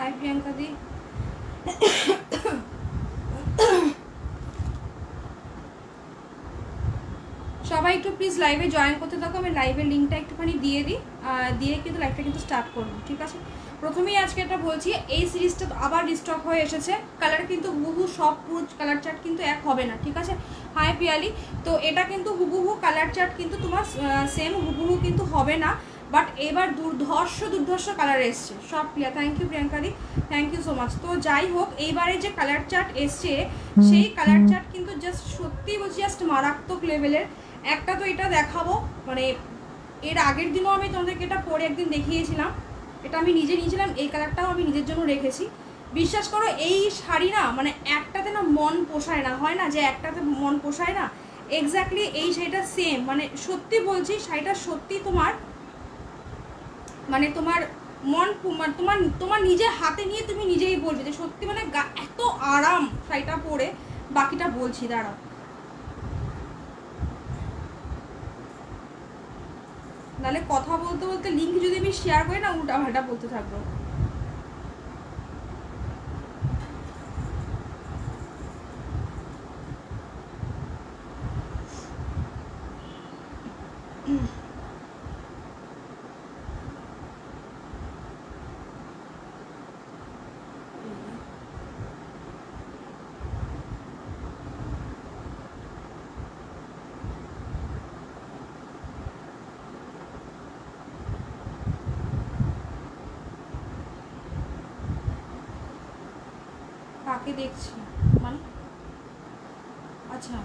High Priyanka দি। সবাই একটু please লাইভে জয়েন করতে থাকো, আমি লাইভের লিঙ্কটা একটুখানি দিয়ে দিই, দিয়ে কিন্তু লাইভটা কিন্তু স্টার্ট করবো, ঠিক আছে? প্রথমেই আজকে এটা বলছি, এই সিরিজটা আবার রিস্টক হয়ে এসেছে। কালার কিন্তু হুবহু সব পুরো কালার চার্ট কিন্তু এক হবে না, ঠিক আছে? হাই পিয়ালি। তো এটা কিন্তু হুবহু কালার চার্ট কিন্তু তোমার সেম হুবহু কিন্তু হবে না, বাট এবার দুর্ধর্ষ কালার এসছে সব clear. Thank you Priyanka di, thank you so much. তো যাই হোক, এইবারে যে কালার চার্ট এসছে সেই কালার চার্ট কিন্তু জাস্ট সত্যি বলছি জাস্ট মারাত্মক লেভেলের। একটা তো এটা দেখাবো, মানে এর আগের দিনও আমি তোমাদেরকে এটা পরে একদিন দেখিয়েছিলাম, এটা আমি নিজে নিয়েছিলাম, এই কালারটাও আমি নিজের জন্য রেখেছি। বিশ্বাস করো এই শাড়ি না, মানে একটাতে না মন পোষায় না, হয় না যে একটাতে মন পোষায় না, এক্স্যাক্টলি এই শাড়িটা সেম। মানে সত্যি বলছি শাড়িটা সত্যি তোমার, মানে তোমার মন তোমার তোমার নিজের হাতে নিয়ে তুমি নিজেই বলবে যে সত্যি মানে এত আরাম শাড়িটা পরে। বাকিটা বলছি, দাঁড়াও। নাহলে কথা বলতে বলতে লিঙ্ক যদি আমি শেয়ার করি না, উল্টা পাল্টা বলতে থাকবো। কাকে দেখছি মানে, আচ্ছা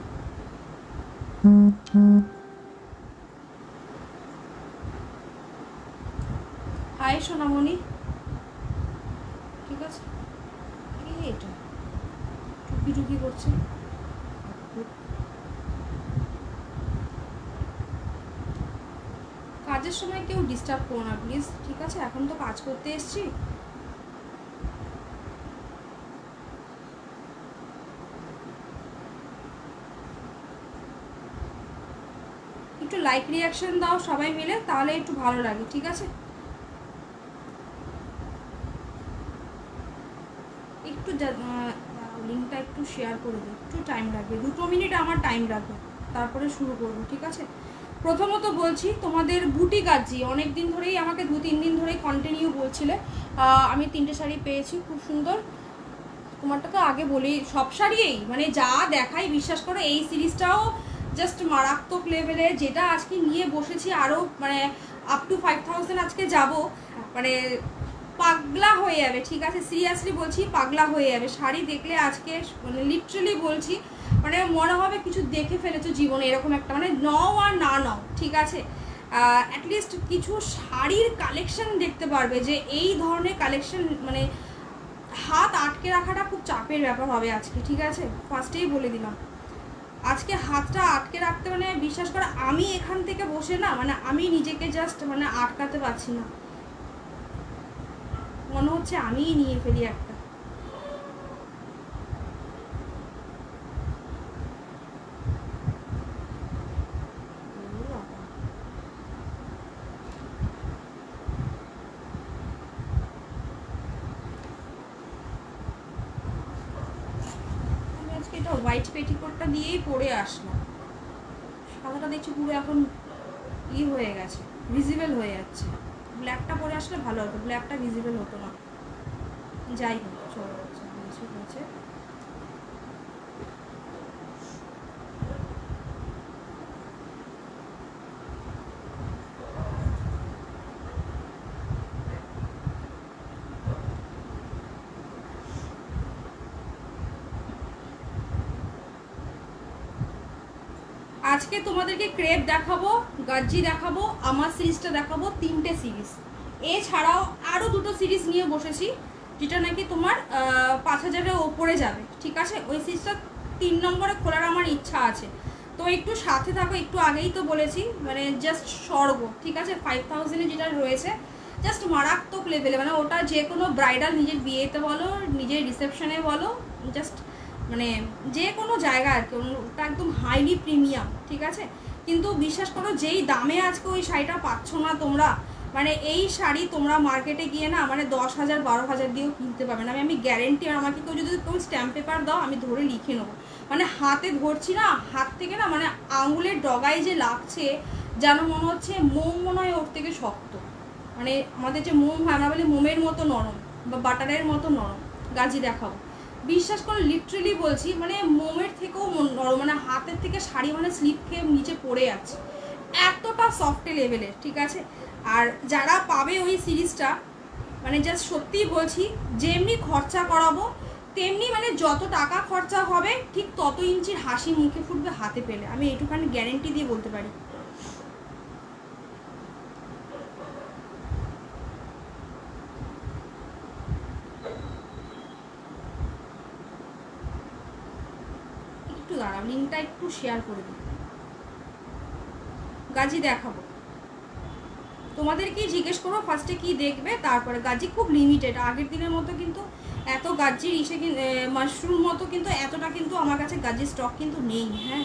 হাই সোনামণি, ঠিক আছে? কে এটা টুকি টুকি করছে? কাজের সময় কেউ ডিস্টার্ব করো না প্লিজ, ঠিক আছে? এখন তো কাজ করতে এসছি। একটু লাইক রিয়াকশন দাও সবাই মিলে, তাহলে একটু ভালো লাগে, ঠিক আছে? একটু লিঙ্কটা একটু শেয়ার করে দিই, একটু টাইম লাগবে, 2 মিনিট আমার টাইম লাগবে, তারপরে শুরু করবো, ঠিক আছে? প্রথমত বলছি, তোমাদের বুটি গাজি অনেক দিন ধরেই আমাকে 2-3 দিন ধরেই কন্টিনিউ বলছিলে। আমি 3টে শাড়ি পেয়েছি খুব সুন্দর। তোমারটা তো আগে বলি, সব শাড়িই মানে যা দেখাই বিশ্বাস করো, এই সিরিজটাও জাস্ট মারাত্মক লেভেলে। যেটা আজকে নিয়ে বসেছি আরও মানে আপ টু 5000 আজকে যাব, মানে পাগলা হয়ে যাবে, ঠিক আছে? সিরিয়াসলি বলছি, পাগলা হয়ে যাবে শাড়ি দেখলে আজকে, মানে লিটারালি বলছি, মানে মনে হবে কিছু দেখে ফেলেছো জীবনে, এরকম একটা মানে নাও আর না নাও, ঠিক আছে? অ্যাটলিস্ট কিছু শাড়ির কালেকশন দেখতে পারবে, যে এই ধরনের কালেকশন মানে হাত আটকে রাখাটা খুব চাপের ব্যাপার হবে আজকে, ঠিক আছে? ফার্স্টেই বলে দিলাম, আজকে হাতটা আটকে রাখতে মানে বিশ্বাস করে আমি এখান থেকে বসে না, মানে আমি নিজেকে জাস্ট মানে আটকাতে পারছি না, মনে হচ্ছে আমিই নিয়ে ফেলি একটা। আমি আজকে এটা হোয়াইট পেটিকোটটা দিয়েই পরে আসলাম, সাদাটা দেখছি পুরো এখন হয়ে গেছে, ভিজিবল হয়ে যাচ্ছে। ব্ল্যাকটা পরে আসলে ভালো হতো, ব্ল্যাকটা ভিজিবল হতো না। যাই হোক, চলো কিছু হয়েছে। আজকে তোমাদেরকে ক্রেপ দেখাবো, গাজ্জি দেখাবো, আমার সিরিজটা দেখাবো, 3টে সিরিজ। এছাড়াও আরও 2টো সিরিজ নিয়ে বসেছি, যেটা নাকি তোমার 5000-এর ওপরে যাবে, ঠিক আছে? ওই সিরিজটা 3 নম্বরে খোলার আমার ইচ্ছা আছে, তো একটু সাথে থাকো। একটু আগেই তো বলেছি, মানে জাস্ট স্বর্গ, ঠিক আছে? 5000-এ যেটা রয়েছে জাস্ট মারাত্মক লেভেলে, মানে ওটা যে কোনো ব্রাইডাল নিজের বিয়েতে বলো, নিজের রিসেপশনে বলো, জাস্ট মানে যে কোনো জায়গায় আর কি, ওটা একদম হাইলি প্রিমিয়াম, ঠিক আছে? কিন্তু বিশ্বাস করো, যেই দামে আজকে ওই শাড়িটা পাচ্ছ না তোমরা, মানে এই শাড়ি তোমরা মার্কেটে গিয়ে না মানে 10,000 12,000 দিয়েও কিনতে পারবে না। আমি গ্যারেন্টি, আর আমাকে কেউ যদি কেউ স্ট্যাম্প পেপার দাও আমি ধরে লিখে নেবো। মানে হাতে ধরছি না, হাত থেকে না মানে আঙুলের ডগায় যে লাগছে যেন মনে হচ্ছে মোম মনে হয় ওর থেকে শক্ত। মানে আমাদের যে মোম হয়, আমরা বলি মোমের মতো নরম বা বাটারের মতো নরম। গাজি দেখাবো, বিশ্বাস করে লিটারেলি বলছি, মানে মোমের থেকেও নরম। মানে হাতের থেকে শাড়ি মানে স্লিপ খেয়ে নিচে পড়ে যাচ্ছে, এতটা সফট লেভেলের। ঠিক আছে, আর যারা পাবে ওই সিরিজটা মানে জাস্ট সত্যিই বলছি, যেমনি খরচা করাবো তেমনি মানে যত টাকা খরচা হবে ঠিক তত ইঞ্চির হাসি মুখে ফুটবে হাতে পেলে, আমি এইটুখানি গ্যারেন্টি দিয়ে বলতে পারি। একটু দাঁড়াও, লিঙ্কটা একটু শেয়ার করে দিই। গাজি দেখাবো, তোমাদেরকেই জিজ্ঞেস করবো ফার্স্টে কি দেখবে, তারপরে গাজি খুব লিমিটেড। আগের দিনের মতো কিন্তু এত গাজির ইসে মাশরুম মতো কিন্তু এতটা কিন্তু আমার কাছে গাজির স্টক কিন্তু নেই। হ্যাঁ,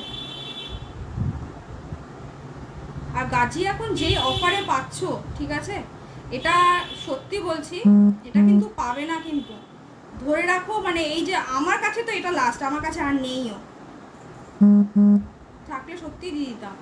আর গাজি এখন যেই অফারে পাচ্ছ, ঠিক আছে, এটা সত্যি বলছি, এটা কিন্তু পাবে না কিন্তু, ধরে রাখো। মানে এই যে আমার কাছে তো এটা লাস্ট, আমার কাছে আর নেইও, থাকলে সত্যি দিয়ে দিতাম।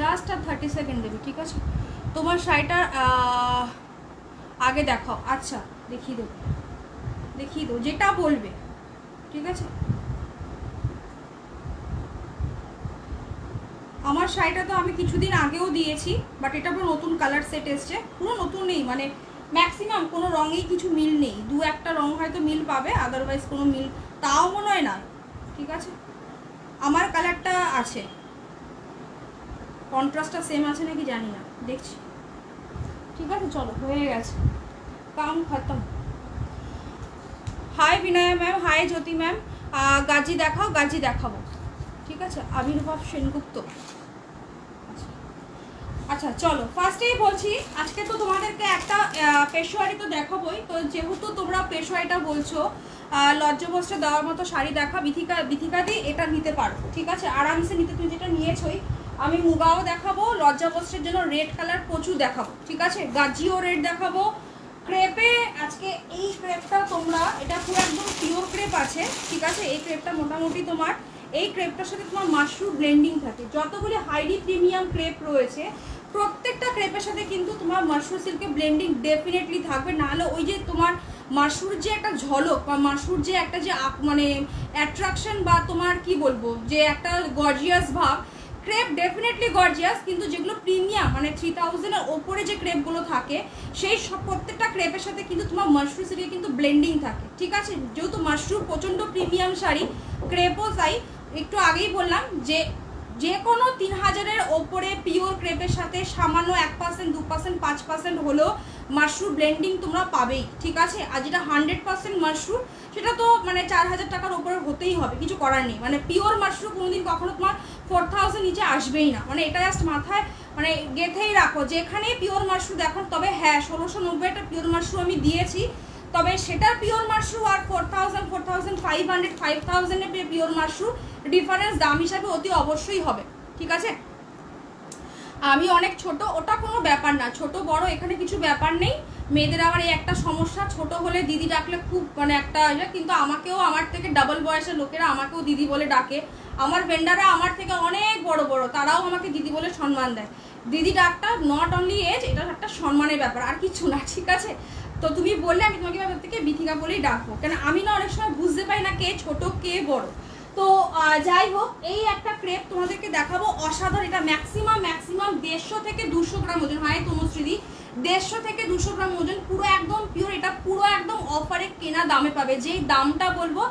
জাস্ট আর 30 সেকেন্ড দেবে, ঠিক আছে। তোমার শাড়িটা আগে দেখাও। আচ্ছা, দেখিয়ে দেবো, দেখিয়ে দেবো যেটা বলবে, ঠিক আছে। আমার শাড়িটা তো আমি কিছুদিন আগেও দিয়েছি, বাট এটা পুরো নতুন কালার সেট এসছে, পুরো নতুন নেই, মানে ম্যাক্সিমাম কোনো রঙেই কিছু মিল নেই, দু একটা রঙ হয়তো মিল পাবে, আদারওয়াইজ কোনো মিল তাও মনে হয় না, ঠিক আছে। আমার কালারটা আছে, কন্ট্রাস্টটা সেম আছে নাকি জানি না, দেখছি। ঠিক আছে, চলো, হয়ে গেছে, কাম খতম। হাই বিনয়া ম্যাম, হাই জ্যোতি ম্যাম। গাজি দেখাও, গাজি দেখাবো, ঠিক আছে। আবির্ভাব সেনগুপ্ত। আচ্ছা চলো, ফার্স্টেই বলছি, আজকে তো তোমাদেরকে একটা পেশোয়ারি তো দেখাবোই। তো যেহেতু তোমরা পেশোয়ারিটা বলছো, লজ্জাবস্ত্র দেওয়ার মতো শাড়ি দেখা, বিথিকাদি এটা নিতে পারো, ঠিক আছে, আরামসে নিতে। তুমি যেটা নিয়েছোই, আমি মুগাও দেখাবো, লজ্জাবস্ত্রের জন্য রেড কালার প্রচুর দেখাবো, ঠিক আছে, গাজিও রেড দেখাবো। ক্রেপে আজকে এই ক্রেপটা তোমরা, এটা পুরো একদম পিওর ক্রেপ আছে, ঠিক আছে। এই ক্রেপটা মোটামুটি তোমার, এই ক্রেপটার সাথে তোমার মাশরুম ব্লেন্ডিং থাকে। যতগুলি হাইলি প্রিমিয়াম ক্রেপ রয়েছে প্রত্যেকটা ক্রেপের সাথে কিন্তু তোমার মাশরুম সিল্কের ব্লেন্ডিং ডেফিনেটলি থাকবে, নাহলে ওই যে তোমার মাশরুর যে একটা ঝলক বা মাশরুর যে একটা যে মানে অ্যাট্রাকশন বা তোমার কি বলবো যে একটা গর্জিয়াস ভাব, ক্রেপ ডেফিনেটলি গর্জিয়াস, কিন্তু যেগুলো প্রিমিয়াম মানে 3000-এর ওপরে যে ক্রেপগুলো থাকে সেই সব প্রত্যেকটা ক্রেপের সাথে কিন্তু তোমার মাশরুম সিল্কের কিন্তু ব্লেন্ডিং থাকে, ঠিক আছে। যেহেতু মাশরুম প্রচণ্ড প্রিমিয়াম শাড়ি, ক্রেপও তাই। একটু আগেই বললাম যে কোনো 3000-এর ওপরে পিওর ক্রেপের সাথে সামান্য 1%, 2%, 5% হলেও মাশরুম ব্লেন্ডিং তোমরা পাবেই, ঠিক আছে। আর যেটা 100% মাশরুম, সেটা তো মানে 4000 টাকার ওপরে হতেই হবে, কিছু করার নেই। মানে পিওর মাশরুম কোনোদিন কখনো তোমার 4000 নিচে আসবেই না, মানে এটা জাস্ট মাথায় মানে গেঁথেই রাখো। যেখানেই পিওর মাশরুম দেখো, তবে হ্যাঁ 1690 পিওর মাশরুম আমি দিয়েছি, তবে সেটার পিওর মাশরুম আর 4000, 4500, 5000-এর পিওর মাশরুম ডিফারেন্স দাম হিসাবে অতি অবশ্যই হবে, ঠিক আছে। আমি অনেক ছোট, ওটা কোনো ব্যাপার না, ছোট বড় এখানে কিছু ব্যাপার নেই। মেয়েদের আবার এই একটা সমস্যা, ছোট হলে দিদি ডাকলে খুব মানে একটা ইয়ে, কিন্তু আমাকেও আমার থেকে ডাবল বয়সের লোকেরা আমাকেও দিদি বলে ডাকে। আমার ভেন্ডাররা আমার থেকে অনেক বড় বড়, তারাও আমাকে দিদি বলে সম্মান দেয়। দিদি ডাকটা নট অনলি এজ, এটা একটা সম্মানের ব্যাপার, আর কিছু না, ঠিক আছে। তো তুমি বললে আমি তোমাকে ব্যাপার থেকে বিথিকা বলেই ডাকবো, কেন আমি না অনেক সময় বুঝতে পারি না কে ছোট কে বড়। তো যাই হোক, এই একটা ক্রেপ তোমাদেরকে দেখাবো অসাধারণ। এটা ম্যাক্সিমাম 150 থেকে 200 গ্রাম ওজন হয় তনুশ্রীদি, 150 থেকে 200 গ্রাম ওজন, পুরো একদম পিওর। এটা পুরো একদম অফারে কেনা দামে পাবে। যেই দামটা বলবো,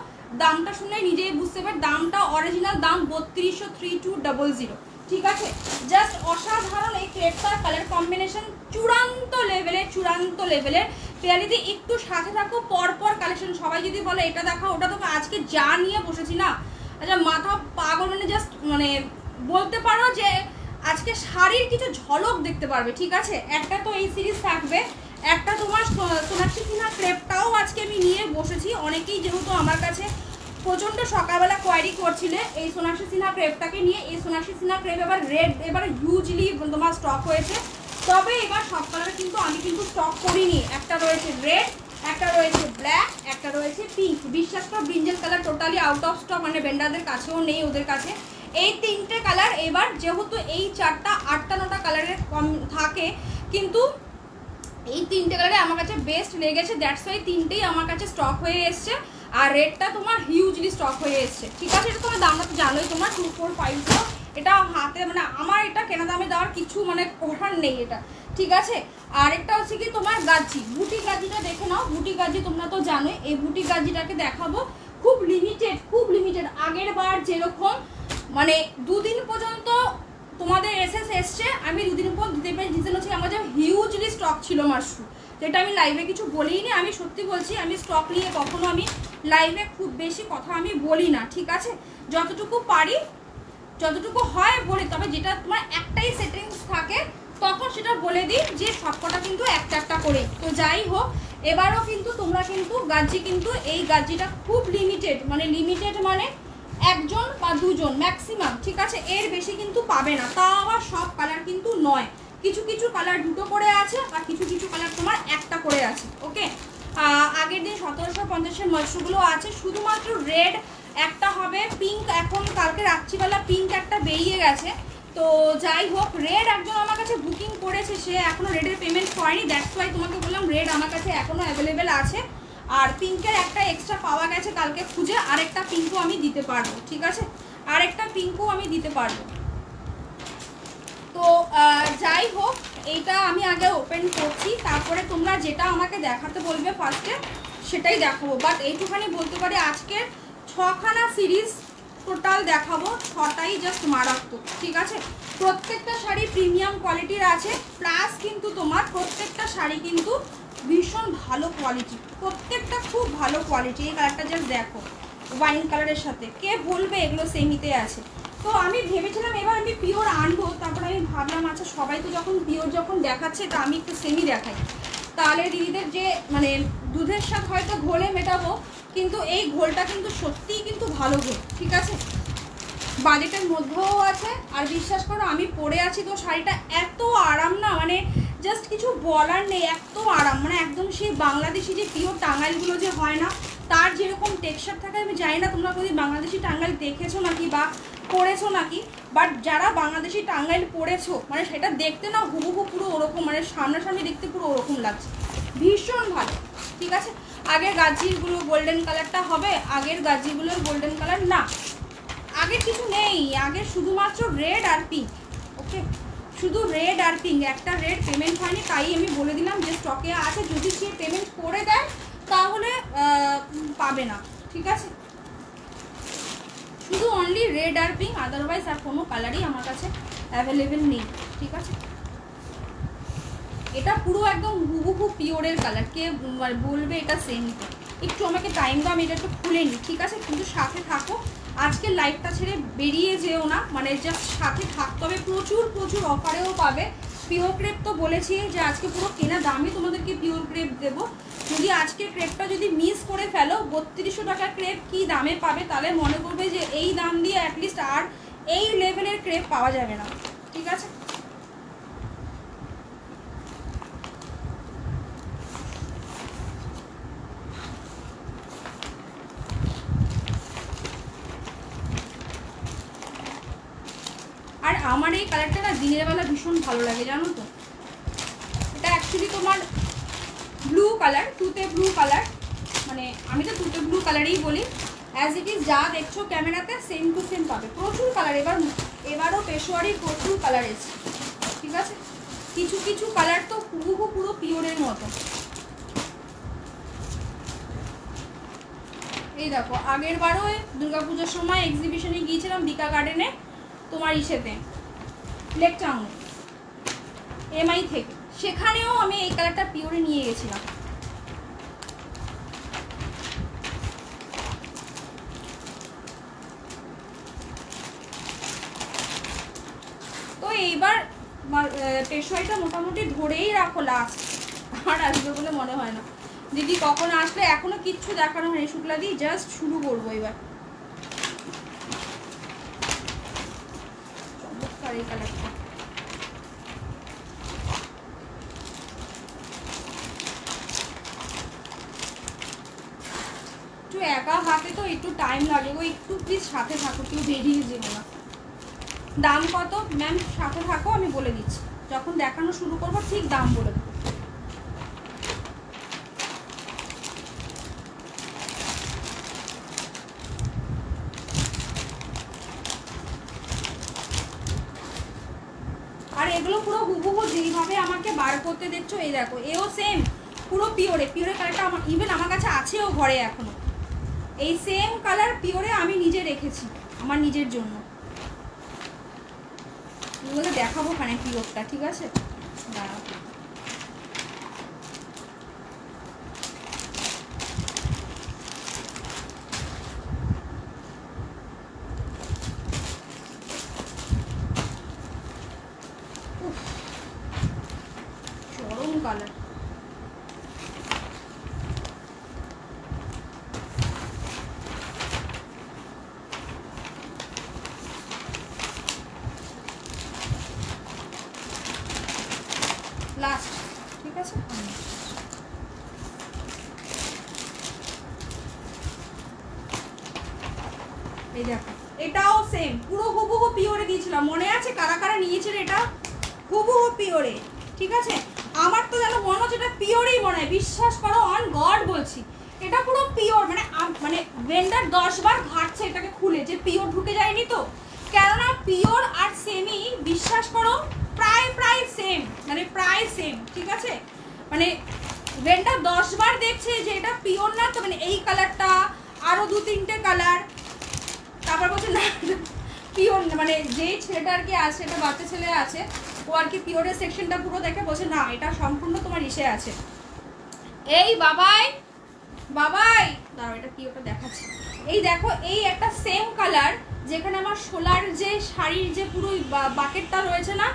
দামটা শুনে নিজেই বুঝতে পারবে, দামটা অরিজিনাল দাম 3200, ঠিক আছে? জাস্ট অসাধারণ এই ক্রেপটার কালার কম্বিনেশন চূড়ান্ত লেভেলের। রিয়ালিটি একটু সাথে থাকো, পরপর কালেকশন। সবাই যদি বলে এটা দেখা ওটা দেখা, আজকে যা নিয়ে বসেছি না, আচ্ছা মাথা পাগল, মানে জাস্ট মানে বলতে পারো যে আজকে শাড়ির কিছু ঝলক দেখতে পারবে, ঠিক আছে? একটা তো এই সিরিজ থাকবে, একটা তোমার সোনাক্ষী সিনহা ক্রেপটাও আজকে আমি নিয়ে বসেছি। অনেকেই যেহেতু আমার কাছে প্রচণ্ড সকালবেলা কোয়ারি করছিলে এই সোনাক্ষী সিনহা ক্রেপটাকে নিয়ে। এই সোনাক্ষী সিনহা ক্রেপ এবার রেড এবার হিউজলি তোমার স্টক হয়েছে, তবে এবার সব কালার কিন্তু আমি কিন্তু স্টক করিনি। একটা রয়েছে রেড, একটা রয়েছে ব্ল্যাক, একটা রয়েছে পিঙ্ক। বিশ্বাস করো brinjal colour totally out of stock, মানে ভেন্ডারদের কাছেও নেই, ওদের কাছে। এই তিনটে কালার এবার যেহেতু এই 4টা 8টা 9টা কালারের কম থাকে, কিন্তু এই তিনটে কালারে আমার কাছে বেস্ট লেগেছে, দ্যাটস ওয়াই তিনটেই আমার কাছে স্টক হয়ে এসছে। আর রেডটা তোমার হিউজলি স্টক হয়ে এসছে, ঠিক আছে? এটা তোমার দামটা তো জানোই, তোমার 2450। এটা হাতে মানে আমার এটা কেনা দামে দেওয়ার কিছু মানে করার নেই এটা, ঠিক আছে? আর একটা হচ্ছে কি তোমার গাজি, বুটি গাজিটা দেখে নাও। বুটি গাজি তোমরা তো জানোই, এই বুটি গাজিটাকে দেখাবো খুব লিমিটেড। আগের বার যেরকম মানে 2 দিন পর্যন্ত তোমাদের এসছে, আমি 2 দিন পর দিতে পেরে রিজন হচ্ছে আমার যে হিউজলি স্টক ছিল মাশরুম, যেটা আমি লাইভে কিছু বলিনি। আমি সত্যি বলছি, আমি স্টক নিয়ে কখনো আমি লাইভে খুব বেশি কথা আমি বলি না, ঠিক আছে? যতটুকু পারি যতটুকু হয় বলি, তবে যেটা তোমার একটাই সেটিংস থাকে তখন সেটা বলে দিই যে সবকটা কিন্তু একটা করে। তো যাই হোক, এবারও কিন্তু তোমরা কিন্তু গাজি, কিন্তু এই গাজিটা খুব লিমিটেড মানে একজন বা দুজন ম্যাক্সিমাম, ঠিক আছে? এর বেশি কিন্তু পাবে না। তা আবার সব কালার কিন্তু নয়, কিছু কালার 2টো করে আছে, আর কিছু কালার তোমার একটা করে আছে, ওকে? আগের দিন 1750-এর মাশরুমগুলো আছে, শুধুমাত্র রেড একটা হবে, পিঙ্ক এখন কালকে রাত্রিবেলা পিঙ্ক একটা বেরিয়ে গেছে। তো যাই হোক, রেড একজন আমার কাছে বুকিং করেছে, সে এখনো রেডের পেমেন্ট করেনি, দ্যাটস ওয়াই তোমাকে বললাম রেড আমার কাছে এখনো অ্যাভেলেবেল আছে। আর পিঙ্কের একটা এক্সট্রা পাওয়া গেছে কালকে খুঁজে, আরেকটা পিঙ্কও আমি দিতে পারবো, ঠিক আছে? আরেকটা পিঙ্কও আমি দিতে পারবো। তো যাই হোক, এইটা আমি আগে ওপেন করছি, তারপরে তোমরা যেটা আমাকে দেখাতে বলবে ফার্স্টে সেটাই দেখাবো। বাট এইটুখানি বলতে পারি, আজকের 6খানা সিরিজ টোটাল দেখাবো, 6টাই জাস্ট মারাত্মক, ঠিক আছে? প্রত্যেকটা শাড়ি প্রিমিয়াম কোয়ালিটির আছে, প্লাস কিন্তু তোমার প্রত্যেকটা শাড়ি কিন্তু ভীষণ ভালো কোয়ালিটি, প্রত্যেকটা খুব ভালো কোয়ালিটি। এই কালারটা জাস্ট দেখো, ওয়াইন কালারের সাথে, কে বলবে এগুলো সেমিতে আছে? তো আমি ভেবেছিলাম এবার আমি পিওর আনবো, তারপর আমি ভাবলাম আচ্ছা সবাই তো যখন পিওর যখন দেখাচ্ছে, তা আমি একটু সেমি দেখাই, তাহলে দিদিদের যে মানে দুধের সাথে হয়তো ঘোলে মেটাবো, কিন্তু এই ঘোলটা কিন্তু সত্যিই কিন্তু ভালো ঘোল, ঠিক আছে? বাজেটের মধ্যেও আছে। আর বিশ্বাস করো আমি পরে আছি তো শাড়িটা এত আরাম না, মানে জাস্ট কিছু বলার নেই, এত আরাম, মানে একদম সেই বাংলাদেশি যে পিওর টাঙ্গাইলগুলো যে হয় না, তার যেরকম টেক্সচার থাকে। আমি জানি না তোমরা যদি বাংলাদেশি টাঙ্গাইল দেখেছো নাকি বা পরেছো নাকি, বাট যারা বাংলাদেশি টাঙ্গাইল পরেছো মানে সেটা দেখতে না হুবহু পুরো ওরকম, মানে সামনাসামনি দেখতে পুরো ওরকম লাগছে, ভীষণ ভালো, ঠিক আছে? আগের গাজিগুলো গোল্ডেন কালারটা হবে, আগের গাজিগুলোর গোল্ডেন কালার না, আগের কিছু নেই, আগের শুধুমাত্র রেড আর পিঙ্ক, ওকে? শুধু রেড আর পিঙ্ক, একটা রেড পেমেন্ট হয়নি, তাই আমি বলে দিলাম যে স্টকে আছে, যদি সে পেমেন্ট করে দেয় তাহলে পাবে না, ঠিক আছে? শুধু অনলি রেড আর পিঙ্ক, আদারওয়াইজ আর কোনো কালারই আমার কাছে অ্যাভেলেবেল নেই, ঠিক আছে? এটা পুরো একদম হুবহু পিওরের কালার, কে বলবে এটা সেম? একটু আমাকে টাইম দাও, আমি এটা একটু খুলে নিই, ঠিক আছে? কিন্তু সাথে থাকো, আজকে লাইভটা ছেড়ে বেরিয়ে যেও না, মানে জাস্ট সাথে থাকতে হবে। প্রচুর অফারেও পাবে। পিওর ক্রেপ তো বলেছি যে আজকে পুরো কেনা দামে তোমাদেরকে পিওর ক্রেপ দেবো। যদি আজকে ক্রেপটা যদি মিস করে ফেলো, 3200 টাকার ক্রেপ কি দামে পাবে, তাহলে মনে করবে যে এই দাম দিয়ে অ্যাটলিস্ট আর এই লেভেলের ক্রেপ পাওয়া যাবে না, ঠিক আছে? আর আমার এই কালারটা না দিনের বেলা ভীষণ ভালো লাগে, জানো তো? এটা অ্যাকচুয়ালি তোমার ব্লু কালার, তুতে ব্লু কালার, মানে আমি তো তুতে ব্লু কালারেই বলি। অ্যাজ ইট ইজ যা দেখছো ক্যামেরাতে সেম টু সেম পাবে। প্রচুর কালার, এবারও পেশোয়ারির প্রচুর কালার এসেছে, ঠিক আছে। কিছু কিছু কালার তো পুরো পিওরের মতো। এই দেখো আগের বারও দুর্গাপুজোর সময় এক্সিবিশনে গিয়েছিলাম বিকা গার্ডেনে, তোমার ইসেতে লেক টাউনে এমআই থেকে, সেখানেও আমি এই কালারটা পিওরে নিয়ে গেছিলাম। তো এইবার পেশোয়ারিটা মোটামুটি ধরেই রাখো লাস্ট, আর আসবে বলে মনে হয় না। দিদি কখন আসলে এখনো কিচ্ছু দেখানো হয়নি শুক্লা দি, জাস্ট শুরু করবো এবার। চমৎকার এই কালারটা। একটু একা হাতে তো একটু টাইম লাগে গো, একটু প্লিজ সাথে থাকো, কেউ বেরিয়ে যেও না। দাম কত ম্যাম? সাথে থাকো, আমি বলে দিচ্ছি, যখন দেখানো শুরু করবো ঠিক দাম বলে দেবো। আর এগুলো পুরো হুবহু যেইভাবে আমাকে বার করতে দেখছো, এই দেখো এও সেম পুরো পিওরে কালারটা আমার ইভেন আমার কাছে আছেও ঘরে এখনো। এই সেম কালার পিওরে আমি নিজে রেখেছি আমার নিজের জন্য। এগুলো দেখাবো ওখানে পিওরটা, ঠিক আছে দাঁড়াও। চরম কালার। লাস্ট, ঠিক আছে। এই দেখো এটাও সেম পুরো হুবহু পিওরে দিয়েছিলাম, মনে আছে কারা কারা নিয়েছিল? এটা হুবহু পিওরে, ঠিক আছে। আমার তো যেন মনে হচ্ছে এটা পিওরেই মনে হয়, বিশ্বাস করো অন গড বলছি, এটা পুরো পিওর। মানে ভেন্ডার 10 বার ঘাটছে এটাকে খুলে যে পিওর ঢুকে যায়নি তো, কেননা পিওর আর সেমি বিশ্বাস করো প্রায় সেম, মানে প্রায় সেম, ঠিক আছে। মানে ভেন্ডার 10 বার দেখছে যে এটা পিওর না, তো মানে এই কালারটা আরো 2-3টে কালার, তারপর বলছে না পিওর, মানে যেই ছেলেটা আর কি আছে, এটা বাচ্চা ছেলে আছে, ও আর কি পিওরের সেকশনটা পুরো দেখে বলছে না এটা সম্পূর্ণ তোমার ইসে আছে। এই বাবাই দাঁড়াও, এটা কি ওটা দেখাচ্ছি। এই দেখো এই একটা সেম কালার, যেখানে আমার শোলার যে শাড়ির যে পুরো বাকেটটা রয়েছে না,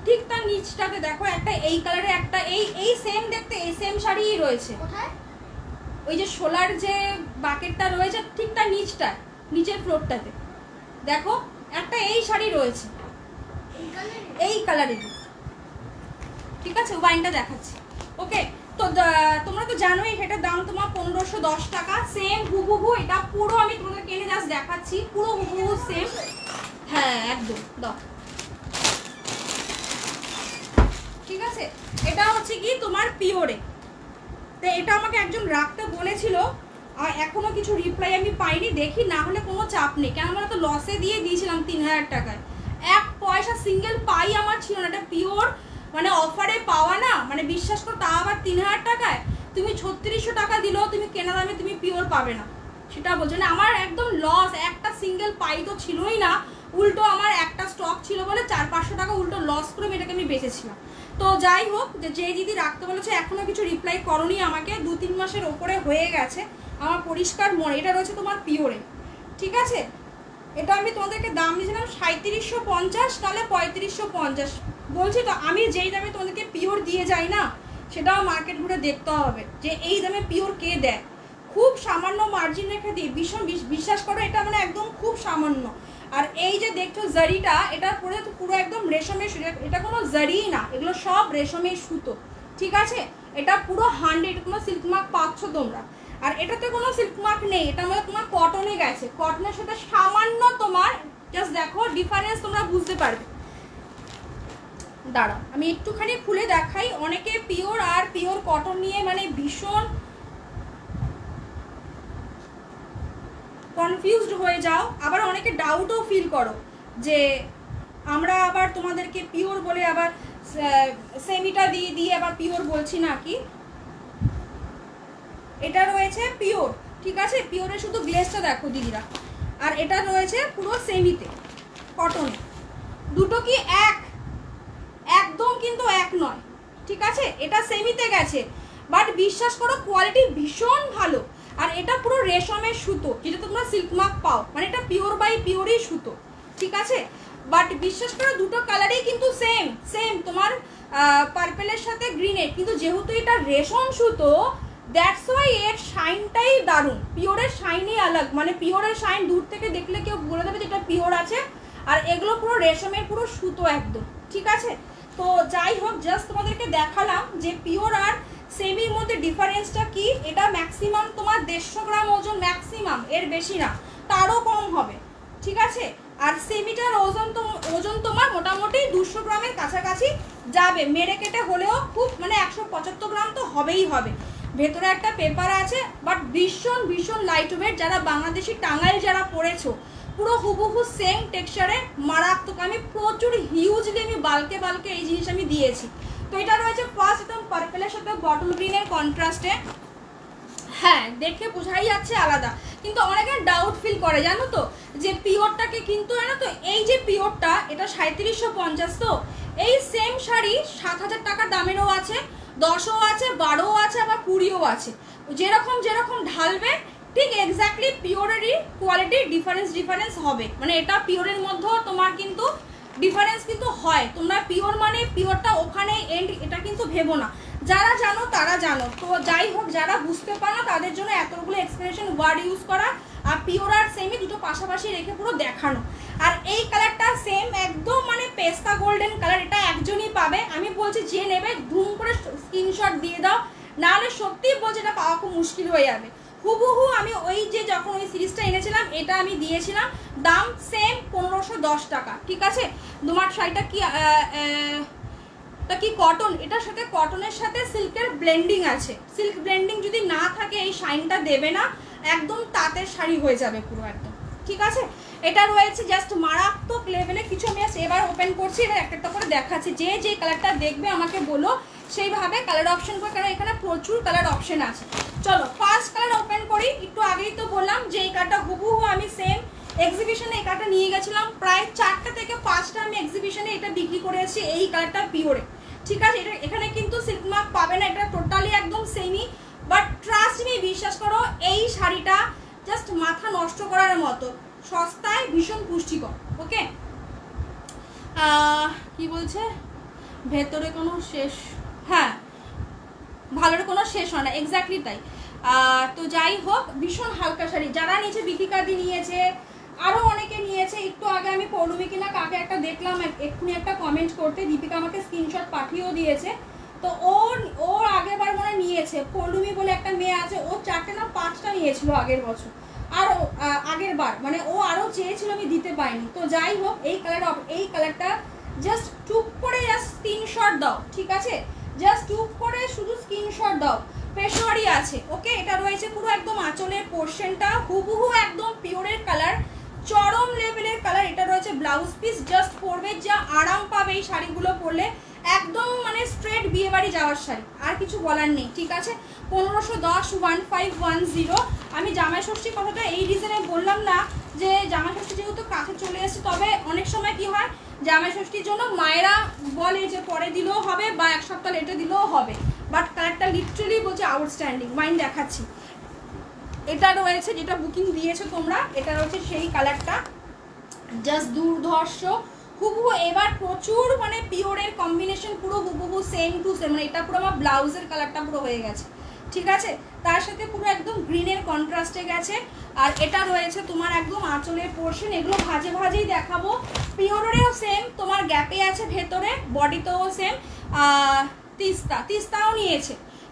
ঠিক তার নিচটাতে দেখো একটা এই কালারের একটা এই সেম দেখতে এই সেম শাড়িই রয়েছে। কোথায়? ওই যে শোলার যে বাকেটটা রয়েছে ঠিক তার নিচটা, নিচের ফ্লোরটাতে দেখো একটা এই শাড়ি রয়েছে এই কালারের, ঠিক আছে। ওয়াইনটা দেখাচ্ছি, ওকে। তো তোমরা তো জানোই এটার দাম তোমার 1510 টাকা, সেম হুবহু। এটা পুরো আমি তোমাদের কিনে জাস্ট দেখাচ্ছি, পুরো হুবহু সেম। হ্যাঁ একদম দাও, ঠিক আছে। এটা হচ্ছে কি তোমার পিওরে। তো এটা আমাকে একজন রাখতে বলেছিল, আর এখনো কিছু রিপ্লাই আমি পাইনি, দেখি না হলে কোনো চাপ নেই, কেন আমরা তো লসে দিয়ে দিয়েছিলাম 3000 টাকায়, 1 পয়সা সিঙ্গেল পাই আমার ছিল না। এটা পিওর মানে অফারে পাওয়া না, মানে বিশ্বাস করো, তা আবার 3000 টাকায় তুমি 3600 টাকা দিলেও তুমি কেনা দামে তুমি পিওর পাবে না, সেটা বলছো না। আমার একদম লস, একটা সিঙ্গেল পাই তো ছিলই না, উল্টো আমার একটা স্টক ছিল বলে 400-500 টাকা উল্টো লস করে এটাকে আমি বেচেছিলাম। তো যাই হোক, যে দিদি রাখতে বলেছে এখনো কিছু রিপ্লাই করনি আমাকে, 2-3 মাসের ওপরে হয়ে গেছে, আমার পরিষ্কার মনে। এটা রয়েছে তোমার পিওরে, ঠিক আছে। এটা আমি তোমাদেরকে দাম দিয়েছিলাম 3750, তাহলে 3550 বলছি। তো আমি যেই দামে তোমাদেরকে পিওর দিয়ে যাই না, সেটাও মার্কেট ঘুরে দেখতে হবে যে এই দামে পিওর কে দেয়। খুব সামান্য মার্জিন রেখে দিই, ভীষণ বিশ্বাস করো, এটা মানে একদম খুব সামান্য। আর এই যে দেখছো জারিটা, এটা পুরো একদম রেশমের, এটা কোনো জারি না, এগুলো সব রেশমের সুতো, ঠিক আছে। এটা পুরো 100, কোনো সিল্ক মার্ক পাচ্ছ তোমরা। আর এটাতে কোনো সিল্ক মার্ক নেই, এটা মানে তোমার কটনে গেছে, কটনের সাথে সামান্য তোমার জাস্ট দেখো ডিফারেন্স, তোমরা বুঝতে পারবে। দাঁড়াও আমি একটুখানি খুলে দেখাই। অনেকে পিওর আর পিওর কটন নিয়ে মানে ভীষণ কনফিউজড হয়ে যাও, আবার অনেকে ডাউটও ফিল করো যে আমরা আবার তোমাদেরকে পিওর বলে আবার সেমিটা দিয়ে দিয়ে আবার পিওর বলছি নাকি। এটা রয়েছে পিওর, ঠিক আছে, পিওরের শুধু গ্লেজটা দেখো দিদিরা, আর এটা রয়েছে পুরো সেমিতে কটনে। দুটো কি একদম কিন্তু এক নয়, ঠিক আছে। এটা সেমিতে গেছে, বাট বিশ্বাস করো কোয়ালিটি ভীষণ ভালো। আর এটা পুরো রেশমের সুতো, যেটা তোমরা সিল্ক মার্ক পাও, মানে এটা পিওর বাই পিওরই সুতো, ঠিক আছে। বাট বিশ্বাস করো দুটো কালারই কিন্তু সেম তোমার পার্পেলের সাথে গ্রিনের, কিন্তু যেহেতু এটা রেশম সুতো দ্যাটস ওয়াই এর শাইনটাই দারুণ। পিওরের শাইনই আলাগ, মানে পিওরের শাইন দূর থেকে দেখলে কেউ বলে দেবে যে এটা পিওর আছে, আর এগুলো পুরো রেশমের পুরো সুতো একদম, ঠিক আছে। তো যাই হোক, জাস্ট তোমাদেরকে দেখালাম যে পিওর আর সেমির মধ্যে ডিফারেন্সটা কি। এটা ম্যাক্সিমাম তোমার 150 গ্রাম ওজন, ম্যাক্সিমাম, এর বেশি না, তারও কম হবে, ঠিক আছে। আর সেমিটার ওজন তোমার মোটামুটি 200 গ্রামের কাছাকাছি যাবে, মেরে কেটে হলেও খুব মানে 175 গ্রাম তো হবেই হবে। ভেতরে একটা পেপার আছে, বাট ভীষণ লাইট ওয়েট। যারা বাংলাদেশি টাঙ্গাইল যারা পরেছো, পুরো হুবহু সেম টেক্সচারে মারাত্মক। আমি প্রচুর হিউজলি আমি বালকে এই জিনিস আমি দিয়েছি। তো এটা রয়েছে ফার্স্ট একদম পার্পেলের সাথে বটল গ্রিনের কন্ট্রাস্টে। হ্যাঁ, দেখে বোঝাই যাচ্ছে আলাদা, কিন্তু অনেকে ডাউট ফিল করে জানো তো, যে পিওরটাকে কিন্তু জানো তো, এই যে পিওরটা এটা 3750, তো এই সেম শাড়ি 7000 টাকা দামেরও আছে, 10ও আছে, 12ও আছে, আবার 20ও আছে। যেরকম ঢালবে ঠিক এক্স্যাক্টলি পিওরেরই কোয়ালিটির ডিফারেন্স হবে। মানে এটা পিওরের মধ্যেও তোমার কিন্তু ডিফারেন্স কিন্তু হয়। তোমরা পিওর মানে পিওরটা ওখানে এন্ড, এটা কিন্তু ভেবো না। যারা জানো তারা জানো। তো যাই হোক, যারা বুঝতে পারো তাদের জন্য এতগুলো এক্সপ্রেশন ওয়ার্ড ইউজ করা, আর পিওর আর সেমি দুটো পাশাপাশি রেখে পুরো দেখানো। আর এই কালারটা সেম একদম মানে পেস্তা গোল্ডেন কালার, এটা একজনই পাবে। আমি বলছি যে নেবে ধুম করে স্ক্রিনশট দিয়ে দাও, নাহলে সত্যিই বলছি এটা পাওয়া খুব মুশকিল হয়ে যাবে। হুবহু আমি ওই যে যখন ওই সিরিজটা এনেছিলাম এটা আমি দিয়েছিলাম, দাম সেম 1510 টাকা, ঠিক আছে। তোমার শাড়িটা কি কটন, এটার সাথে কটনের সাথে সিল্কের ব্লেন্ডিং আছে। সিল্ক ব্লেন্ডিং যদি না থাকে এই শাইনটা দেবে না, একদম তাঁতের শাড়ি হয়ে যাবে পুরো একদম, ঠিক আছে। এটা রয়েছে জাস্ট মারাত্মক লেভেলে কিছু। আমি এবার ওপেন করছি, এবার একটা করে দেখাচ্ছি। যে কালারটা দেখবে আমাকে বলো সেইভাবে কালার অপশন করে, কারণ এখানে প্রচুর কালার অপশন আছে। চলো ফার্স্ট কালার ওপেন করি। একটু আগেই তো বললাম যে এই কালারটা হুবহু আমি সেম এক্সিবিশনে এই কালারটা নিয়ে গেছিলাম, প্রায় 4টা থেকে 5টা আমি এক্সিবিশনে এটা বিক্রি করে এসেছি এই কালারটা পিওরে, ঠিক আছে। এটা এখানে কিন্তু সিল্ক মার্ক পাবে না, এটা টোটালি একদম সেমি। বাট ট্রাস্ট মি, বিশ্বাস করো এই শাড়িটা জাস্ট মাথা নষ্ট করার মতো, সস্তায় ভীষণ পুষ্টিকর। ওকে, কি বলছে ভেতরে কোনো শেষ, হ্যাঁ ভালোর কোনো শেষ হয় না, এক্স্যাক্টলি তাই। তো যাই হোক, ভীষণ হালকা শাড়ি। যারা নিয়েছে, বিকিকাদি নিয়েছে, আরও অনেকে নিয়েছে। একটু আগে আমি পৌলমি কিনা কাকে একটা দেখলাম এক্ষুনি একটা কমেন্ট করতে, দীপিকা আমাকে স্ক্রিনশট পাঠিয়েও দিয়েছে। তো ওর আগেরবার মনে নিয়েছে, পৌলমি বলে একটা মেয়ে আছে, ও 4টে না 5টা নিয়েছিল আগের বছর, আরও আগের বার, মানে ও আরও চেয়েছিল, আমি দিতে পারিনি। তো যাই হোক, এই কালারটা জাস্ট টুক করে জাস্ট স্ক্রিনশট দাও, ঠিক আছে। জাস্ট টুক করে শুধু স্ক্রিনশট দাও। পেশোয়ারি আছে, ওকে। এটা রয়েছে পুরো একদম আঁচলের পোর্শনটা হুবহু একদম পিওরের কালার, চরম লেভেলের কালার। এটা রয়েছে ব্লাউজ পিস, জাস্ট পরবে যা আরাম পাবে এই শাড়িগুলো পরলে, একদম মানে স্ট্রেট বিয়ে বাড়ি যাওয়ার শাড়ি, আর কিছু বলার নেই, ঠিক আছে। 1510 1510। আমি জামাই ষষ্ঠীর কথাটা এই রিজনে বললাম না, যে জামাই ষষ্ঠী যেহেতু কাছে চলে এসেছে, তবে অনেক সময় কি হয় জামাই ষষ্ঠীর জন্য মায়েরা বলে যে পরে দিলেও হবে বা 1 সপ্তাহ লেটে দিলেও হবে, বাট কালারটা লিটারালি বলছে আউটস্ট্যান্ডিং। মাইন্ড দেখাচ্ছি, এটা রয়েছে যেটা বুকিং দিয়েছো তোমরা, এটা রয়েছে সেই কালারটা, জাস্ট দুর্ধর্ষ হুবহু। এবার প্রচুর মানে পিওরের কম্বিনেশন, পুরো হুবহু সেম টু সেম, মানে এটা পুরো আমার ব্লাউজের কালারটা পুরো হয়ে গেছে, ঠিক আছে। তার সাথে পুরো একদম গ্রিনের কন্ট্রাস্টে গেছে। আর এটা রয়েছে তোমার একদম আঁচলের পোর্শন, এগুলো ভাজেই দেখাবো। পিওরেরও সেম তোমার গ্যাপে আছে ভেতরে, বডিতেও সেম।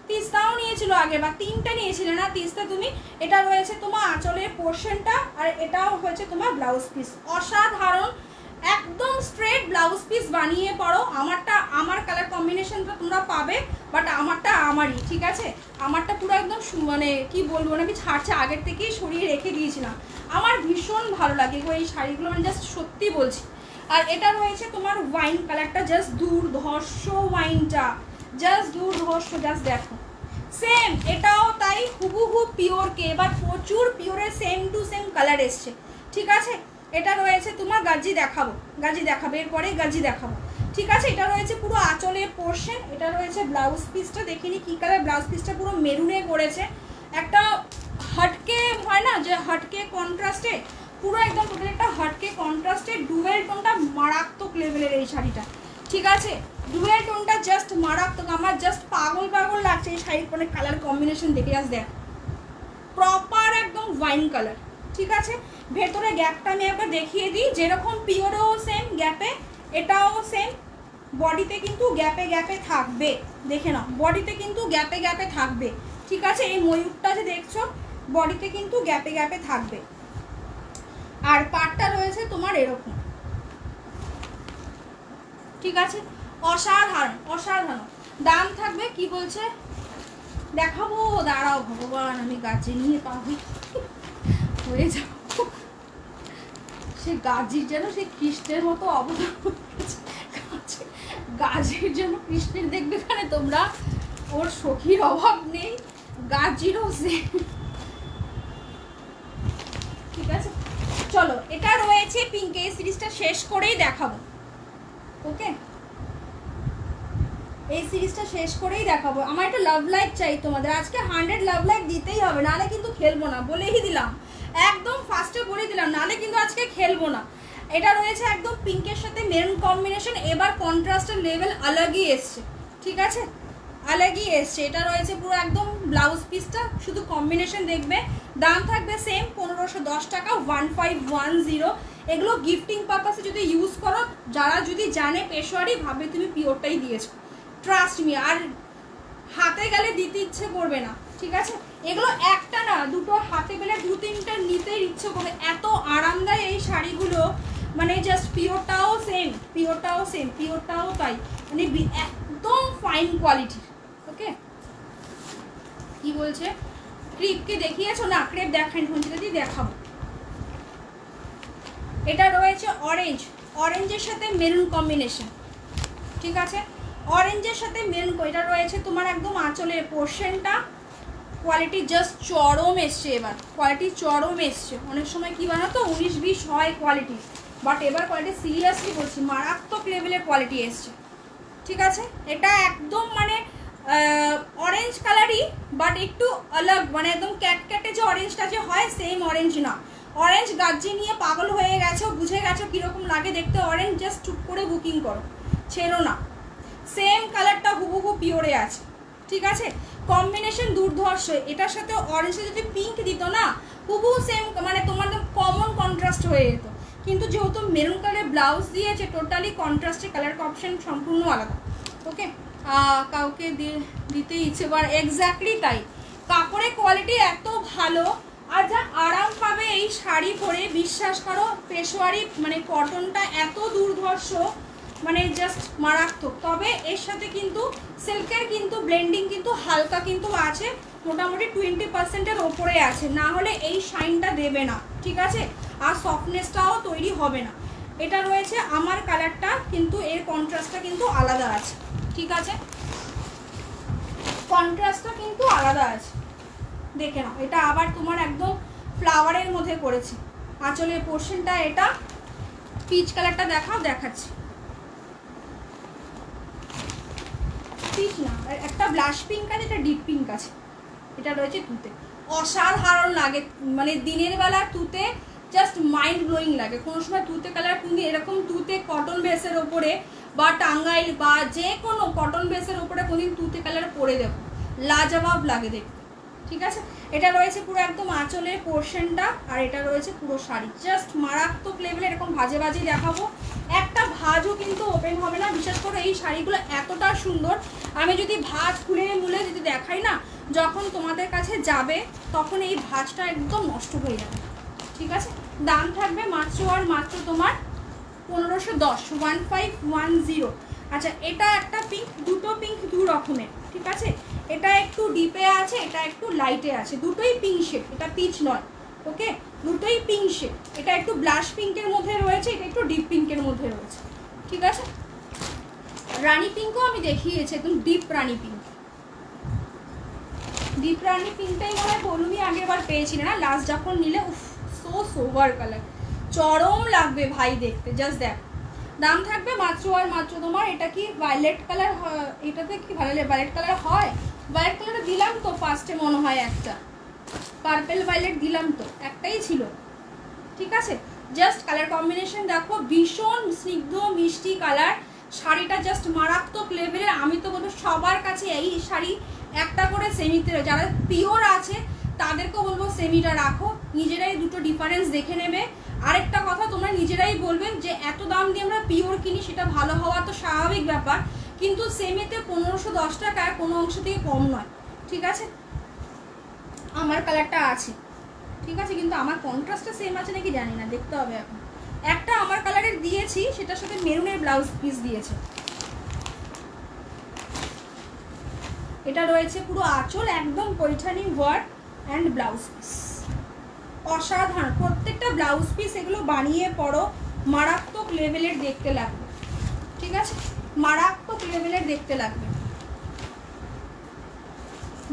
তিস্তাও নিয়েছিল আগে, বা 3টে নিয়েছিলে না তিস্তা তুমি। এটা রয়েছে তোমার আঁচলের পোর্শনটা, আর এটাও হয়েছে তোমার ব্লাউজ পিস। অসাধারণ, এক একদম স্ট্রেট ব্লাউজ পিস বানিয়ে পরো। আমার কালার কম্বিনেশনটা তোমরা পাবে, বাট আমারটা আমারই, ঠিক আছে? আমারটা পুরো একদম মানে কি বলবো, আমি ছাড়ছে আগের থেকেই সরিয়ে রেখে দিয়েছিলাম। আমার ভীষণ ভালো লাগে গো এই শাড়িগুলো, মানে জাস্ট সত্যি বলছি। আর এটা রয়েছে তোমার ওয়াইন কালারটা, জাস্ট দুর্ধর্ষ ওয়াইনটা, জাস্ট দুর্ধর্ষ, জাস্ট দেখো। সেম এটাও তাই, হুবহু পিওরকে, এবার প্রচুর পিওরের সেম টু সেম কালার এসছে, ঠিক আছে? এটা রয়েছে তোমার গাজি দেখাবো, এরপরে গাজি দেখাবো, ঠিক আছে? এটা রয়েছে পুরো আঁচলের পোর্শন। এটা রয়েছে ব্লাউজ পিসটা, দেখিনি কি কালার ব্লাউজ পিসটা, পুরো মেরুনে করেছে, একটা হটকে হয় না যে হটকে কন্ট্রাস্টে, পুরো একদম টোটাল একটা হটকে কন্ট্রাস্টে ডুয়েল টোনটা মারাত্মক লেভেলের এই শাড়িটা, ঠিক আছে? ডুয়েল টোনটা জাস্ট মারাত্মক, আমার জাস্ট পাগল পাগল লাগছে এই শাড়ির মানে কালার কম্বিনেশন দেখে। জাস্ট দেখ, প্রপার একদম ওয়াইন কালার, ঠিক আছে? ভেতরে গ্যাপটা আমি একবার দেখিয়ে দিই, যেরকম পিওরেও সেম গ্যাপে, এটাও সেম। বডিতে কিন্তু গ্যাপে গ্যাপে থাকবে, দেখে নাও, বডিতে কিন্তু গ্যাপে গ্যাপে থাকবে, ঠিক আছে? এই ময়ূরটা যে দেখছো, বডিতে কিন্তু গ্যাপে গ্যাপে থাকবে। আর পাটটা রয়েছে তোমার এরকম, ঠিক আছে? অসাধারণ অসাধারণ। দাম থাকবে কি বলছে দেখাবো, দাঁড়াও ভগবান, আমি গাছে নিয়ে পাবি হয়ে যাব। সে গাজির যেন সে কৃষ্ণের মতো অবদান, গাজির যেন কৃষ্ণের দেখবে এখানে তোমরা, ওর সখীর অভাব নেই, গাজিরও সে, ঠিক আছে? চলো, এটা রয়েছে পিঙ্কে, এই সিরিজটা শেষ করেই দেখাবো, ওকে? এই সিরিজটা শেষ করেই দেখাবো। আমার একটা লাভ লাইক চাই তোমাদের, আজকে 100 লাভ লাইক দিতেই হবে, নাহলে কিন্তু খেলবো না, বলেই দিলাম, একদম ফার্স্টে বলে দিলাম, নাহলে কিন্তু আজকে খেলবো না। এটা রয়েছে একদম পিঙ্কের সাথে মেরুন কম্বিনেশন, এবার কন্ট্রাস্টের লেভেল আলাগই এসছে, ঠিক আছে? আলাগই এসছে। এটা রয়েছে পুরো একদম ব্লাউজ পিসটা, শুধু কম্বিনেশন দেখবে। দাম থাকবে সেম 1510 টাকা, 1510। এগুলো গিফটিং পারপাসে যদি ইউজ করো, যারা যদি জানে পেশোয়ারি, ভাবে তুমি পিওরটাই দিয়েছো, ট্রাস্ট মি। আর হাতে গেলে দিতে ইচ্ছে করবে না, ঠিক আছে? এগুলো একটা না, দুটো হাতে গেলে 2-3টা নিতেই ইচ্ছে করবে, এত আরামদায়ক এই শাড়িগুলো, মানে জাস্ট পিওরটাও সেম, পিওরটাও তাই, মানে একদম ফাইন কোয়ালিটির, ওকে? কি বলছে, ক্রেপকে দেখিয়েছো না? ক্রেপ দেখাইনি, যদি দেখাবো। এটা রয়েছে অরেঞ্জের সাথে মেরুন কম্বিনেশন, ঠিক আছে? অরেঞ্জের সাথে মেরুন, এটা রয়েছে তোমার একদম আঁচলের পোর্শনটা, কোয়ালিটি জাস্ট চরম এসছে, এবার কোয়ালিটি চরম এসছে। অনেক সময় কি বানাতো 19-20 হয় কোয়ালিটি, বাট এবার কোয়ালিটি সিরিয়াসলি বলছি মারাত্মক লেভেলের কোয়ালিটি এসছে, ঠিক আছে? এটা একদম মানে অরেঞ্জ কালারই, বাট একটু আলাগ, মানে একদম ক্যাটক্যাটে যে অরেঞ্জটা যে হয়, সেম অরেঞ্জ না। অরেঞ্জ গাজি নিয়ে পাগল হয়ে গেছো, বুঝে গেছো কীরকম লাগে দেখতে অরেঞ্জ, জাস্ট টুক করে বুকিং করো, ছেড়ো না। সেম কালারটা হুবহু পিওরে আছে, ঠিক আছে? কম্বিনেশন দুর্ধর্ষ, এটার সাথে অরেঞ্জে যদি পিঙ্ক দিত না, হুবহু সেম, মানে তোমার কমন কন্ট্রাস্ট হয়ে যেত। কিন্তু যেহেতু মেরুন কালারের ব্লাউজ দিয়েছে, টোটালি কন্ট্রাস্টের কালার অপশন সম্পূর্ণ আলাদা, ওকে? কাউকে দিতে ইচ্ছে, বা এক্স্যাক্টলি তাই, কাপড়ের কোয়ালিটি এত ভালো, আর যা আরাম পাবে এই শাড়ি পরে, বিশ্বাস করো। পেশোয়ারি মানে কটনটা এত দুর্ধর্ষ, মানে জাস্ট মারাত্মক। তবে এর সাথে কিন্তু সিল্কের কিন্তু ব্লেন্ডিং কিন্তু হালকা কিন্তু আছে, মোটামুটি 20%-এর ওপরে আছে, না হলে এই শাইনটা দেবে না, ঠিক আছে? আর সফটনেসটাও তৈরি হবে না। এটা রয়েছে আমার কালারটা, কিন্তু এর কন্ট্রাস্টটা কিন্তু আলাদা আছে, ঠিক আছে? কন্ট্রাস্টটা কিন্তু আলাদা আছে, দেখে নাও। এটা আবার তোমার একদম ফ্লাওয়ারের মধ্যে করেছি, আঁচলের পোর্শনটা এটা। পিচ কালারটা দেখাচ্ছি, পিচ না, একটা ব্লাশ পিঙ্ক আছে, এটা ডিপ পিঙ্ক আছে। এটা রয়েছে তুতে, অসাধারণ লাগে, মানে দিনের বেলা তুতে জাস্ট মাইন্ড ব্লোয়িং লাগে। কোনো সময় তুতে কালার কিন্তু এরকম তুতে কটন বেসের ওপরে, বা টাঙ্গাইল বা যে কোনো কটন বেসের ওপরে কোনোদিন তুতে কালার পরে দেবো, লাজবাব লাগে দেখতে, ঠিক আছে? এটা রয়েছে পুরো একদম আঁচলের পোর্শনটা, আর এটা রয়েছে পুরো শাড়ি, জাস্ট মারাত্মক লেভেলে। এরকম ভাজে দেখাবো, একটা ভাজও কিন্তু ওপেন হবে না। বিশেষ করে এই শাড়িগুলো এতটা সুন্দর, আমি যদি ভাজ খুলে মুলে যদি দেখাই না, যখন তোমাদের কাছে যাবে তখন এই ভাজটা একদম নষ্ট হয়ে যাবে, ঠিক আছে? দাম থাকবে মাত্র আর মাত্র তোমার 1510, 1510। আচ্ছা, এটা একটা পিঙ্ক, দুটো পিঙ্ক দু রকমের, ঠিক আছে? এটা একটু ডিপে আছে, এটা একটু লাইটে আছে, দুটোই পিঙ্ক শেড, এটা পিচ নয়, ওকে? দুটোই পিঙ্ক শেড। এটা একটু ব্লাশ পিঙ্কের মধ্যে রয়েছে, এটা একটু ডিপ পিঙ্কের মধ্যে রয়েছে, ঠিক আছে? রানী পিঙ্কও আমি দেখিয়েছি, একদম ডিপ রানী পিঙ্ক। ডিপ রানী পিঙ্কটাই মনে হয় বলুমি আগের বার পেয়েছিল না লাস্ট যখন নিলে। উফ, সো সোভার কালার, চরম লাগবে ভাই দেখতে। জাস্ট দেখ, দাম থাকবে মাত্র আর মাত্র তোমার, এটা কি ভায়োলেট কালার, এটাতে কি ভায়োলেট কালার হয়? ভায়োলেট কালার দিলাম তো ফার্স্টে মনে হয়, একটা পার্পেল ভায়োলেট দিলাম তো, একটাই ছিল, ঠিক আছে? জাস্ট কালার কম্বিনেশন দেখো, ভীষণ স্নিগ্ধ মিষ্টি কালার। শাড়িটা জাস্ট মারাত্মক লেভেলের। আমি তো বলবো সবার কাছে এই শাড়ি একটা করে সেমিতে, যারা পিওর আছে তাদেরকেও বলবো সেমিটা রাখো, নিজেরাই দুটো ডিফারেন্স দেখে নেবে। আরেকটা কথা, তোমরা নিজেরাই বলবে যে এত দাম দিয়ে আমরা পিওর কিনি, সেটা ভালো হওয়া তো স্বাভাবিক ব্যাপার, কিন্তু সেমিতে 1510 টাকায় কোনো অংশ থেকে কম নয়, ঠিক আছে? আমার কালারটা আছে, ঠিক আছে, কিন্তু আমার কন্ট্রাস্টটা সেম আছে নাকি জানি না, দেখতে হবে এখন। একটা আমার কালারের দিয়েছি, সেটার সাথে মেরুনের ব্লাউজ পিস দিয়েছে। এটা রয়েছে পুরো আঁচল, একদম Paithani work and blouse piece, অসাধারণ প্রত্যেকটা ব্লাউজ পিস। এগুলো বানিয়ে পড়ো, মারাত্মক লেভেলের দেখতে লাগবে, ঠিক আছে? মারাত্মক লেভেলের দেখতে লাগবে।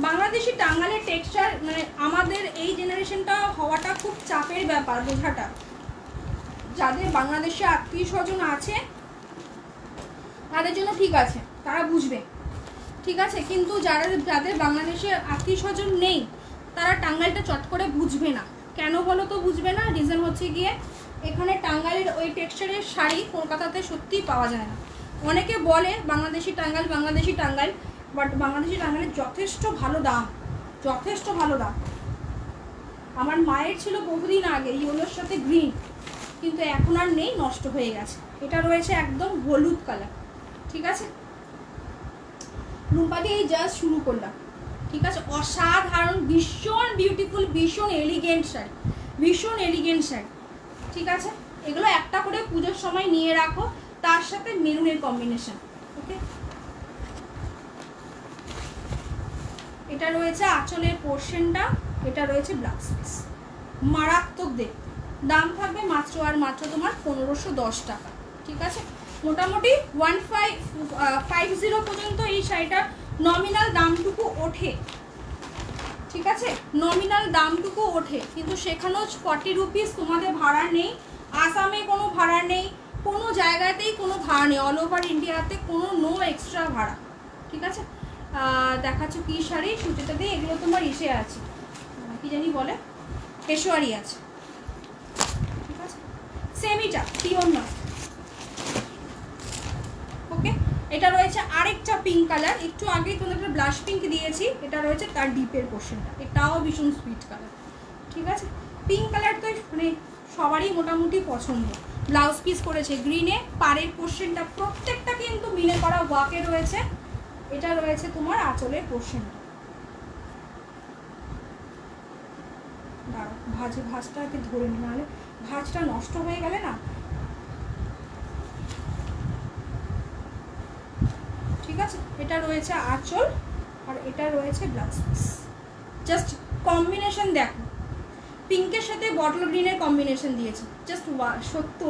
বাংলাদেশি টাঙ্গালের টেক্সচার, মানে আমাদের এই জেনারেশনটা হওয়াটা খুব চাপের ব্যাপার বোঝাটা। যাদের বাংলাদেশে আত্মীয় স্বজন আছে তাদের জন্য ঠিক আছে, তারা বুঝবে, ঠিক আছে? কিন্তু যাদের বাংলাদেশে আত্মীয় স্বজন নেই, তারা টাঙ্গাইলটা চট করে বুঝবে না। কেন বলো তো বুঝবে না? রিজন হচ্ছে গিয়ে, এখানে টাঙ্গাইলের ওই টেক্সচারের শাড়ি কলকাতাতে সত্যিই পাওয়া যায় না। অনেকে বলে বাংলাদেশি টাঙ্গাইল, বাংলাদেশি টাঙ্গাইল, বাট বাংলাদেশি টাঙ্গাইলের যথেষ্ট ভালো দাম, যথেষ্ট ভালো দাম। আমার মায়ের ছিল বহুদিন আগে ইয়েলোর সাথে গ্রিন, কিন্তু এখন আর নেই, নষ্ট হয়ে গেছে। এটা রয়েছে একদম হলুদ কালার, ঠিক আছে? রুম্পা দিয়ে এই জাস্ট শুরু করলাম, ঠিক আছে? অসাধারণ, ভীষণ বিউটিফুল, ভীষণ এলিগেন্ট শাড়ি, ভীষণ এলিগেন্ট শাড়ি, ঠিক আছে? এগুলো একটা করে পুজোর সময় নিয়ে রাখো, তার সাথে মেরুনের কম্বিনেশন, ওকে? এটা রয়েছে আঁচলের পোর্শনটা, এটা রয়েছে ব্লাউজ পিস, মারাত্মক দেখতে। দাম থাকবে মাত্র আর মাত্র তোমার 1510 টাকা, ঠিক আছে? মোটামুটি 1550 পর্যন্ত এই শাড়িটার নমিনাল দামটুকু ওঠে, ঠিক আছে? নমিনাল দামটুকু ওঠে, কিন্তু সেখানেও 40 রুপিস তোমাদের ভাড়া নেই, আসামে কোনো ভাড়া নেই, কোনো জায়গাতেই কোনো ভাড়া নেই, অল ওভার ইন্ডিয়াতে কোনো নো এক্সট্রা ভাড়া, ঠিক আছে? দেখাচ্ছ কি শাড়ি সুচিতা দিয়ে, এগুলো তোমার ইসে আছে, কি জানি বলে, পেশোয়ারি আছে, ঠিক আছে? সেমিটা পিওর না, ওকে? এটা রয়েছে আরেকটা পিঙ্ক কালার, একটু আগেই তোমাদের ব্লাশ পিঙ্ক দিয়েছি, এটা রয়েছে তার ডিপের পোর্শনটা, এটাও ভীষণ সুইট কালার, ঠিক আছে? পিঙ্ক কালার তো মানে সবারই মোটামুটি পছন্দ। ব্লাউজ পিস করেছে গ্রিনে, পাড়ের পোর্শনটা প্রত্যেকটা কিন্তু মিনে করা ওয়াকে রয়েছে। এটা রয়েছে তোমার আঁচলের পোর্শনটা। দাঁড়াও, ভাঁজটাকে ধরে নি, নাহলে ভাঁজটা নষ্ট হয়ে গেলে না, ঠিক আছে? এটা রয়েছে আঁচল আর এটা রয়েছে ব্লাউজ পিস। জাস্ট কম্বিনেশন দেখো, পিঙ্কের সাথে বটল গ্রিনের কম্বিনেশন দিয়েছে, জাস্ট সত্য।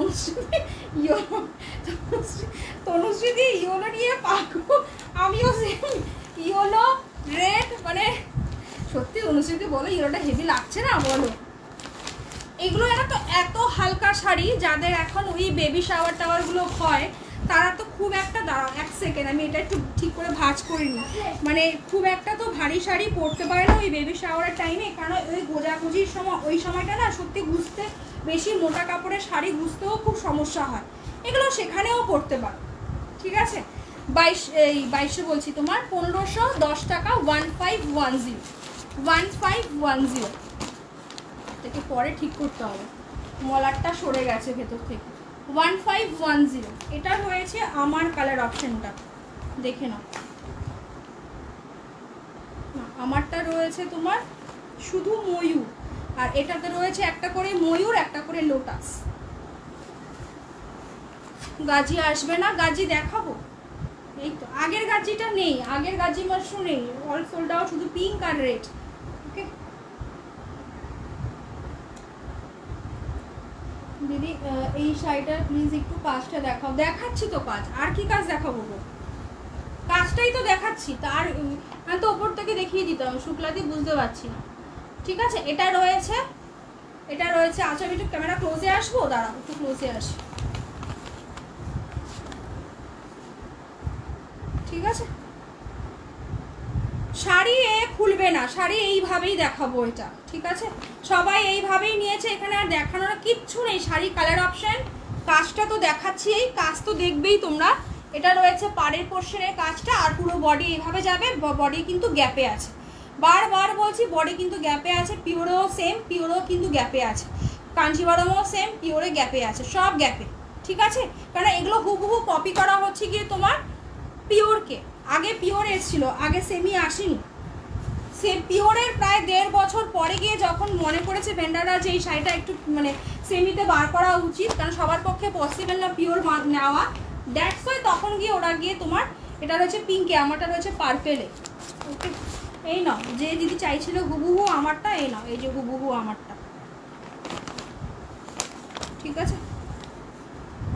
তনুশ্রী দিয়ে ইয়োলো নিয়ে পাকো, আমিও সেম ইয়োলো রেড, মানে সত্যি তনুশ্রীকে বলো ইয়োলোটা হেভি লাগছে না বলো। এগুলো এরা তো এত হালকা শাড়ি, যাদের এখন ওই বেবি শাওয়ার টাওয়ারগুলো হয় তারা তো খুব একটা, দাঁড়াও এক সেকেন্ড আমি এটা একটু ঠিক করে ভাঁজ করিনি, মানে খুব একটা তো ভারী শাড়ি পরতে পারে না ওই বেবি শাওয়ারের টাইমে, কারণ ওই গোজাগুজির সময়, ওই সময়টা না সত্যি গুছতে, বেশি মোটা কাপড়ের শাড়ি গুছতেও খুব সমস্যা হয়। এগুলো সেখানেও পরতে পারো, ঠিক আছে? 2200 বলছি তোমার, 1510 টাকা, 1510, 1510 থেকে পরে ঠিক করতে হবে, মলারটা সরে গেছে ভেতর থেকে। 1510, এটা রয়েছে আমার কালার অপশনটা, দেখে নাও। আমারটা রয়েছে তোমার শুধু ময়ূর, আর এটাতে রয়েছে একটা করে ময়ূর, একটা করে লোটাস, গাজি আসবে না, গাজি দেখাবো। এই তো আগের গাজিটা নেই, আগের গাজি মাশরু নেই, অল সোল্ড আউট, শুধু পিঙ্ক আর রেড। ওকে দিদি এই শাড়িটা প্লিজ একটু কাজটা দেখাও। দেখাচ্ছি তো কাজ, আর কি কাজ দেখাবো গো, কাজটাই তো দেখাচ্ছি। তার আমি তো ওপর থেকে দেখিয়ে দিতাম, শুক্লাদি বুঝতে পারছি না। ঠিক আছে, এটা রয়েছে, এটা রয়েছে। আচ্ছা আমি একটু ক্যামেরা ক্লোজে আসবো, দাঁড়াও একটু ক্লোজে আসি। ঠিক আছে, শাড়ি খুলবে না, শাড়ি এইভাবেই দেখাবো এটা। ঠিক আছে, সবাই এইভাবেই নিয়েছে, এখানে আর দেখানোর কিচ্ছু নেই। শাড়ি কালার অপশন, কাজটা তো দেখাচ্ছি, এই কাজ তো দেখবেই তোমরা। এটা রয়েছে পাড়ের পোর্শনের কাজটা, আর পুরো বডি এইভাবে যাবে, বডি কিন্তু গ্যাপে আছে, বারবার বলছি বডি কিন্তু গ্যাপে আছে। পিওরেও সেম, পিওরেও কিন্তু গ্যাপে আছে। কাঞ্জিভারমও সেম, পিওরে গ্যাপে আছে, সব গ্যাপে। ঠিক আছে, কারণ এগুলো হুবহু কপি করা হচ্ছে গিয়ে তোমার পিওরকে। আগে পিওর এসেছিলো, আগে সেমি আসেনি। সে পিওরের প্রায় 1.5 বছর পরে গিয়ে যখন মনে করেছে ভেন্ডাররা যে এই শাড়িটা একটু মানে সেমিতে বার করা উচিত, কারণ সবার পক্ষে পসিবল না পিওর নেওয়া, দ্যাটস ওয়াই তখন গিয়ে ওরা গিয়ে তোমার এটা রয়েছে পিঙ্কে, আমারটা রয়েছে পার্পেলে। ওকে, এই নাও, যে দিদি চাইছিল হুবহু আমারটা, এই নাও, এই যে হুবহু আমারটা। ঠিক আছে,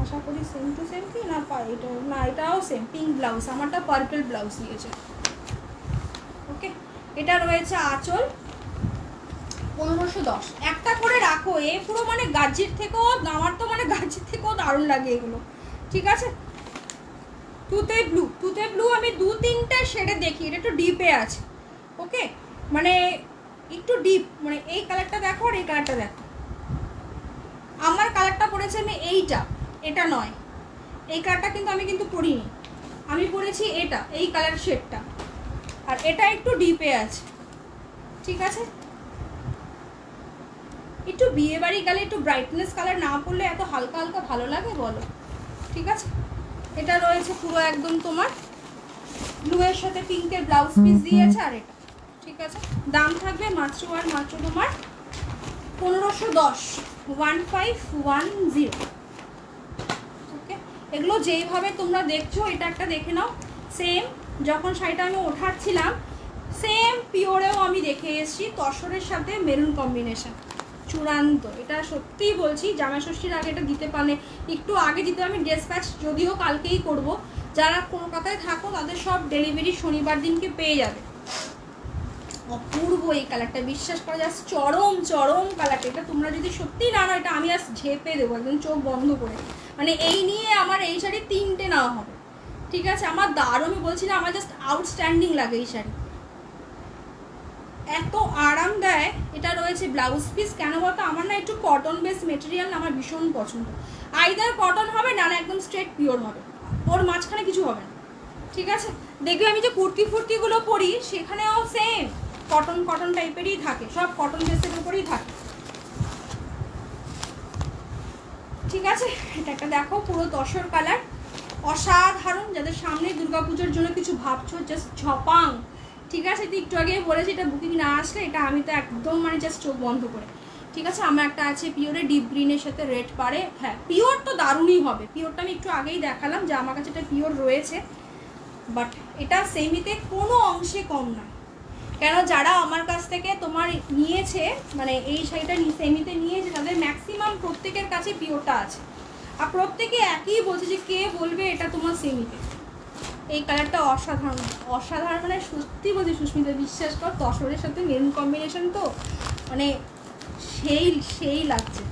আশা করি সেম টু সেম কি না, এটা না, এটাও সেম পিঙ্ক ব্লাউজ, আমারটা পার্পল ব্লাউজ দিয়েছে। ওকে, এটা রয়েছে আঁচল 1510, একটা করে রাখো। এ পুরো মানে গাজির থেকেও, আমার তো মানে গাজির থেকেও দারুণ লাগে এগুলো। ঠিক আছে, তুতে ব্লু, তুতে ব্লু আমি 2-3টে শেডে দেখি, এটা একটু ডিপে আছে। ওকে, মানে একটু ডিপ, মানে এই কালারটা দেখো আর এই কালারটা দেখো। আমার কালারটা পরেছি আমি এইটা, এটা নয়, এই কালারটা কিন্তু আমি কিন্তু পরিনি, আমি পরেছি এটা, এই কালার শেডটা, আর এটা একটু ডিপে আছে। ঠিক আছে, একটু বিয়ে বাড়ি গেলে একটু ব্রাইটনেস কালার না পরলে এত হালকা হালকা ভালো লাগে বলো। ঠিক আছে, এটা রয়েছে পুরো একদম তোমার ব্লুয়ের সাথে পিঙ্কের ব্লাউজ পিস দিয়েছে, আর এটা। ঠিক আছে, দাম থাকবে মাত্র আর মাত্র তোমার 1510, 1510। ওকে, এগুলো যেইভাবে তোমরা দেখছো, এটা একটা দেখে নাও। সেম যখন শাড়িটা আমি ওঠাচ্ছিলাম, সেম পিওরেও আমি দেখে এসেছি, তসরের সাথে মেরুন কম্বিনেশন, চূড়ান্ত। এটা সত্যিই বলছি, জামাই ষষ্ঠীর আগে এটা দিতে পারলে, একটু আগে দিতে, আমি ডিসপ্যাচ যদিও কালকেই করব। যারা কলকাতায় থাকো তাদের সব ডেলিভারি শনিবার দিনকে পেয়ে যাবে। অপূর্ব এই কালারটা, বিশ্বাস করা যাচ্ছে, চরম চরম কালারটা। এটা তোমরা যদি সত্যিই না নাও, এটা আমি আজ ঝেপে দেবো একদম চোখ বন্ধ করে। মানে এই নিয়ে আমার এই শাড়ি 3টে নেওয়া হবে। ঠিক আছে, আমার দারুণ, আমি বলছি না, আমার জাস্ট আউটস্ট্যান্ডিং লাগে এই শাড়ি, এত আরাম দেয়। এটা রয়েছে ব্লাউজ পিস, কেন বলতো আমার না একটু কটন বেস মেটেরিয়াল আমার ভীষণ পছন্দ। আইদার কটন হবে, না একদম স্ট্রেট পিওর হবে, ওর মাঝখানে কিছু হবে না। ঠিক আছে, দেখবে আমি যে কুর্তি ফুর্তিগুলো পরি সেখানেও সেম কটন কটন টাইপেরই থাকে, সব কটন বেসের উপরেই থাকে। ঠিক আছে, এটা একটা দেখো, পুরো তসর কালার, অসাধারণ। যাদের সামনে দুর্গাপুজোর জন্য কিছু ভাবছো, জাস্ট ঝপাং। ঠিক আছে, তো একটু আগে বলেছি এটা বুকিং না আসলে এটা আমি তো একদম মানে জাস্ট চোখ বন্ধ করে। ঠিক আছে, আমার একটা আছে পিওরে ডিপ গ্রিনের সাথে রেড পারে। হ্যাঁ, পিওর তো দারুণই হবে, পিওরটা আমি একটু আগেই দেখালাম যে আমার কাছে এটা পিওর রয়েছে, বাট এটা সেমিতে কোনো অংশে কম নয়। কেন, যারা আমার কাছ থেকে তোমার নিয়েছে, মানে এই শাড়িটা সেমিতে নিয়েছে, তাদের ম্যাক্সিমাম প্রত্যেকের কাছে পিওরটা আছে, আর প্রত্যেকে একই বলছে যে কে বলবে এটা তোমার সেমিতে। এই কালারটা অসাধারণ, অসাধারণ, মানে সত্যি বলছি সুস্মিতা, বিশ্বাস কর, তসরের সাথে মেরুন কম্বিনেশন তো মানে সেই সেই লাগছে।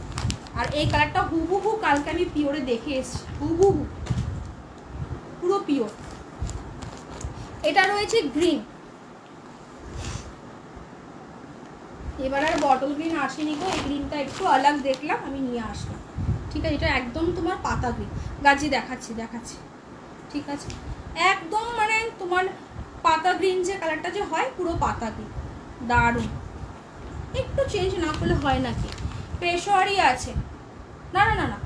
আর এই কালারটা হুবহু কালকে আমি পিওরে দেখে এসেছি, হুবহু পুরো পিওর। এটা রয়েছে গ্রিন, এবার আর বটল গ্রিন আসেনি গো, এই গ্রিনটা একটু আলাদা দেখলাম, আমি নিয়ে আসলাম। ঠিক আছে, এটা একদম তোমার পাতা গ্রিন, গাজি দেখাচ্ছি দেখাচ্ছি। ঠিক আছে, একদম মানে তোমার পাতা গ্রিন যে কালারটা যে হয়, পুরো পাতা গ্রিন, দারুণ। একটু চেঞ্জ না করলে হয় নাকি, পেশোয়ারি আছে, না না না না,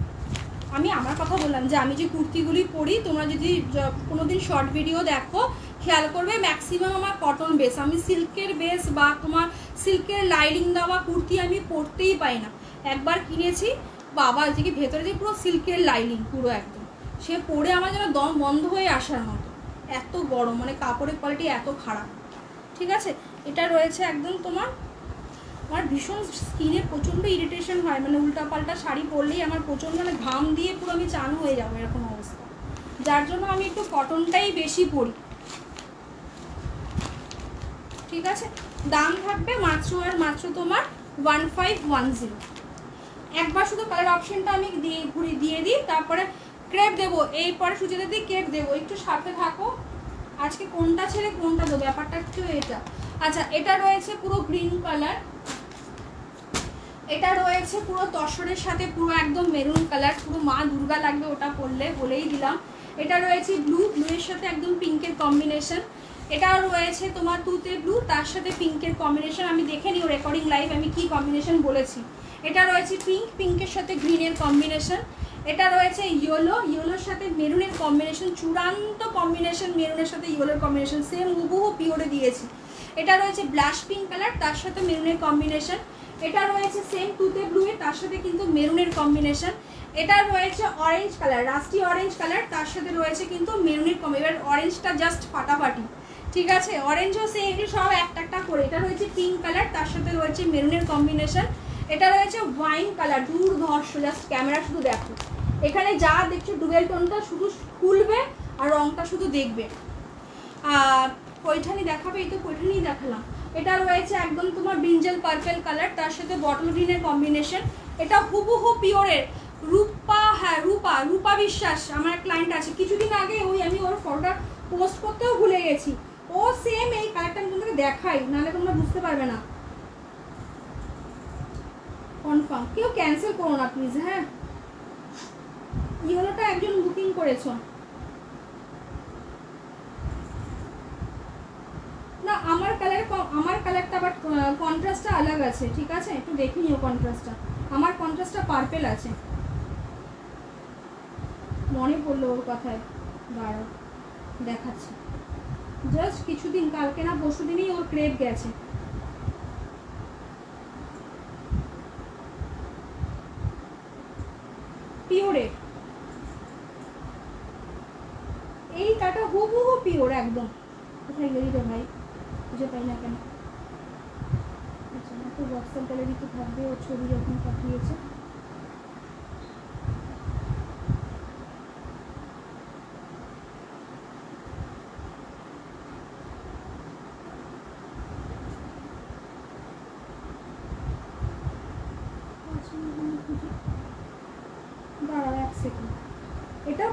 আমি আমার কথা বললাম যে আমি যে কুর্তিগুলি পরি, তোমরা যদি কোনোদিন শর্ট ভিডিও দেখো খেয়াল করবে ম্যাক্সিমাম আমার কটন বেস, আমি সিল্কের বেস বা তোমার সিল্কের লাইনিং দেওয়া কুর্তি আমি পরতেই পাই না। একবার কিনেছি, বাবা ওইদিকে ভেতরে যে পুরো সিল্কের লাইনিং, পুরো একদম সে পরে আমার যেন দম বন্ধ হয়ে আসার মতো, এত গরম, মানে কাপড়ের কোয়ালিটি এত খারাপ। ঠিক আছে, এটা রয়েছে একদম তোমার, আমার ভীষণ স্কিনে প্রচণ্ড ইরিটেশন হয়, মানে উল্টাপাল্টা শাড়ি পরলেই আমার প্রচণ্ড মানে ঘাম দিয়ে পুরো আমি চান হয়ে যাবো এরকম অবস্থা, যার জন্য আমি একটু কটনটাই বেশি পরি। ঠিক আছে, দাম থাকবে মাত্র আর মাত্র তোমার 1510। একবার শুধু কালার অপশনটা আমি দিয়ে দিই, তারপরে ক্রেপ দেবো, এই পরে সুচিতা দিয়ে ক্রেপ দেবো, একটু সাথে থাকো। আজকে কোনটা ছেড়ে কোনটা দেবো ব্যাপারটা একটু এটা। আচ্ছা, এটা রয়েছে পুরো গ্রিন কালার, এটা রয়েছে পুরো তসরের সাথে পুরো একদম মেরুন কালার, পুরো মা দুর্গা লাগবে ওটা পরলে, বলেই দিলাম। এটা রয়েছে ব্লুয়ের সাথে একদম পিঙ্কের কম্বিনেশন। এটা রয়েছে তোমার তুতে ব্লু, তার সাথে পিঙ্কের কম্বিনেশন। আমি দেখে নিও রেকর্ডিং লাইভ আমি কি কম্বিনেশন বলেছি। এটা রয়েছে পিঙ্কের সাথে গ্রিনের কম্বিনেশন। এটা রয়েছে ইয়েলোর সাথে মেরুনের কম্বিনেশন, চূড়ান্ত কম্বিনেশন, মেরুনের সাথে ইয়েলোর কম্বিনেশন, সেম হুবহু পিওরে দিয়েছি। এটা রয়েছে ব্লাশ পিঙ্ক কালার, তার সাথে মেরুনের কম্বিনেশন। এটা রয়েছে সেম তুতে ব্লুয়ে, তার সাথে কিন্তু মেরুনের কম্বিনেশন। এটা রয়েছে orange colour, rusty orange colour, তার সাথে রয়েছে কিন্তু মেরুনের কম্বিনেশন। এবার অরেঞ্জটা জাস্ট ফাটাফাটি, ঠিক আছে, অরেঞ্জও সেম সব একটা একটা করে। এটা রয়েছে পিঙ্ক কালার, তার সাথে রয়েছে মেরুনের কম্বিনেশন। এটা রয়েছে ওয়াইন কালার, দুর্ধর্ষ, জাস্ট ক্যামেরা শুধু দেখো, এখানে যা দেখছো ডুবেল টোনটা শুধু খুলবে আর রংটা শুধু দেখবে। পৈঠানি দেখাবে, এই তো পৈঠানি দেখালাম। এটা রয়েছে একদম তোমার ব্রিঞ্জাল পার্পেল কালার, তার সাথে বটল গ্রিনের কম্বিনেশন। এটা হুবহু পিওরের রূপা, হ্যাঁ রূপা বিশ্বাস, আমার ক্লায়েন্ট আছে, কিছুদিন আগে আমি ওর ফটোটা পোস্ট করতেও ভুলে গেছি। ও সেম এই কালারটা আমি তোমাকে দেখাই, নাহলে তোমরা বুঝতে পারবে না। কনফার্ম, কেউ ক্যান্সেল করো না প্লিজ। হ্যাঁ, ইয়েলোটা একজন বুকিং করেছো না, আমার কালারটা আবার কন্ট্রাস্টটা আলাদা আছে, ঠিক আছে, একটু দেখে নিও কন্ট্রাস্টটা। আমার কন্ট্রাস্টটা পার্পেল আছে, মনে পড়লো ওর কথায়, দাঁড়াও দেখাচ্ছি। জাস্ট কিছুদিন, কালকে না পরশু দিনই ওর ক্রেপ গেছে। পিওরের এই কাটা হুবহু পিওর একদম। কোথায় গেলি রে ভাই, খুঁজে পাই না কেন। আচ্ছা, তো হোয়াটসঅ্যাপ গ্যালারি তো থাকবে, ওর ছবি যখন পাঠিয়েছে। দাঁড়াও এক সেকেন্ড, এটা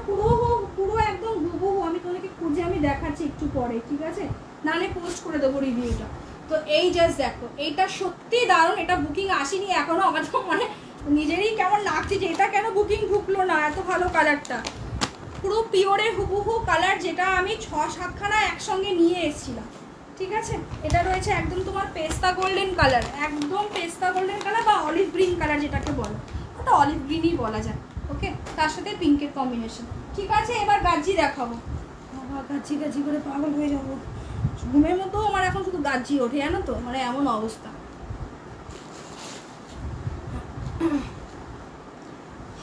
পুরো একদম হুবহু আমি তোমাকে খুঁজে আমি দেখাচ্ছি একটু পরে, ঠিক আছে, নাহলে পোস্ট করে দেবো রিভিউটা। তো এই জাস্ট দেখো, এইটা সত্যি দারুণ, এটা বুকিং আসেনি এখনো, আমার তো মানে নিজেরই কেমন লাগছে যে এটা কেন বুকিং ঢুকলো না, এত ভালো কালারটা, পুরো পিওরের হুবহু কালার, যেটা আমি 6-7খানা একসঙ্গে নিয়ে এসেছিলাম। ঠিক আছে, এটা রয়েছে একদম তোমার পেস্তা গোল্ডেন কালার, একদম পেস্তা গোল্ডেন কালার বা অলিভ গ্রিন কালার যেটাকে বলো, ওটা অলিভ গ্রিনই বলা যায়। ওকে, তার সাথে পিঙ্কের কম্বিনেশন। ঠিক আছে, এবার গাজি দেখাবো। বাবা, গাজি করে পাগল হয়ে যাবো, ঘুমের মতো আমার এখন শুধু গাজি ওঠে, জানো তো, মানে এমন অবস্থা।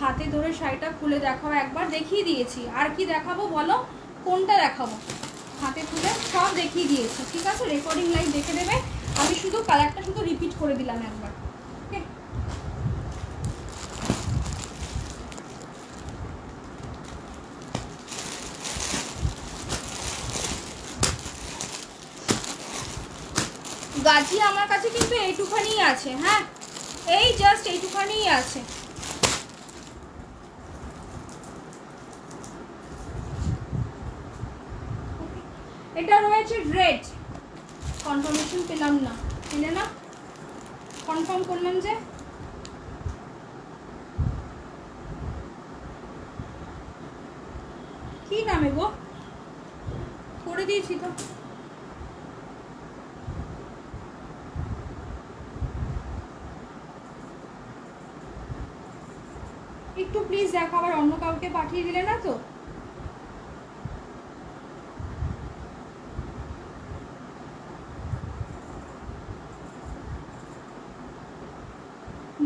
হাতে ধরে শাড়িটা খুলে দেখাও একবার, দেখিয়ে দিয়েছি, আর কি দেখাবো বলো, কোনটা দেখাবো, হাতে তুলে সব দেখিয়ে দিয়েছি, ঠিক আছে, রেকর্ডিং লাইভ দেখে দেবে। আমি শুধু কালারটা শুধু রিপিট করে দিলাম একবার। ওকে, গাজি আমার কাছে কিন্তু এইটুখানিই আছে, হ্যাঁ, এই জাস্ট এইটুখানিই আছে। এটা রয়েছে রেড, কনফার্মেশন পেলাম না, পেলে না, কনফার্ম করলাম যে কি নামে গো, করে দিয়েছি তো। একটু প্লিজ দেখো, আবার অন্য কাউকে পাঠিয়ে দিলে না তো।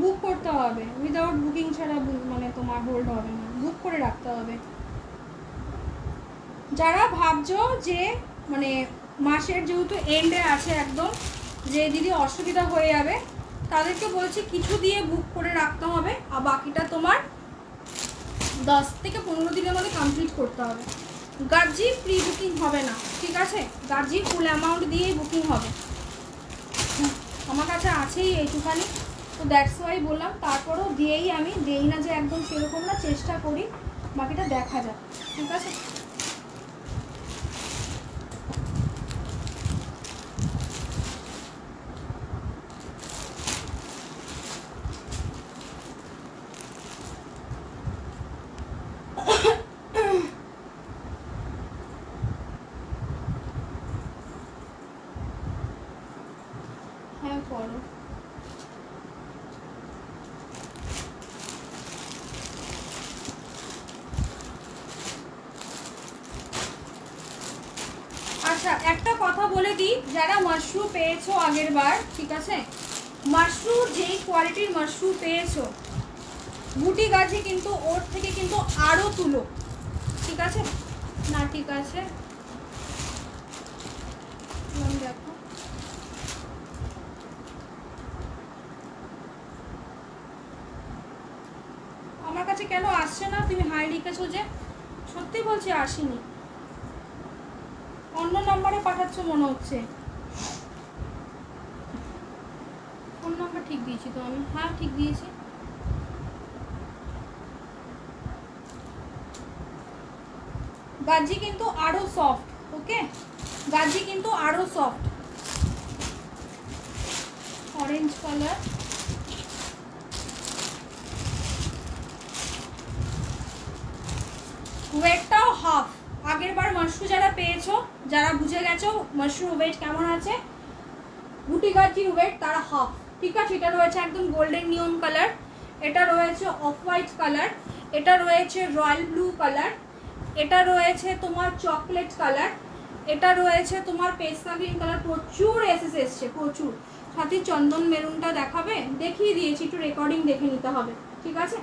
বুক করতে হবে, উইদাউট বুকিং ছাড়া মানে তোমার হোল্ড হবে না, বুক করে রাখতে হবে। যারা ভাবছো যে মানে মাসের যেহেতু এন্ডে আছে একদম, যে দিদি অসুবিধা হয়ে যাবে, তাদেরকে বলছি কিছু দিয়ে বুক করে রাখতে হবে, আর বাকিটা তোমার 10 থেকে 15 দিনের মধ্যে কমপ্লিট করতে হবে। গার্জি প্রি বুকিং হবে না, ঠিক আছে? গার্জি ফুল অ্যামাউন্ট দিয়েই বুকিং হবে। আমার কাছে আছেই এইটুখানি, তো দ্যাটস ওয়াই বললাম। তারপরেও দিয়েই আমি দেই না যে একদম সেরকম না, চেষ্টা করি, বাকিটা দেখা যাক, ঠিক আছে? হ্যাঁ করো। আচ্ছা একটা কথা বলে দিই, যারা মাশরু পেয়েছো আগের বার, ঠিক আছে, মাশরু যেই কোয়ালিটির মাশরু পেয়েছো, বুটি গাছি কিন্তু ওর থেকে কিন্তু আরও তুলো, ঠিক আছে না? ঠিক আছে, দেখো আমার কাছে কেন আসছে না? তুমি হাই লিখেছো যে, সত্যি বলছি আসেনি, অন্য নম্বরে পাঠাচ্ছ মনে হচ্ছে। ফোন নাম্বার ঠিক দিয়েছি তো আমি, হ্যাঁ ঠিক দিয়েছি। গাজি কিন্তু আরো সফট, ওকে, গাজি কিন্তু আরো সফট। অরেঞ্জ কালার, ওয়েটটাও হাফ। আগের বার মাশরু যারা পেয়েছো, যারা বুঝে গেছো মাশরু ওয়েট কেমন আছে, বুটি গাজির ওয়েট তারা হাফ, ঠিক আছে? এটা রয়েছে একদম গোল্ডেন নিয়ন কালার, এটা রয়েছে অফ হোয়াইট কালার, এটা রয়েছে রয়্যাল ব্লু কালার, এটা রয়েছে তোমার চকলেট কালার, এটা রয়েছে তোমার পেস্তা গ্রিন কালার। প্রচুর এসএস এসছে, প্রচুর। সাথে চন্দন মেরুনটা দেখাবে, দেখিয়ে দিয়েছি, একটু রেকর্ডিং দেখে নিতে হবে, ঠিক আছে?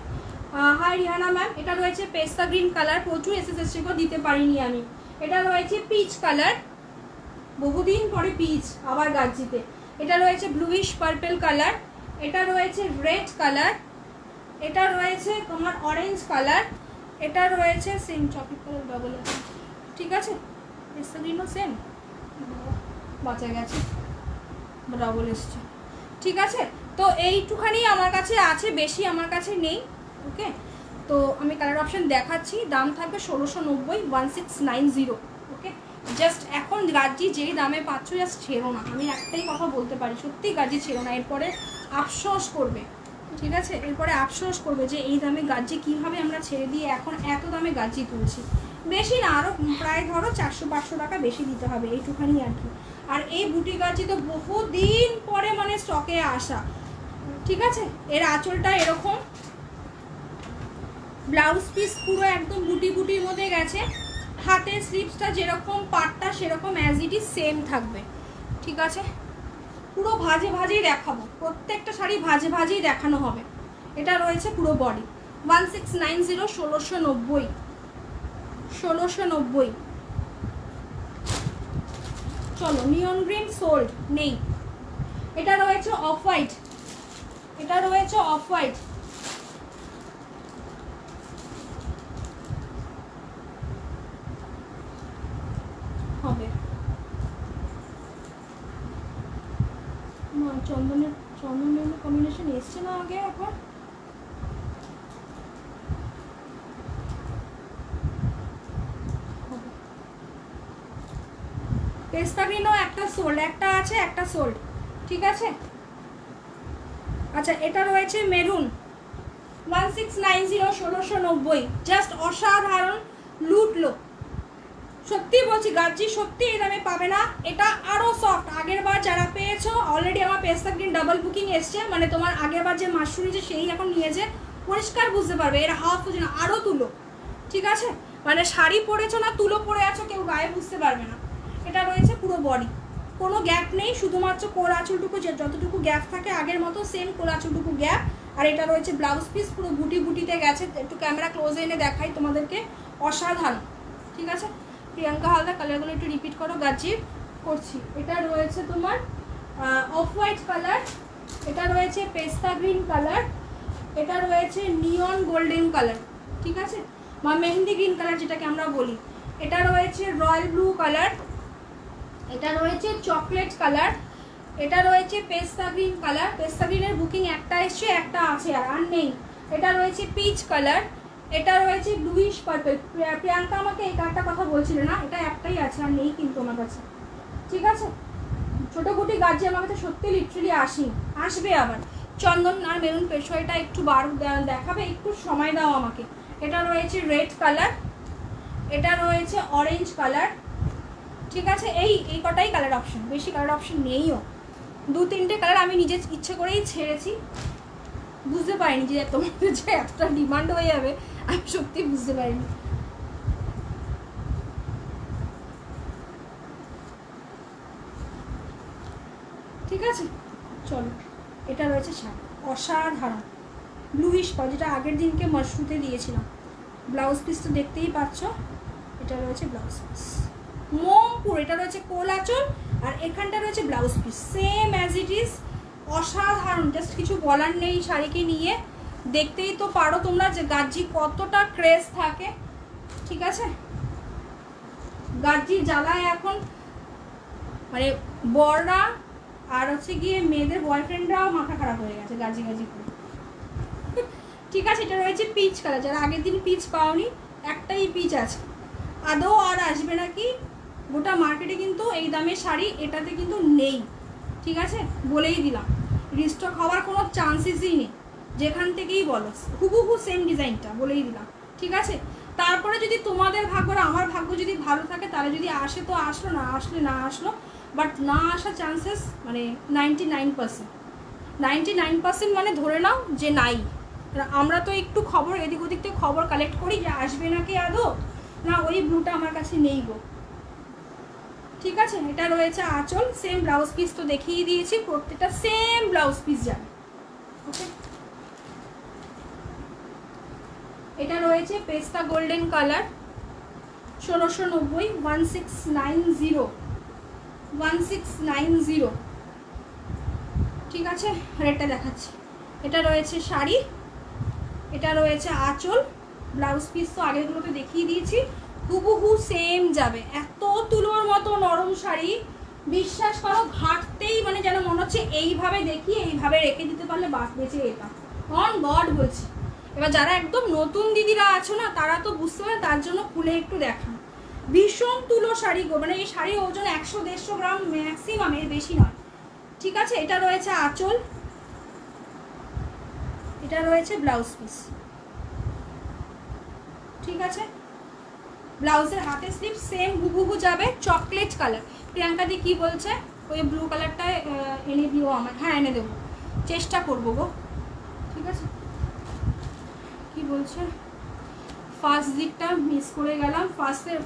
হাই রিহানা ম্যাম, এটা রয়েছে পেস্তা গ্রিন কালার, প্রচুর এসএস এসছে, দিতে পারিনি আমি। এটা রয়েছে পিচ কালার, বহুদিন পরে পিচ আবার গাজিতে। এটা রয়েছে ব্লুইশ পার্পল কালার, এটা রয়েছে রেড কালার, এটা রয়েছে তোমার অরেঞ্জ কালার, এটা রয়েছে সেম চকলেট কালার ডবল আছে, ঠিক আছে? পেস্তা গ্রিনও সেম, বাঁচা গেছে, ডবল এসছে, ঠিক আছে? তো এইটুখানি আমার কাছে আছে, বেশি আমার কাছে নেই, ওকে? তো আমি কালার অপশান দেখাচ্ছি, দাম থাকবে 1690, 1690, ওকে? জাস্ট এখন গাজি যেই দামে পাচ্ছ, জাস্ট ছেড়ো না, আমি একটাই কথা বলতে পারি, সত্যি গাজি ছেড়ো না, এরপরে আফসোস করবে, ঠিক আছে? এরপরে আফসোস করবে যে এই দামে গাজি কীভাবে আমরা ছেড়ে দিয়ে এখন এত দামে গাজি তুলছি। বেশি না, আরও প্রায় ধরো 400-500 টাকা বেশি দিতে হবে, এইটুখানি আর কি। আর এই বুটি গাজি তো বহুদিন পরে মানে স্টকে আসা, ঠিক আছে? এর আঁচলটা এরকম, ব্লাউজ পিস পুরো একদম বুটি বুটির মধ্যে গেছে, হাতের স্লিভসটা যেরকম, পাটটা সেরকম অ্যাজ ইট ইজ সেম থাকবে, ঠিক আছে? পুরো ভাজে ভাজেই দেখাবো, প্রত্যেকটা শাড়ি ভাজে ভাজেই দেখানো হবে। এটা রয়েছে পুরো বডি, 1690, 1690, 1690। চলো, নিয়ন গ্রিন সোল্ড নেই। এটা রয়েছে অফ হোয়াইট, এটা রয়েছে অফ হোয়াইট, হবে চন্দনের চন্দনের কম্বিনেশন এসছে না আগে, এখন পেস্তা গ্রিনও একটা সোল্ড, একটা আছে, একটা সোল্ড, ঠিক আছে? আচ্ছা এটা রয়েছে মেরুন, 1690, 1690, জাস্ট অসাধারণ লুটলো, সত্যি বলছি গাজি সত্যি এই দামে পাবে না। এটা আরও সফট, আগের বার যারা পেয়েছো অলরেডি আমার পেস্তা গ্রিন ডাবল বুকিং এসছে, মানে তোমার আগের বার যে মাশরু নিয়েছে সেই এখন নিয়েছে, পরিষ্কার বুঝতে পারবে এর হাফ বুঝে না, আরও তুলো, ঠিক আছে? মানে শাড়ি পরেছো না তুলো পরে আছো কেউ গায়ে বুঝতে পারবে না। এটা রয়েছে পুরো বডি, কোনো গ্যাপ নেই, শুধুমাত্র কোল আঁচলটুকু যতটুকু গ্যাপ থাকে আগের মতো সেম কোল আঁচলটুকু গ্যাপ। আর এটা রয়েছে ব্লাউজ পিস, পুরো বুটি বুটিতে গেছে, একটু ক্যামেরা ক্লোজে এনে দেখাই তোমাদেরকে, অসাধারণ, ঠিক আছে? প্রিয়াঙ্কা হালদার, কালারগুলো একটু রিপিট করো, গাজির করছি। এটা রয়েছে তোমার অফ হোয়াইট কালার, এটা রয়েছে পেস্তা গ্রিন কালার, এটা রয়েছে নিয়ন গোল্ডেন কালার, ঠিক আছে, বা মেহেন্দি গ্রিন কালার যেটাকে আমরা বলি। এটা রয়েছে রয়্যাল ব্লু কালার, এটা রয়েছে চকলেট কালার, এটা রয়েছে পেস্তা গ্রিন কালার। পেস্তা গ্রিনের বুকিং একটা এসছে, একটা আছে আর নেই। এটা রয়েছে পিচ কালার, এটা রয়েছে ব্লুইশ পার্পল। প্রিয়াঙ্কা আমাকে এই কার্ডটা কথা বলছিল না, এটা একটাই আছে আর নেই কিন্তু আমার কাছে, ঠিক আছে। ছোটো গুটি গাছ যে আমার কাছে সত্যি লিটারালি আসবে আবার। চন্দন আর মেরুন পেশোয়াটা একটু দেখাবে, একটু সময় দাও আমাকে। এটা রয়েছে রেড কালার, এটা রয়েছে অরেঞ্জ কালার, ঠিক আছে। এই কটাই কালার অপশন, বেশি কালার অপশন নেইও। 2-3টে কালার আমি নিজে ইচ্ছে করেই ছেড়েছি, বুঝতে পারিনি যে তোমাদের যে এতটা ডিমান্ড হয়ে যাবে, আমি সত্যি বুঝতে পারিনি। ঠিক আছে, চলো। এটা রয়েছে শাড়ি, অসাধারণ ব্লুইশ পাল, যেটা আগের দিনকে মাশরুতে দিয়েছিলাম। ব্লাউজ পিস তো দেখতেই পাচ্ছ, এটা রয়েছে ব্লাউজ পিস মোমপুর, এটা রয়েছে কোল আঁচল, আর এখানটা রয়েছে blouse piece same as it is. অসাধারণ, জাস্ট কিছু বলার নেই শাড়িকে নিয়ে। দেখতেই তো পারো তোমরা যে গাজি কতটা ক্রেজ থাকে, ঠিক আছে। গাজির জ্বালায় এখন মানে বড়রা আর হচ্ছে গিয়ে মেয়েদের বয়ফ্রেন্ডরাও মাথা খারাপ হয়ে গেছে গাজি করে, ঠিক আছে। এটা রয়েছে পিচ কালার, যারা আগের দিন পিচ পাওনি, একটাই পিচ আছে, আদৌ আর আসবে নাকি। গোটা মার্কেটে কিন্তু এই দামের শাড়ি এটাতে কিন্তু নেই, ঠিক আছে, বলেই দিলাম। রিস্টক হওয়ার কোনো চান্সেসই নেই, যেখান থেকেই বলো হুবহু সেম ডিজাইনটা, বলেই দিলাম, ঠিক আছে। তারপরে যদি তোমাদের ভাগ্য আর আমার ভাগ্য যদি ভালো থাকে, তাহলে যদি আসে তো আসলো, না আসলে না আসলো, বাট না আসার চান্সেস মানে 99% মানে ধরে নাও যে নাই। আমরা তো একটু খবর এদিক ওদিক থেকে খবর কালেক্ট করি যে আসবে নাকি আদৌ, না ওই ব্লুটা আমার কাছে নেই গো, ঠিক আছে। এটা রয়েছে আঁচল, সেম ব্লাউজ পিস তো দেখিয়ে দিয়েছি, প্রত্যেকটা সেম ব্লাউজ পিস যাবে, ওকে। এটা রয়েছে পেস্তা গোল্ডেন কালার, 1690, 1690, ঠিক আছে। রেটটা দেখাচ্ছি। এটা রয়েছে শাড়ি, এটা রয়েছে আঁচল, ব্লাউজ পিস তো আগেরগুলোতে দেখিয়ে দিয়েছি, হুবহু সেম যাবে। এত তুলোর মতো নরম শাড়ি, বিশ্বাস করো ঘাটতেই মানে যেন মনে হচ্ছে এইভাবে দেখিয়ে এইভাবে রেখে দিতে পারলে বাদ বেঁচে এটা, অন গড বলছি। এবার যারা একদম নতুন দিদিরা আছো না, তারা তো বুঝতে পারে, তার জন্য খুলে একটু দেখান। ভীষণ তুলো শাড়ি গো, মানে এই শাড়ির ওজন 100-150 গ্রাম ম্যাক্সিমাম, এর বেশি নয়, ঠিক আছে। এটা রয়েছে আঁচল, এটা রয়েছে ব্লাউজ পিস, ঠিক আছে। ব্লাউজের হাতে স্লিপ সেম হুবহু যাবে, চকলেট কালার। প্রিয়াঙ্কা দি কি বলছে, ওই ব্লু কালারটা এনে দিও আমার, হ্যাঁ এনে দেবো, চেষ্টা করবো গো, ঠিক আছে। কি বলছে, ফার্স্ট দিকটা মিস করে গেলাম,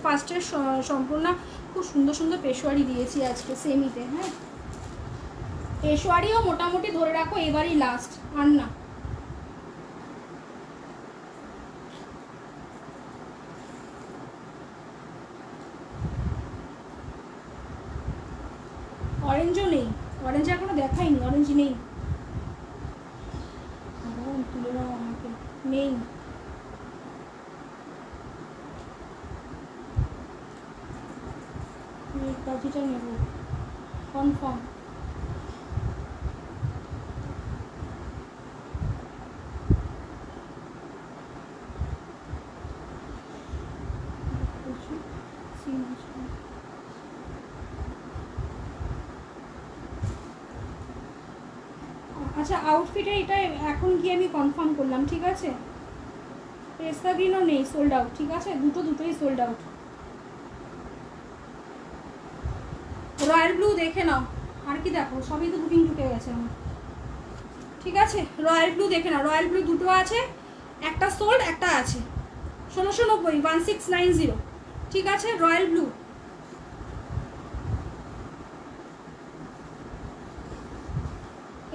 ফার্স্টের সম্পূর্ণ খুব সুন্দর সুন্দর পেশোয়ারি দিয়েছি আজকে সেমিতে, হ্যাঁ পেশোয়ারিও মোটামুটি ধরে রাখো এবারই লাস্ট, আর না। অরেঞ্জও নেই, অরেঞ্জ এখনো দেখাইনি, অরেঞ্জ নেই, তুলে দাও আমাকে, নেই। কাজিটা নেব কনফার্ম। আচ্ছা আউটফিটে এটা এখন গিয়ে আমি কনফার্ম করলাম, ঠিক আছে। পেস্তা গ্রিনও নেই, সোল্ড আউট, ঠিক আছে, দুটোই সোল্ড আউট। রয়্যাল ব্লু দেখে নাও, আর কি দেখো, সবই তো বুকিং ঢুকে গেছে আমার, ঠিক আছে। রয়্যাল ব্লু দেখে নাও, রয়্যাল ব্লু দুটো আছে, একটা সোল্ড একটা আছে, 1690, 1690, ঠিক আছে। রয়্যাল ব্লু,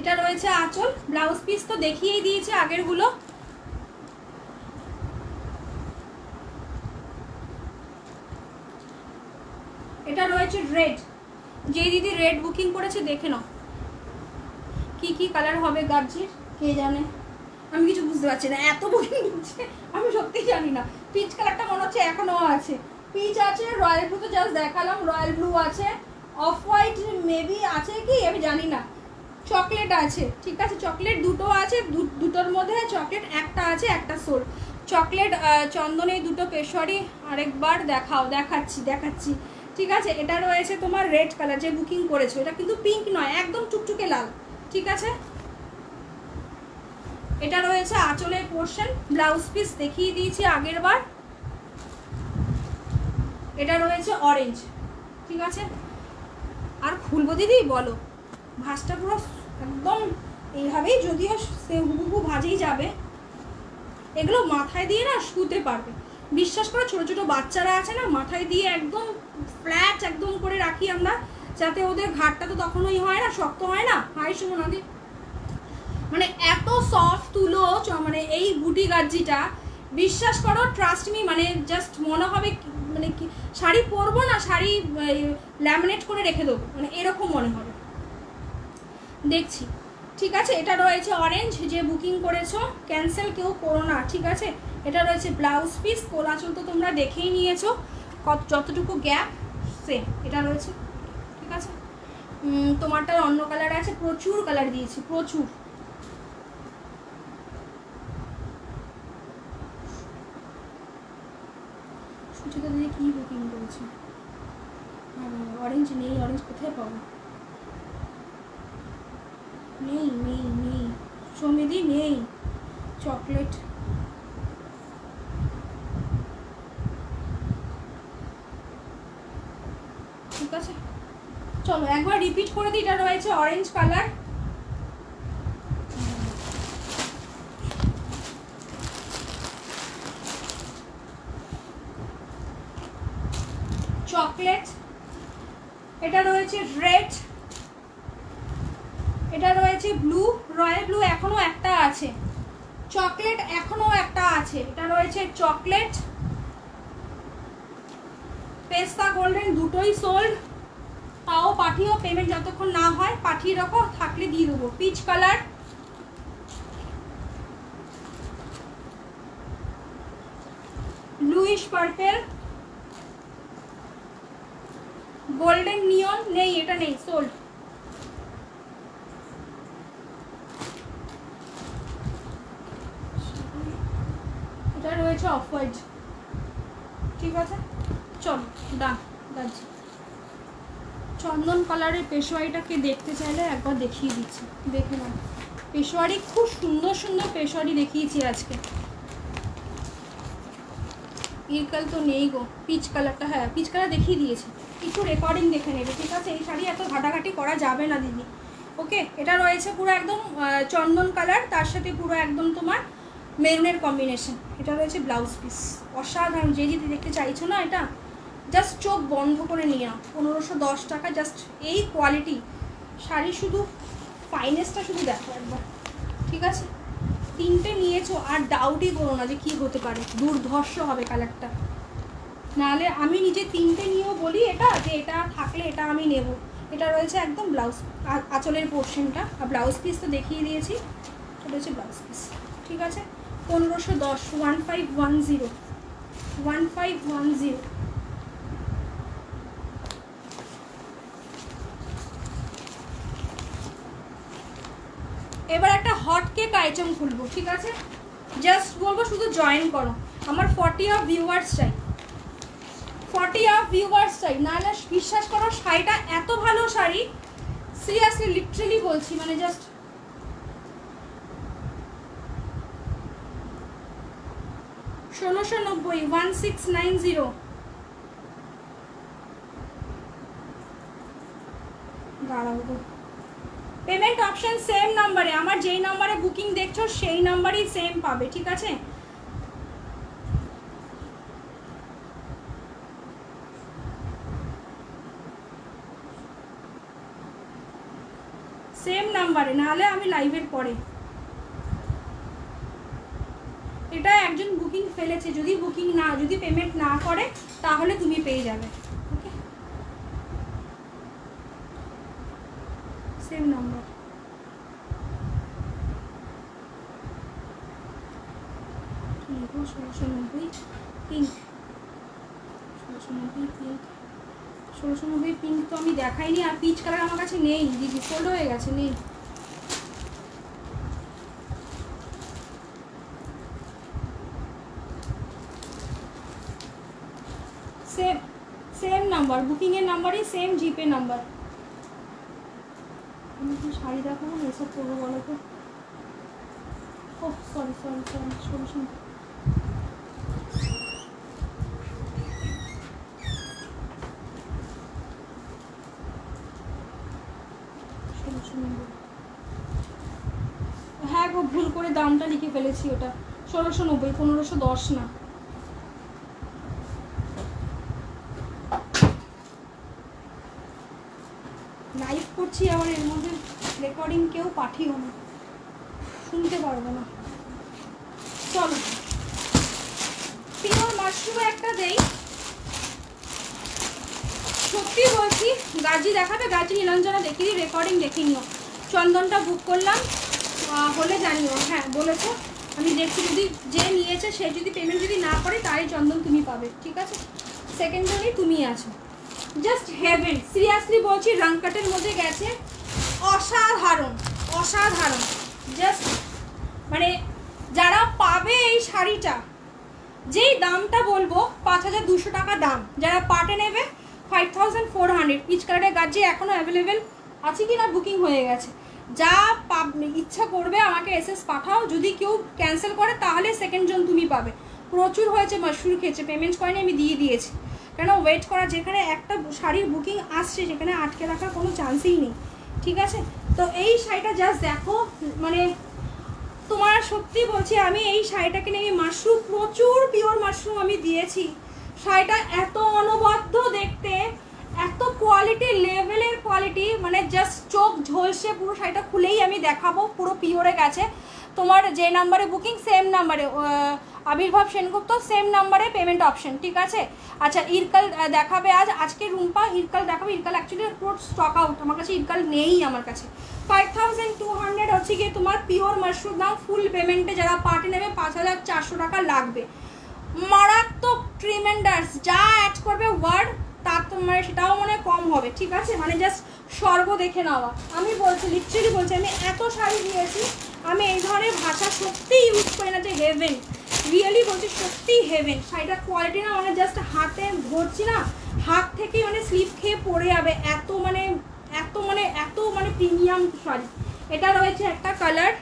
এটা রয়েছে আঁচল, ব্লাউজ পিস তো দেখিয়েই দিয়েছে আগেরগুলো। এটা রয়েছে রেড, যে দিদি রেড বুকিং করেছে দেখে নাও কি কি কালার হবে গার্জির কে জানে, আমি কিছু বুঝতে পারছি না, এত বুকিং দিচ্ছে আমি সত্যি জানি না। পিচ কালারটা মনে হচ্ছে এখনও আছে, পিচ আছে, রয়্যাল ব্লু তো জাস্ট দেখালাম, রয়্যাল ব্লু আছে, অফ হোয়াইট মেবি আছে কি আমি জানি না, চকলেট আছে, ঠিক আছে চকলেট দুটো আছে, দুটোর মধ্যে চকলেট একটা আছে, একটা সোল চকলেট, চন্দন, এই দুটো পেশোয়ারি আরেকবার দেখাচ্ছি ঠিক আছে। এটা রয়েছে তোমার রেড কালার যে বুকিং করেছো, এটা কিন্তু পিঙ্ক নয়, একদম টুকটুকে লাল, ঠিক আছে। এটা রয়েছে আঁচলের পোর্শন, ব্লাউজ পিস দেখিয়ে দিয়েছি আগের বার। এটা রয়েছে অরেঞ্জ, ঠিক আছে। আর খুলবো দিদি বলো, ভাঁজটা পুরো একদম এইভাবেই, যদিও সে হুবহু ভাজেই যাবে, এগুলো মাথায় দিয়ে না শুতে পারবে, বিশ্বাস করো। ছোটো ছোটো বাচ্চারা আছে না, মাথায় দিয়ে একদম ফ্ল্যাট একদম করে রাখি আমরা, যাতে ওদের ঘাটটা তো তখনই হয় না, শক্ত হয় না। হাই সুমনাদি, মানে এত সফট তুলো, মানে এই বুটি গার্জিটা বিশ্বাস করো, ট্রাস্ট মি, মানে জাস্ট মনে হবে মানে কি শাড়ি পরবো না, শাড়ি ল্যামিনেট করে রেখে দেবো, মানে এরকম মনে হবে। দেখছি, ঠিক আছে। এটা রয়েছে অরেঞ্জ, যে বুকিং করেছো ক্যান্সেল কেউ করো না, ঠিক আছে। এটা রয়েছে ব্লাউজ পিস, কোলাচল তো তোমরা দেখেই নিয়েছো, যতটুকু গ্যাপ সেম এটা রয়েছে, ঠিক আছে। তোমারটার অন্য কালার আছে, প্রচুর কালার দিয়েছি, প্রচুর। সুচিতা দিদি কী বুকিং করেছে? অরেঞ্জ নেই, অরেঞ্জ কোথায় পাবো? নেই সমিদি নেই চকলেট। ঠিক আছে, চলো একবার রিপিট করে দিই। এটা রয়েছে অরেঞ্জ কালার, চকলেট, এটা রয়েছে রেড, এটা রয়েছে ব্লু, রয়্যাল ব্লু এখনো একটা আছে, চকলেট এখনো একটা আছে, এটা রয়েছে চকলেট, পেস্তা গোল্ডেন, দুটোই সোল্ড। তাও পাঠিও, পেমেন্ট যতক্ষণ না হয় পাঠিয়ে রাখো, থাকলে দিয়ে দেবো। Peach colour, bluish purple, golden neon নেই, এটা নেই, সোল্ড। এটা রয়েছে অফ হোয়াইট, ঠিক আছে। চলো ডান যাচ্ছি। চন্দন কালারের পেশোয়ারিটাকে দেখতে চাইলে একবার দেখিয়ে দিচ্ছি, দেখে নাও। পেশোয়ারি খুব সুন্দর সুন্দর পেশোয়ারি দেখিয়েছি আজকে। ইরকাল তো নেই গো, পিচ কালারটা, হ্যাঁ পিচ কালার দেখিয়ে দিয়েছি, কিছু রেকর্ডিং দেখে নেবে, ঠিক আছে। এই শাড়ি এত ঘাটাঘাটি করা যাবে না দিদি, ওকে। এটা রয়েছে পুরো একদম চন্দন কালার, তার সাথে পুরো একদম তোমার মেরুনের কম্বিনেশন। এটা রয়েছে ব্লাউজ পিস, অসাধারণ। যে যদি দেখতে চাইছো না, এটা জাস্ট চোখ বন্ধ করে নিয়ে নাও। 1510 টাকা, জাস্ট এই কোয়ালিটি শাড়ি, শুধু ফাইনেসটা শুধু দেখো একবার, ঠিক আছে। তিনটে নিয়েছো আর ডাউটই করো না যে কী হতে পারে, দুর্ধর্ষ হবে কালারটা। নাহলে আমি নিজে তিনটে নিয়েও বলি এটা, যে এটা থাকলে এটা আমি নেব। এটা রয়েছে একদম ব্লাউজ আঁচলের পোর্শনটা, আর ব্লাউজ পিস তো দেখিয়ে দিয়েছি, এটা হচ্ছে ব্লাউজ পিস, ঠিক আছে। 1510, 1510, 1510। এবার একটা হট কেক আইটেম খুলবো, ঠিক আছে। জাস্ট বলবো শুধু জয়েন করো, আমার 40 অফ ভিউয়ার্স চাই, 40 অফ ভিউয়ার্স চাই, নাহলে বিশ্বাস করো শাড়িটা এত ভালো শাড়ি, সিরিয়াসলি লিটারালি বলছি, মানে জাস্ট 1690, 1690। দাঁড়াবো, পেমেন্ট অপশন সেম নাম্বারে, আমার যেই নাম্বারে বুকিং দেখছো সেই নাম্বারই সেম পাবে, ঠিক আছে। সেম নাম্বারে, নাহলে আমি লাইভের পরে। এটা একজন বুকিং ফেলেছে, যদি পেমেন্ট না করে তাহলে তুমি পেয়ে যাবে, ওকে। Same number. কি গো 1690 পিঙ্ক, 1690 পিঙ্ক, 1690 পিঙ্ক তো আমি দেখাইনি। আর পিচ কালার আমার কাছে নেই দিদি, সোল্ড হয়ে গেছে, নেই। সেম সেম নাম্বার, বুকিংয়ের নাম্বারই সেম, জিপে নাম্বার। আমি কি শাড়ি দেখাবো না, এসব করবো বলো তো? ও সরি সরি সরি, 1690। হ্যাঁ গো, ভুল করে দামটা লিখে ফেলেছি, ওটা 1690, 1510 না। লাইভ করছি আবার, এর মধ্যে রেকর্ডিং কেউ পাঠিও না, শুনতে পারবো না। চলো পিওর মাশরুম একটা দেই। সত্যি বলছি, গাজি দেখাবে, গাজি নীলাঞ্জনা দেখিয়ে দিই, রেকর্ডিং দেখে নিও। চন্দনটা বুক করলাম, হলে জানিও। হ্যাঁ বলেছো, আমি দেখছি, যদি যে নিয়েছে সে যদি পেমেন্ট যদি না করে তারই চন্দন তুমি পাবে, ঠিক আছে? সেকেন্ডারি তুমি আছো, জাস্ট হেভেন, সিরিয়াসলি বলছি। রাংকাটের মধ্যে গেছে, অসাধারণ অসাধারণ, জাস্ট মানে যারা পাবে এই শাড়িটা, যেই দামটা বলবো 5200 টাকা দাম, যারা পাটে নেবে 5400। পিচ কালারের গাজি এখনও অ্যাভেলেবেল আছে কি না, বুকিং হয়ে গেছে। যা ইচ্ছা করবে আমাকে এসএস পাঠাও, যদি কেউ ক্যান্সেল করে তাহলে সেকেন্ড জন তুমি পাবে। প্রচুর হয়েছে, মাশরুম খেয়েছে, পেমেন্ট করেনি, আমি দিয়ে দিয়েছি। কেন ওয়েট করা, যেখানে একটা শাড়ির বুকিং আসছে সেখানে আটকে রাখার কোনো চান্সই নেই, ঠিক আছে? তো এই শাড়িটা জাস্ট দেখো, মানে তোমার সত্যি বলছি, আমি এই শাড়িটাকে নিয়ে মাশরুম, প্রচুর পিওর মাশরুম আমি দিয়েছি। শাড়িটা এত অনবদ্য দেখতে, এত কোয়ালিটি, লেভেলের কোয়ালিটি, মানে জাস্ট চোখ ঝলসে। পুরো শাড়িটা খুলেই আমি দেখাবো, পুরো পিওরে গেছে। তোমার যে নাম্বারে বুকিং সেম নাম্বারে, আবির্ভাব সেনগুপ্ত সেম নাম্বারে পেমেন্ট অপশন, ঠিক আছে? আচ্ছা ইরকাল দেখাবে আজকে রুম্পা ইরকাল দেখাবে। ইরকাল অ্যাকচুয়ালি পুরো স্টক আউট, আমার কাছে ইরকাল নেই আমার কাছে। 5200 হচ্ছে গিয়ে তোমার পিওর মাশরুম দাম। ফুল পেমেন্টে যারা পার্টি নেবে 5400 টাকা লাগবে। মারাত্মক ট্রিমেন্ডাস, যা অ্যাড করবে ওয়ার্ড তার মানে সেটাও মানে কম হবে, ঠিক আছে? মানে জাস্ট স্বর্গ দেখে নেওয়া। আমি বলছি, লিটারেলি বলছি, আমি এত শাড়ি দিয়েছি, আমি এই ধরনের ভাষা সত্যি ইউজ করি না, যে হেভেন, রিয়েলি বলছি সত্যি হেভেন। শাড়িটার কোয়ালিটি না, মানে জাস্ট হাতে ধরছি না, হাত থেকেই মানে স্লিপ খেয়ে পড়ে যাবে, এত মানে এত মানে এত মানে প্রিমিয়াম শাড়ি। এটা রয়েছে একটা কালার,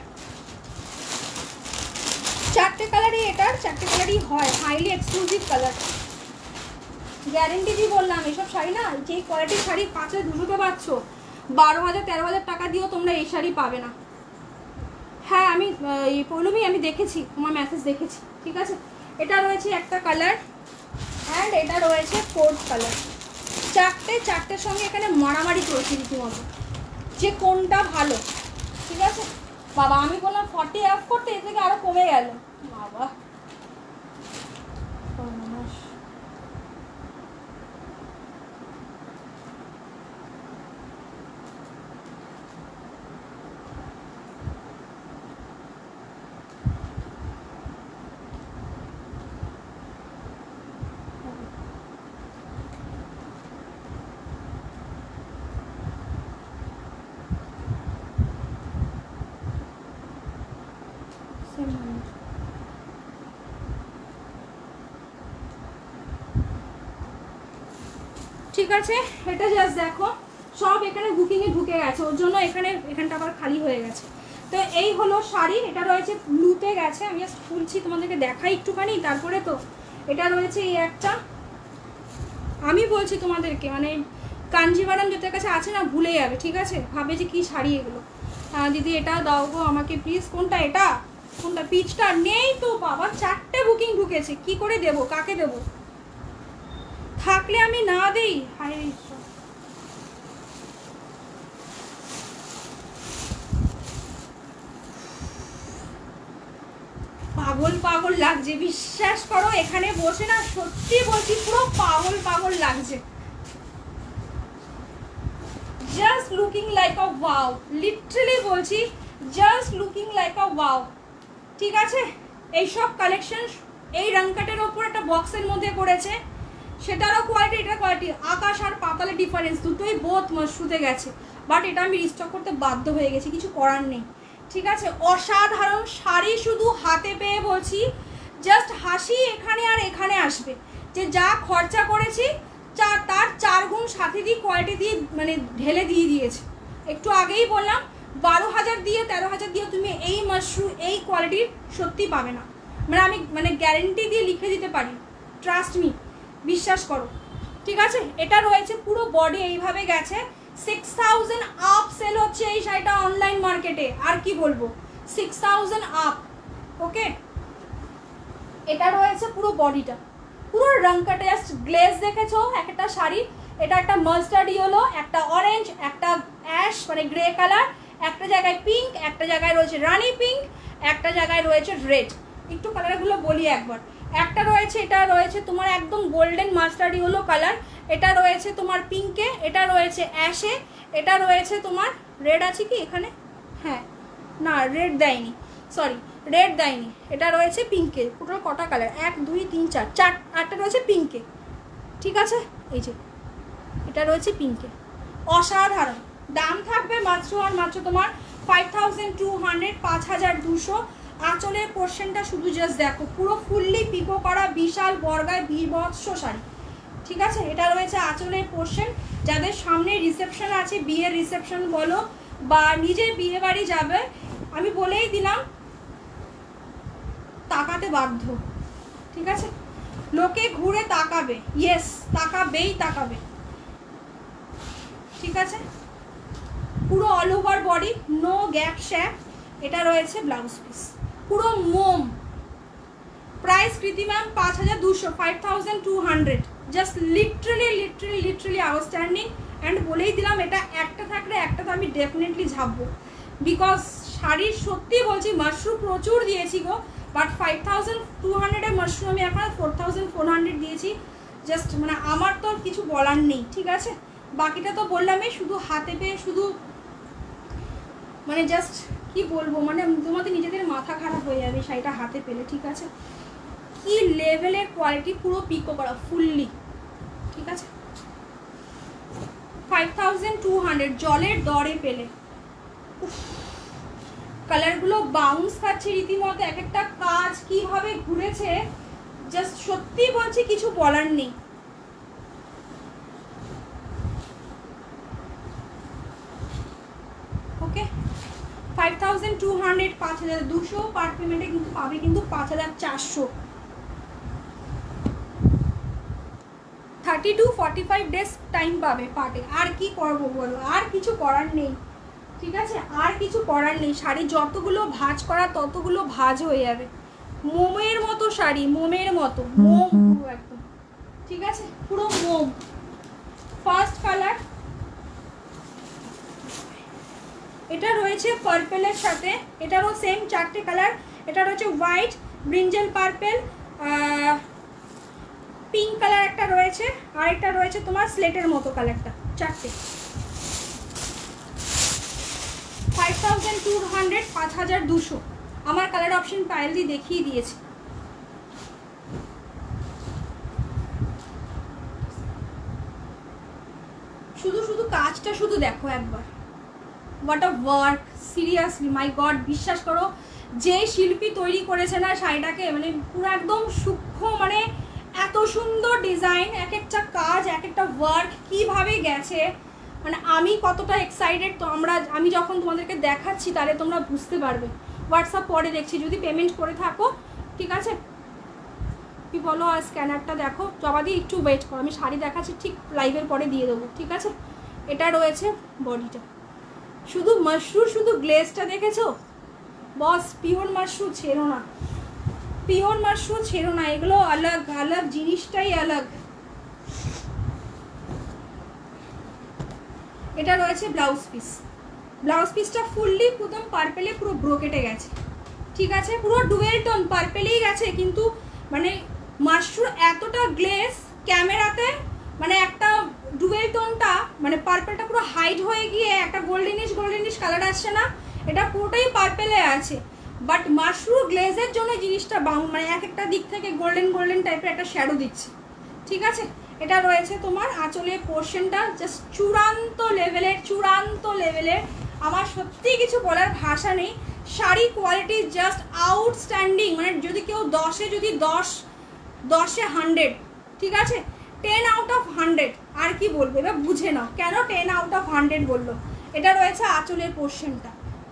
4টে কালারই, এটার 4টে কালারই হয়, হাইলি এক্সক্লুসিভ কালার। গ্যারেন্টি দিয়ে বললাম, এইসব শাড়ি না, যেই কোয়ালিটির শাড়ি 5200 পাচ্ছ, 12,000-13,000 টাকা দিয়েও তোমরা এই শাড়ি পাবে না। হ্যাঁ আমি পৌলমি, আমি দেখেছি তোমার মেসেজ দেখেছি, ঠিক আছে? এটা রয়েছে একটা কালার, অ্যান্ড এটা রয়েছে 4th কালার। চারটের সঙ্গে এখানে মারামারি করেছি রীতিমতো, যে কোনটা ভালো, ঠিক আছে? বাবা আমি বললাম 40 অফ করতে, এর থেকে আরও কমে গেল বাবা। ঠিক আছে, এটা জাস্ট দেখো, সব এখানে বুকিংয়ে ঢুকে গেছে, ওর জন্য এখানটা আবার খালি হয়ে গেছে। তো এই হলো শাড়ি, এটা রয়েছে ব্লুতে গেছে, আমি জাস্ট খুলছি তোমাদেরকে দেখাই একটুখানি, তারপরে তো এটা রয়েছে এই একটা। আমি বলছি তোমাদেরকে, মানে কাঞ্জিভারাম যাদের কাছে আছে না, ভুলে যাবে, ঠিক আছে? ভাবে যে কি শাড়ি এগুলো। দিদি এটা দাও গো আমাকে প্লিজ। কোনটা এটা, কোনটা? পিচটা নেই তো বাবা, 4টে বুকিং ঢুকেছে, কি করে দেবো, কাকে দেবো? থাকলে আমি না দেই, হায় ঈশ্বর। পাগল পাগল লাগছে, বিশ্বাস করো, এখানে বসে না সত্যি বলছি পুরো পাগল পাগল লাগছে। Just looking like a wow, literally বলছি just looking like a wow. ঠিক আছে, এইসব কালেকশন এই রংকাটের ওপর একটা বক্সের মধ্যে করেছে, সেটারও কোয়ালিটি এটার কোয়ালিটি আকাশ আর পাতালের ডিফারেন্স, দুটোই বোথ মশরুতে গেছে। বাট এটা আমি রিস্টক করতে বাধ্য হয়ে গেছি, কিছু করার নেই। ঠিক আছে, অসাধারণ শাড়ি, শুধু হাতে পেয়ে বলছি জাস্ট হাসি এখানে আর এখানে আসবে, যে যা খরচা করেছি তার 4 গুণ সাথে দিয়ে কোয়ালিটি দিয়ে মানে ঢেলে দিয়ে দিয়েছে। একটু আগেই বললাম 12,000 দিয়ে 13,000 দিয়ে তুমি এই মাশরু এই কোয়ালিটির সত্যি পাবে না, মানে আমি মানে গ্যারেন্টি দিয়ে লিখে দিতে পারি, ট্রাস্ট মি, বিশ্বাস করো। ঠিক আছে, এটা রয়েছে পুরো বডি এইভাবে গেছে, 6,000 আপ সেল হচ্ছে এই শাড়িটা অনলাইন মার্কেটে, আর কি বলবো, 6,000 আপ। ওকে, এটা রয়েছে পুরো বডিটা, পুরো রংকাটে জাস্ট গ্লেজ দেখেছো একটা শাড়ি, এটা একটা মাস্টার্ড ইয়েলো, একটা অরেঞ্জ, একটা অ্যাশ মানে গ্রে কালার, একটা জায়গায় পিঙ্ক, একটা জায়গায় রয়েছে রানি পিঙ্ক, একটা জায়গায় রয়েছে রেড। একটু কালারগুলো বলি একবার, একটা রয়েছে এটা রয়েছে তোমার একদম গোল্ডেন মাস্টার্ড ইয়েলো কালার, এটা রয়েছে তোমার পিঙ্কে, এটা রয়েছে অ্যাশে, এটা রয়েছে তোমার রেড আছে কি এখানে, হ্যাঁ না রেড দেয়নি, সরি রেড দেয়নি, এটা রয়েছে পিঙ্কে। টোটাল কটা কালার, 1 2 3 4 আটটা রয়েছে পিঙ্কে। ঠিক আছে, এই যে এটা রয়েছে পিঙ্কে, অসাধারণ। দাম থাকবে মাত্র আর মাত্র তোমার 5,200, 5,200। আঁচলের পোর্শনটা শুধু জাস্ট দেখো, পুরো ফুললি পিকো করা বিশাল বর্গায় বিভৎস শাড়ি। ঠিক আছে, এটা রয়েছে আঁচলের পোর্শন, যাদের সামনে রিসেপশন আছে, বিয়ের রিসেপশন বলো বা নিজে বিয়ে বাড়ি যাবে, আমি বলেই দিলাম তাকাতে বাধ্য। ঠিক আছে, লোকে ঘুরে তাকাবে, ইয়েস তাকাবেই তাকাবে। ঠিক আছে, পুরো all over body, no gap shape. এটা রয়েছে ব্লাউজ পিস, পুরো মোম। Price Kriti ma'am 5,200, 5,200, just literally outstanding. And বলেই দিলাম এটা একটা থাকলে একটা তো আমি ডেফিনেটলি ঝাপবো, বিকজ শাড়ির সত্যি বলছি মাশরুম প্রচুর দিয়েছি গো, বাট 5,200-এর মাশরুম আমি এখন 4,400 দিয়েছি। জাস্ট মানে আমার তো কিছু বলার নেই। ঠিক আছে, বাকিটা তো বললামই, শুধু হাতে পেয়ে শুধু মানে জাস্ট কি বলবো, মানে তোমাদের নিজেদের মাথা খারাপ হয়ে যাবে শাড়িটা হাতে পেলে। ঠিক আছে, কি লেভেলের কোয়ালিটি, পুরো পিকো করা ফুললি। ঠিক আছে, 5,200 জলের দরে পেলে। কালারগুলো বাউন্স খাচ্ছে রীতিমতো, এক একটা কাজ কিভাবে ঘুরেছে জাস্ট সত্যি বলছি কিছু বলার নেই। ওকে, 5,200, 5,200 পার পেমেন্টে কিন্তু পাবে কিন্তু 5,400। 30-45 ডেজ টাইম পাবে পার্টে। আর কি করবো বলো, আর কিছু করার নেই। ঠিক আছে, আর কিছু করার নেই। শাড়ি যতগুলো ভাঁজ করা ততগুলো ভাঁজ হয়ে যাবে, মোমের মতো শাড়ি, মোমের মতো, মোম পুরো একদম। ঠিক আছে, পুরো মোম। ফার্স্ট কালার এটা রয়েছে পার্পেলের সাথে, এটারও সেম 4টে কালার। এটা রয়েছে white, brinjal purple, pink colour একটা রয়েছে, আর একটা রয়েছে তোমার স্লেটের মতো কালারটা, 4টে। 5,200, 5,200। আমার কালার অপশন পাইল দিয়ে দেখিয়ে দিয়েছি। শুধু কাজটা শুধু দেখো একবার, what a work, seriously my god. বিশ্বাস করো, যে শিল্পী তৈরি করেছে না শাড়িটাকে, মানে পুরো একদম সূক্ষ্ম, মানে এত সুন্দর ডিজাইন, এক একটা কাজ, এক একটা ওয়ার্ক কিভাবে গেছে, মানে আমি কতটা এক্সাইটেড। তো আমি যখন তোমাদেরকে দেখাচ্ছি তাহলে তোমরা বুঝতে পারবে। হোয়াটসঅ্যাপ পরে দেখছি, যদি পেমেন্ট করে থাকো। ঠিক আছে, কি বলো, আর স্ক্যানারটা দেখো, জবা দিয়ে একটু ওয়েট করো, আমি শাড়ি দেখাচ্ছি ঠিক লাইভের পরে দিয়ে দেবো। ঠিক আছে, এটা রয়েছে বডিটা, শুধু মাশরুম, শুধু গ্লেজটা দেখেছো বস, পিওর মাশরুম ছেড়ো না, পিওর মাশরুম ছেড়ো না, এগুলো আলাগ আলাগ, জিনিসটাই আলাগ। এটা রয়েছে ব্লাউজ পিস, ব্লাউজ পিসটা ফুললি প্রথম পার্পেলে পুরো ব্রোকেটে গেছে। ঠিক আছে, পুরো ডুয়েল টোন পার্পেলেই গেছে, কিন্তু মানে মাশরুম এতটা গ্লেজ ক্যামেরাতে, মানে একটা ডুয়েল পার্পেল টোনটা, মানে পার্পেলটা পুরো হাইড হয়ে গিয়ে একটা গোল্ডেনিশ কালার আসছে না, এটা পুরোটাই পার্পেলে আছে, বাট মাশরুম গ্লেজের জন্য জিনিসটা মানে এক একটা দিক থেকে গোল্ডেন টাইপের একটা শ্যাডো দিচ্ছে, ঠিক আছে। এটা রয়েছে তোমার আঁচলের পোর্শনটা, জাস্ট চূড়ান্ত লেভেলের। আমার সত্যি কিছু বলার ভাষা নেই। শাড়ি কোয়ালিটি জাস্ট আউটস্ট্যান্ডিং, মানে যদি কেউ 10-এ 100, ঠিক আছে, 10 আউট অফ 100, আর কি বলবো এবার বুঝে নাও কেন 10 আউট অফ 100 বললো। এটা রয়েছে আঁচলের পোর্শনটা,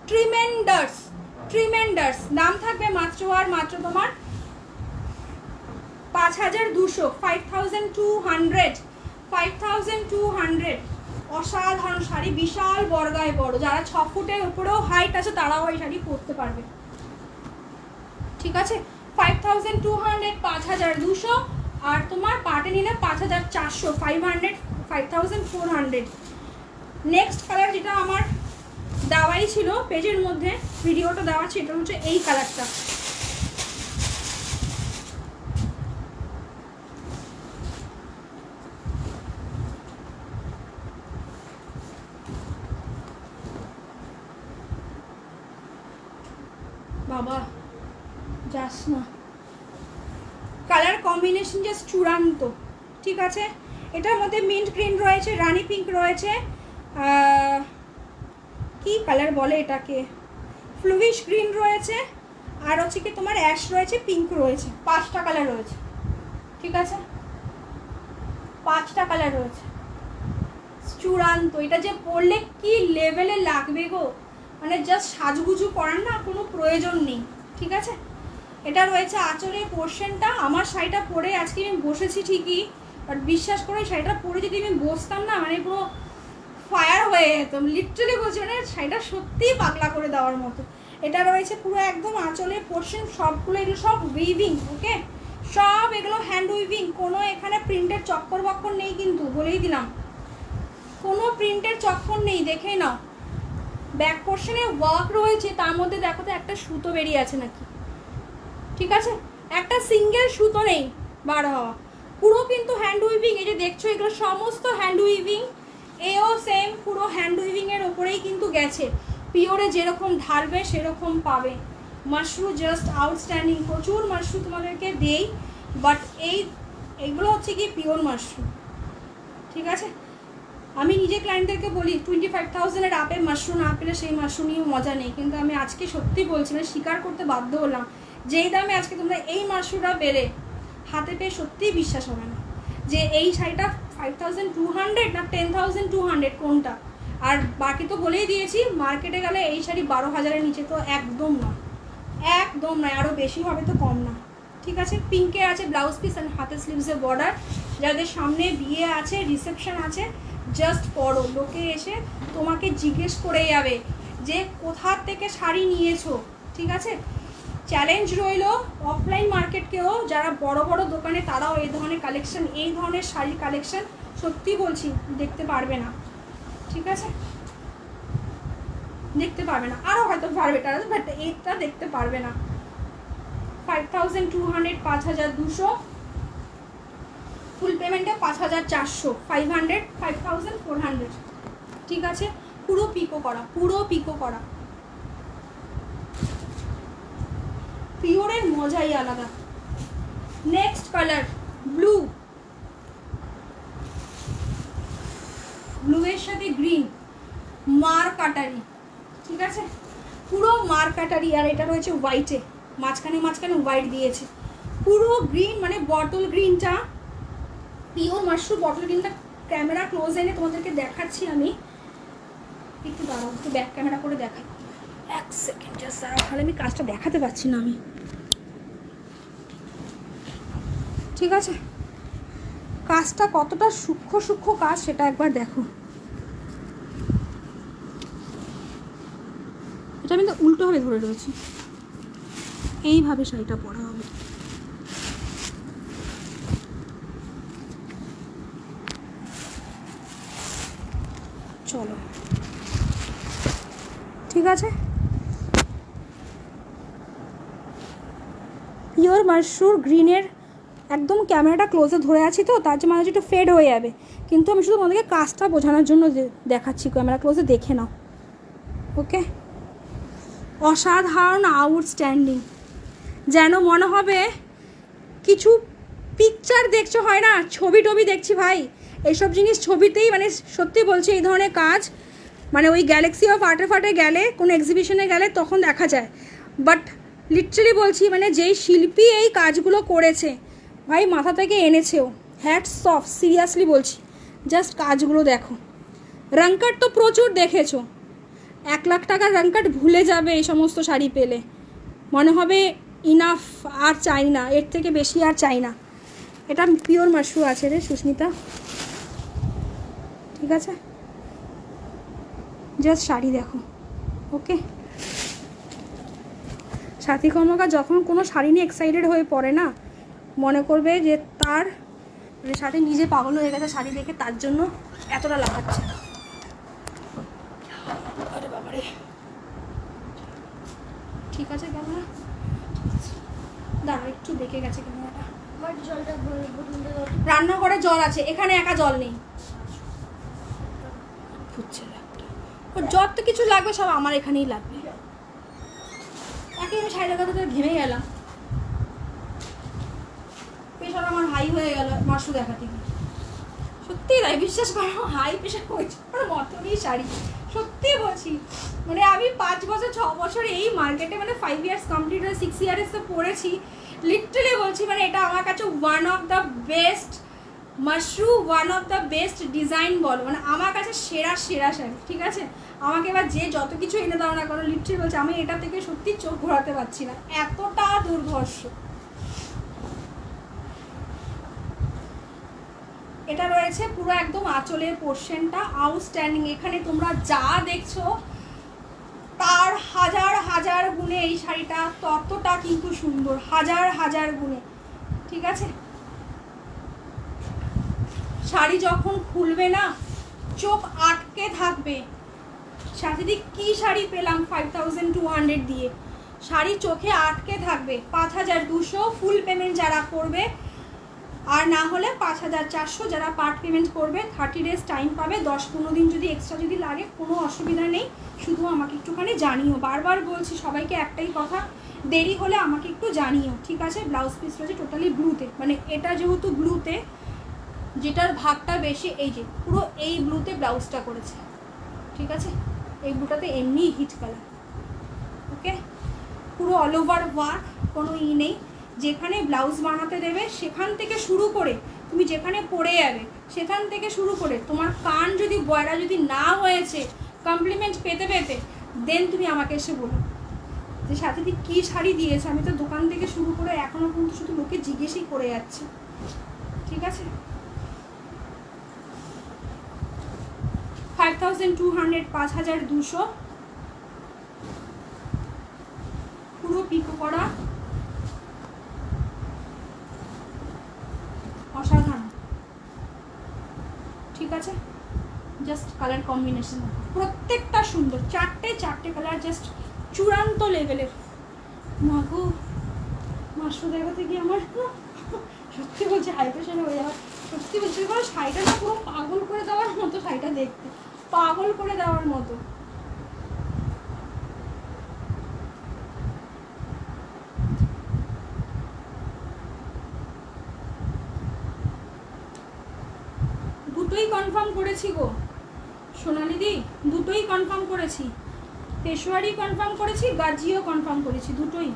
ট্রিমেন্ডার্স। দাম থাকবে মাত্র আর মাত্র তোমার 5200, 5200। অসাধারণ শাড়ি, বিশাল বর্গায় বড়, যারা 6 ফুটের উপরেও হাইট আছে তারাও এই শাড়ি পরতে পারবে, ঠিক আছে। 5200, 5200, আর তোমার পাটে নিলে 5400, 5400। নেক্সট কালার যেটা আমার দেওয়াই ছিল পেজের মধ্যে, ভিডিওটা দেওয়া ছিল, এটা হচ্ছে এই কালারটা। বাবা যাস না, কালার কম্বিনেশন জাস্ট চূড়ান্ত, ঠিক আছে। এটার মধ্যে মিন্ট গ্রিন রয়েছে, রানী পিঙ্ক রয়েছে, কি কালার বলে এটাকে, ফ্লুইশ গ্রিন রয়েছে, আর হচ্ছে কি তোমার অ্যাশ রয়েছে, পিঙ্ক রয়েছে, 5টা কালার রয়েছে, ঠিক আছে, 5টা কালার রয়েছে, চূড়ান্ত। এটা যে পরলে কি লেভেলে লাগবে গো, মানে জাস্ট সাজগুজু করার না কোনো প্রয়োজন নেই, ঠিক আছে। এটা রয়েছে আঁচলের পোর্শনটা। আমার শাড়িটা পরে আজকে আমি বসেছি ঠিকই, বাট বিশ্বাস করে শাড়িটা পরে যদি আমি বসতাম না, মানে পুরো ফায়ার হয়ে যেতাম, লিটারালি বলছি, মানে শাড়িটা সত্যিই পাগলা করে দেওয়ার মতো। এটা রয়েছে পুরো একদম আঁচলের পোর্শন, সবগুলো এগুলো সব উইভিং, ওকে, সব এগুলো হ্যান্ড উইভিং, কোনো এখানে প্রিন্টের চক্কর বক্কর নেই কিন্তু, বলেই দিলাম, কোনো প্রিন্টের চক্কর নেই, দেখেই নাও। ব্যাক পোর্শনে ওয়ার্ক রয়েছে, তার মধ্যে দেখো তো একটা সুতো বেরিয়ে আছে নাকি, ঠিক আছে, একটা সিঙ্গেল সুতো নেই বার হওয়া, পুরো কিন্তু হ্যান্ড উইভিং। এই যে দেখছো এগুলো সমস্ত হ্যান্ড উইভিং, এও সেম পুরো হ্যান্ড উইভিংয়ের ওপরেই কিন্তু গেছে, পিওরে যেরকম ঢালবে সেরকম পাবে। মাশরুম জাস্ট আউটস্ট্যান্ডিং, প্রচুর মাশরুম তোমাদেরকে দেই, বাট এইগুলো হচ্ছে কি পিওর মাশরুম, ঠিক আছে। আমি নিজে ক্লায়েন্টদেরকে বলি 25,000-এর আপে মাশরুম না পেলে সেই মাশরুম নিয়ে মজা নেই, কিন্তু আমি আজকে সত্যি বলছি, মানে স্বীকার করতে বাধ্য হলাম, যেই দামে আজকে তোমরা এই মাশরুমটা পেলে হাতে পেয়ে সত্যিই বিশ্বাস হবে না যে এই শাড়িটা 5200 না 10,200 কোনটা। আর বাকি তো বলেই দিয়েছি, মার্কেটে গেলে এই শাড়ি 12,000-এর নিচে তো একদম নয়, আরও বেশি হবে তো কম না, ঠিক আছে। পিঙ্কে আছে ব্লাউজ পিস অ্যান্ড হাতে স্লিভসের বর্ডার। যাদের সামনে বিয়ে আছে, রিসেপশন আছে, জাস্ট পরো, লোকে এসে তোমাকে জিজ্ঞেস করে যাবে যে কোথা থেকে শাড়ি নিয়েছো, ঠিক আছে। চ্যালেঞ্জ রইল অফলাইন মার্কেটকেও, যারা বড় বড় দোকানে তারাও এই ধরনের কালেকশন, এই ধরনের শাড়ির কালেকশন সত্যি বলছি দেখতে পারবে না, ঠিক আছে, দেখতে পারবে না, আরও হয়তো পারবে তারা, বাট এটা দেখতে পারবে না। 5200, 5200, ফুল পেমেন্টে 5400, 5400, ঠিক আছে, পুরো পিকো করা, পিওরের মজাই আলাদা। নেক্সট কালার ব্লুয়ের সাথে গ্রিন, মার্কাটারি, ঠিক আছে, পুরো মার্কাটারি। আর এটা রয়েছে হোয়াইটে, মাঝখানে হোয়াইট দিয়েছে, পুরো গ্রিন, মানে বটল গ্রিনটা পিওর মাশরুম। বটল গ্রিনটা ক্যামেরা ক্লোজ এনে তোমাদেরকে দেখাচ্ছি আমি, একটু দাঁড়াও, একটু ব্যাক ক্যামেরা করে দেখাই, 1 সেকেন্ড জাস্ট দাঁড়াও, তাহলে আমি কাজটা দেখাতে পারছি না আমি, ঠিক আছে। কাজটা কতটা সূক্ষ্ম কাজ সেটা একবার দেখো। এটা আমি তো উল্টোভাবে ধরে রয়েছি, এইভাবে শাড়িটা পরা হবে, চলো, ঠিক আছে। পিওর মাশরুম গ্রিনের একদম ক্যামেরাটা ক্লোজে ধরে আছি তো তার জন্য মাঝে একটু ফেড হয়ে যাবে, কিন্তু আমি শুধু তোমাদেরকে কাজটা বোঝানোর জন্য দেখাচ্ছি, ক্যামেরা ক্লোজে দেখে নাও। ওকে, অসাধারণ, আউটস্ট্যান্ডিং, যেন মনে হবে কিছু পিকচার দেখছো, হয় না ছবি টবি দেখছি ভাই, এইসব জিনিস ছবিতেই, মানে সত্যি বলছি এই ধরনের কাজ মানে ওই গ্যালাক্সি অফ আর্টে ফাটে গেলে, কোনো এক্সিবিশনে গেলে তখন দেখা যায়, বাট লিটারালি বলছি মানে যেই শিল্পী এই কাজগুলো করেছে ভাই মাথা থেকে এনেছেও, হ্যাটস অফ, সিরিয়াসলি বলছি। জাস্ট কাজগুলো দেখো, রংকাট তো প্রচুর দেখেছো, 1 লাখ টাকার রংকাট ভুলে যাবে এই সমস্ত শাড়ি পেলে, মনে হবে ইনাফ, আর চাই না, এর থেকে বেশি আর চাই না। এটা পিওর মাশরু আছে রে সুস্মিতা, ঠিক আছে, জাস্ট শাড়ি দেখো। ওকে, সাথী কর্মকার যখন কোনো শাড়ি নিয়ে এক্সাইটেড হয়ে পড়ে না, মনে করবে যে তার মানে সাথে নিজে পাগল হয়ে গেছে শাড়ি দেখে, তার জন্য এতটা লাগাচ্ছে। আরে বাবারে, ঠিক আছে ক্যামেরা, দাঁড়া একটু বেঁকে গেছে ক্যামেরাটা। রান্নাঘরে জল আছে, এখানে একা জল নেই, ফুটছে ওর জ্বর তো কিছু লাগবে, সব আমার এখানেই লাগবে। একে আমি শাড়ি লাগাতে ঘেমে গেলাম, প্রেশার আমার হাই হয়ে গেল মাসু দেখাতে গিয়ে, সত্যি তাই, বিশ্বাস করো হাই প্রেশার হয়েছে আমার মতনই শাড়ি, সত্যি বলছি। মানে আমি 5 বছর 6 বছর এই মার্কেটে, মানে 5 ইয়ার্স কমপ্লিট হয়ে 6 ইয়ার্স তো পড়েছি, লিটারালি বলছি মানে এটা আমার কাছে one of the best Mashru, one of the best design বলো, মানে আমার কাছে সেরা সেরা শাড়ি, ঠিক আছে। আমাকে এবার যে যত কিছু এনে দাও না কারণ লিটারালি বলছে আমি এটা থেকে সত্যি চোখ ঘোরাতে পারছি না, এতটা দুর্ধর্ষ। এটা রয়েছে পুরো একদম আঁচলের পোর্শনটা আউটস্ট্যান্ডিং, এখানে তোমরা যা দেখছো তার হাজার হাজার গুণে এই শাড়িটা ততটা কিন্তু সুন্দর, হাজার হাজার গুণে, ঠিক আছে। শাড়ি যখন খুলবে না চোখ আটকে থাকবে, সাথে কি শাড়ি পেলাম 5200 দিয়ে, শাড়ি চোখে আটকে থাকবে। 5200 ফুল পেমেন্ট যারা করবে, আর না হলে 5400 যারা পার্ট পেমেন্ট করবে, 30 ডেজ টাইম পাবে, 10-15 দিন যদি এক্সট্রা যদি লাগে কোনো অসুবিধা নেই, শুধু আমাকে একটুখানি জানিও, বারবার বলছি সবাইকে একটাই কথা, দেরি হলে আমাকে একটু জানিও, ঠিক আছে। ব্লাউজ পিস রয়েছে টোটালি ব্লুতে, মানে এটা যেহেতু ব্লুতে, যেটার ভাগটা বেশি এই যে পুরো এই ব্লুতে ব্লাউজটা করেছে, ঠিক আছে। এই ব্লুটাতে এমনি হিট কালার, ওকে, পুরো অল ওভার ওয়ার্ক, কোনো নেই, যেখানে ব্লাউজ বানাতে দেবে সেখান থেকে শুরু করে তুমি যেখানে পরে যাবে সেখান থেকে শুরু করে তোমার কান যদি বয়রা যদি না হয়েছে কমপ্লিমেন্ট পেতে পেতে, দেন তুমি আমাকে এসে বলো যে সাথে কী শাড়ি দিয়েছে। আমি তো দোকান থেকে শুরু করে এখনও কিন্তু শুধু লোকে জিজ্ঞেসই করে যাচ্ছে, ঠিক আছে। 5200, 5200 পুরো পিকো করা, অসাধারণ, ঠিক আছে। জাস্ট কালার কম্বিনেশন প্রত্যেকটা সুন্দর, চারটে কালার জাস্ট চূড়ান্ত লেভেলের। মাগো মাশরু দেখাতে গিয়ে আমার সত্যি বলছি হাই প্রেশারে হয়ে যাওয়ার, সত্যি বলছি কারণ শাড়িটা না পুরো পাগল করে দেওয়ার মতো, শাড়িটা দেখতে পাগল করে দেওয়ার মতো। দুটোই কনফার্ম করেছি গো সোনালি দি, দুটোই কনফার্ম করেছি, পেশোয়ারি কনফার্ম করেছি, গাজিও কনফার্ম করেছি, দুটোই।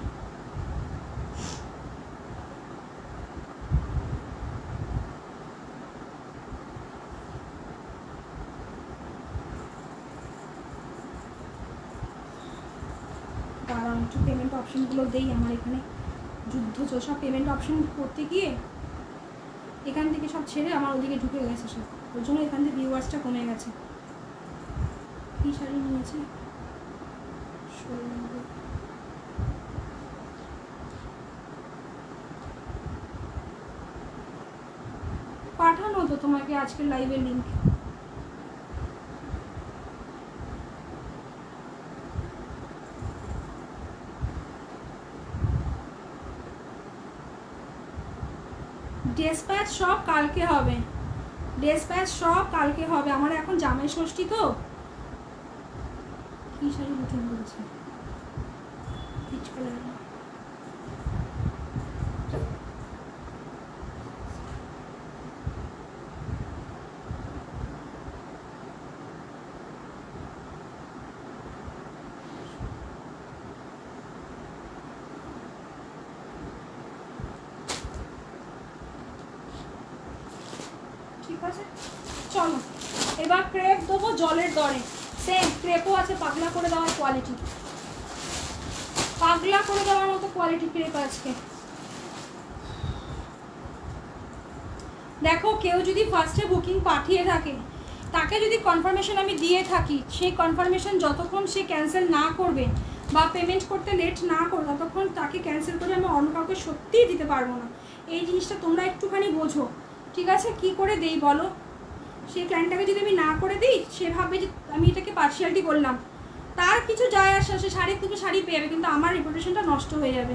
কারণ একটু পেমেন্ট অপশনগুলো দেই, আমার এখানে যুদ্ধ চোষা পেমেন্ট অপশন করতে গিয়ে এখান থেকে সব ছেড়ে আমার ওদিকে ঢুকে গেছে সব, ওর জন্য এখান থেকে ভিউয়ার্সটা কমে গেছে। কী শাড়ি নিয়েছে পাঠানো তো তোমাকে আজকের লাইভের লিঙ্ক। ডেসপ্যাচ সব কালকে হবে, ডেসপ্যাচ সব কালকে হবে। আমার এখন জামাই ষষ্ঠী তো। কি শাড়ি নতুন বলছে পিচ কালার, ঠিক আছে চলো এবার ক্রেপ দেবো জলের দরে। সেম ক্রেপও আছে পাগলা করে দেওয়ার কোয়ালিটি, পাগলা করে দেওয়ার মতো কোয়ালিটি ক্রেপ আজকে। দেখো কেউ যদি ফার্স্টে বুকিং পাঠিয়ে থাকে, তাকে যদি কনফার্মেশন আমি দিয়ে থাকি, সেই কনফার্মেশন যতক্ষণ সে ক্যান্সেল না করবে বা পেমেন্ট করতে লেট না করবে ততক্ষণ তাকে ক্যান্সেল করে আমি অন্য কাউকে সত্যিই দিতে পারবো না। এই জিনিসটা তোমরা একটুখানি বোঝো, ঠিক আছে? কি করে দেই বলো? সেই ক্লায়েন্টটাকে যদি আমি না করে দিই, সে ভাববে যে আমি এটাকে পার্সিয়ালিটি করলাম, তার কিছু যায় আসে, সে শাড়ি থেকে শাড়ি পেয়ে যাবে, কিন্তু আমার রেপুটেশনটা নষ্ট হয়ে যাবে।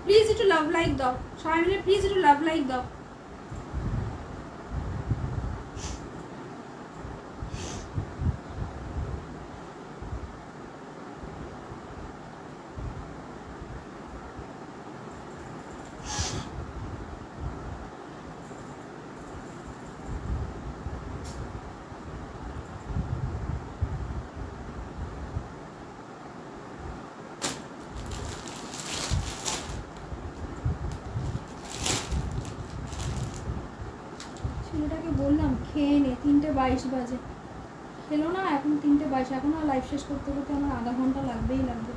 প্লিজ একটু লাভ লাইক দাও সবাই মিলে, প্লিজ একটু লাভ লাইক দাও। ছেলেটাকে বললাম খেয়ে নে, 3:22 বাজে, খেলো না। এখন 3:22, এখন আর লাইভ শেষ করতে করতে আমার আধা ঘন্টা লাগবেই লাগবে।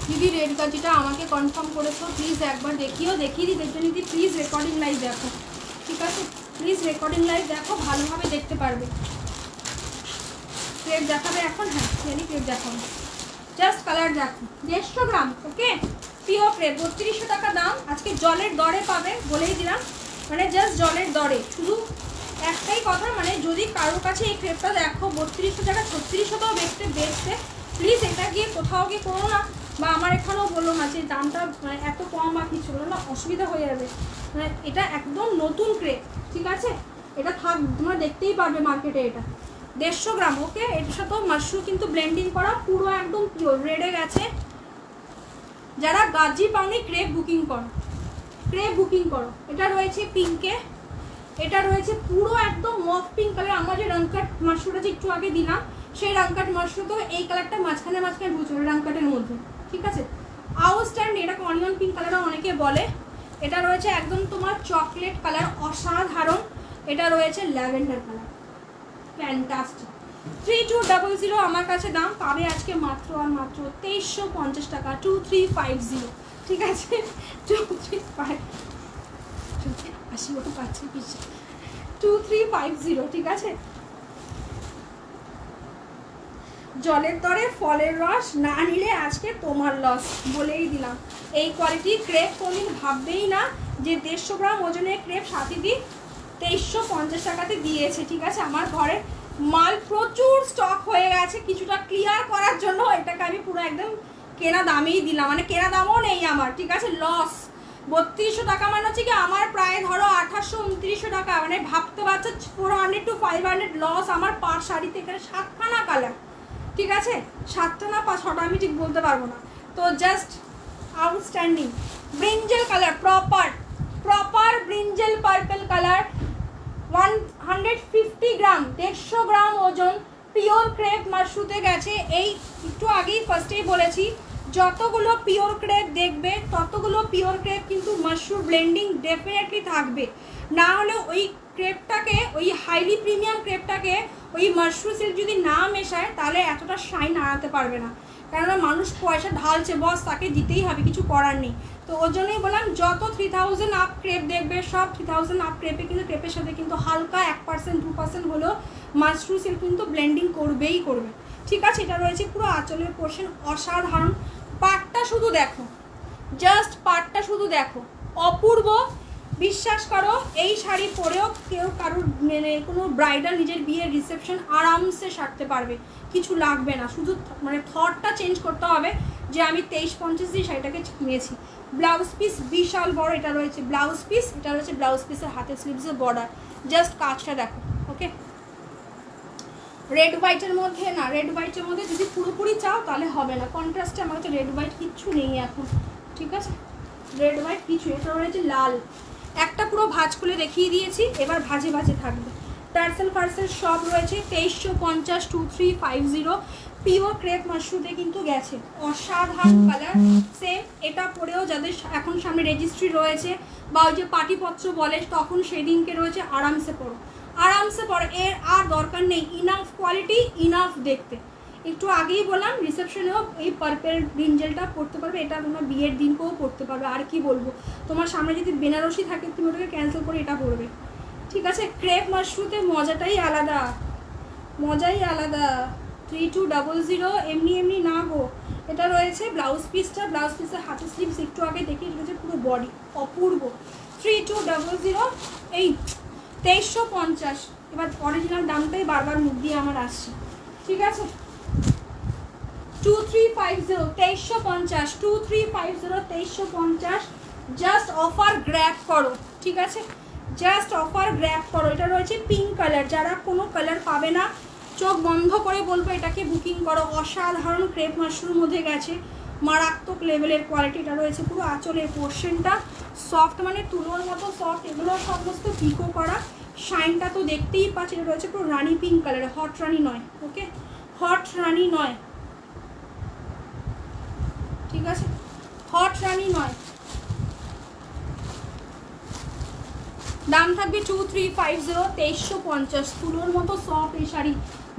দিদি রেড গাজিটা আমাকে কনফার্ম করেছো, প্লিজ একবার দেখিও। দেখিয়ে দিই, দেখবে দিদি প্লিজ রেকর্ডিং লাইভ দেখো, ঠিক আছে? প্লিজ রেকর্ডিং লাইভ দেখো, ভালোভাবে দেখতে পারবে। ক্রেপ দেখাবে এখন? হ্যাঁ জানি ক্রেপ দেখাবো। জাস্ট কালার দেখো, 150 গ্রাম, ওকে? পিওর ক্রেপ, 3200 টাকা দাম। আজকে জলের দরে পাবে, বলেই দিলাম, মানে জাস্ট জলের দরে। শুধু একটাই কথা, মানে যদি কারোর কাছে এই ক্রেপটা দেখো 3200 টাকা, 3600টাও বেচতে, প্লিজ এটা গিয়ে কোথাও গিয়ে করো না, বা আমার এখানেও বললো না যে দামটা মানে এত কম বা কিছু, বলো না অসুবিধা হয়ে যাবে। মানে এটা একদম নতুন ক্রেপ, ঠিক আছে? এটা থাক, তোমরা দেখতেই পারবে মার্কেটে। এটা 150 গ্রাম, ওকে? এটার সাথেও মাশরুম কিন্তু ব্লেন্ডিং করা, পুরো একদম পিওর রেডে গেছে। যারা গাজি পাওনি ক্রেপ বুকিং করো, ক্রেপ বুকিং করো। এটা রয়েছে পিঙ্কে, এটা রয়েছে পুরো একদম মফ পিঙ্ক কালার। আমার যে রংকাট মাশরুমটা যে একটু আগে দিলাম, সেই রংকাট মাশরুম তো এই কালারটা মাঝখানে মাঝখানে বুঝছো রংকাটের মধ্যে, ঠিক আছে? আউটস্ট্যান্ড, এটাকে অনিয়ন পিঙ্ক কালারও অনেকে বলে। এটা রয়েছে একদম তোমার চকলেট কালার, অসাধারণ। এটা রয়েছে ল্যাভেন্ডার কালার, ফ্যান্টাস্টিক। 3200 আমার কাছে দাম, পাবে আজকে মাত্র আর মাত্র 2350 টাকা, 2350, ঠিক আছে? 2350, ঠিক আছে? জলের দরে ফলের রস না নিলে আজকে তোমার লস, বলেই দিলাম। এই কোয়ালিটির ক্রেপ কোনদিন ভাববেই না যে 150 গ্রাম ওজনের ক্রেপ সাথীদি 2350 টাকাতে দিয়েছে, ঠিক আছে? আমার ঘরে মাল প্রচুর স্টক হয়ে গেছে, কিছুটা ক্লিয়ার করার জন্য এটাকে আমি পুরো একদম কেনা দামেই দিলাম, মানে কেনা দামও নেই আমার, ঠিক আছে? লস 3200 টাকা মানে হচ্ছে কি আমার প্রায় ধরো 2800-2900 টাকা, মানে ভাবতে পারছো 400 to 500 লস আমার পার শাড়িতে। এখানে 7খানা কালার, ঠিক আছে? 7টা না 6টা আমি ঠিক বলতে পারবো না। তো just outstanding brinjal colour, proper brinjal purple colour, 150 গ্রাম, 150 গ্রাম ওজন, পিওর ক্রেপ মাশরুতে গেছে। এই একটু আগেই ফার্স্টেই বলেছি, যতগুলো পিওর ক্রেপ দেখবে ততগুলো পিওর ক্রেপ কিন্তু মাশরুম ব্লেন্ডিং ডেফিনেটলি থাকবে। না হলে ওই ক্রেপটাকে, ওই হাইলি প্রিমিয়াম ক্রেপটাকে ওই মাশরুম সিল্ক যদি না মেশায়, তাহলে এতটা শাইন আনাতে পারবে না। কেননা মানুষ পয়সা ঢালছে, বস তাকে দিতেই হবে, কিছু করার নেই। তো ওর জন্যই বললাম যত 3000 আপ ক্রেপ দেখবে, সব 3000 আপ ক্রেপে কিন্তু ক্রেপের সাথে কিন্তু হালকা 1%-2% হলেও মাশরুম সিল্ক কিন্তু ব্লেন্ডিং করবেই করবে, ঠিক আছে? এটা রয়েছে পুরো আঁচলের পোর্শন, অসাধারণ। পাটটা শুধু দেখো, জাস্ট পাটটা শুধু দেখো, অপূর্ব। বিশ্বাস করো এই শাড়ি পরেও কেউ কারোর মানে কোনো ব্রাইডাল নিজের বিয়ের রিসেপশন আরামসে সারতে পারবে, কিছু লাগবে না, শুধু মানে থটটা চেঞ্জ করতে হবে যে আমি 2350 দিয়ে শাড়িটাকে কিনেছি। ব্লাউজ পিস বিশাল বড়, এটা রয়েছে ব্লাউজ পিস, এটা রয়েছে ব্লাউজ পিসের হাতের স্লিভসের বর্ডার, জাস্ট কাজটা দেখো। ওকে, রেড হোয়াইটের মধ্যে না, রেড হোয়াইটের মধ্যে যদি পুরোপুরি চাও তাহলে হবে না, কন্ট্রাস্টে আমার কাছে রেড হোয়াইট কিচ্ছু নেই এখন, ঠিক আছে, রেড হোয়াইট কিছু। এটা রয়েছে লাল, একটা পুরো ভাঁজ খুলে দেখিয়ে দিয়েছি, এবার ভাজে ভাজে থাকবে। টার্সেল ফার্সেল সব রয়েছে 2350 2350, পিওর ক্রেপ মাশরুমে কিন্তু গেছে, অসাধারণ কালার। সেম এটা পরেও যাদের এখন সামনে রেজিস্ট্রি রয়েছে বা ওই যে পার্টিপত্র বলে তখন সেদিনকে রয়েছে, আরামসে পরো, আরামসে পরো, এর আর দরকার নেই। ইনাফ কোয়ালিটি, ইনাফ দেখতে। একটু আগেই বললাম রিসেপশনেও এই পার্পেল ব্রিঞ্জেলটা পরতে পারবে, এটা তোমার বিয়ের দিনকেও পরতে পারবে। আর কি বলবো, তোমার সামনে যদি বেনারসি থাকে তুমি ওটাকে ক্যান্সেল করে এটা পরবে, ঠিক আছে। ক্রেপ মাশরুতে মজাটাই আলাদা, মজাই আলাদা। 3200 এমনি এমনি না গো। এটা রয়েছে ব্লাউজ পিসটা, ব্লাউজ পিসের হাতের স্লিভস একটু আগে দেখিয়ে রয়েছে, পুরো বডি অপূর্ব। 3200, এই 2350। এবার অরিজিনাল দামটাই বারবার মুখ দিয়ে আমার আসছে, ঠিক আছে। 2350 2350, 2350 2350, জাস্ট অফার গ্র্যাব করো, ঠিক আছে, জাস্ট অফার গ্র্যাব করো। এটা রয়েছে পিঙ্ক কালার, যারা কোনো কালার পাবে না চোখ বন্ধ করে বলবো এটাকে বুকিং করো। অসাধারণ ক্রেপ মাশরুম মধ্যে গেছে, মারাত্মক লেভেলের কোয়ালিটি। এটা রয়েছে পুরো আঁচলের পোর্শনটা সফট, মানে তুলোর মতো সফট, এগুলো সমস্ত পিকো করা। শাইনটা তো দেখতেই পাচ্ছি, এটা রয়েছে পুরো রানি পিঙ্ক কালার, হট রানি নয়, ওকে, হট রানি নয়, ঠিক আছে, হট রানি নয়। দাম থাকবে 2350 2350, তুলোর মতো সফট এই শাড়ি,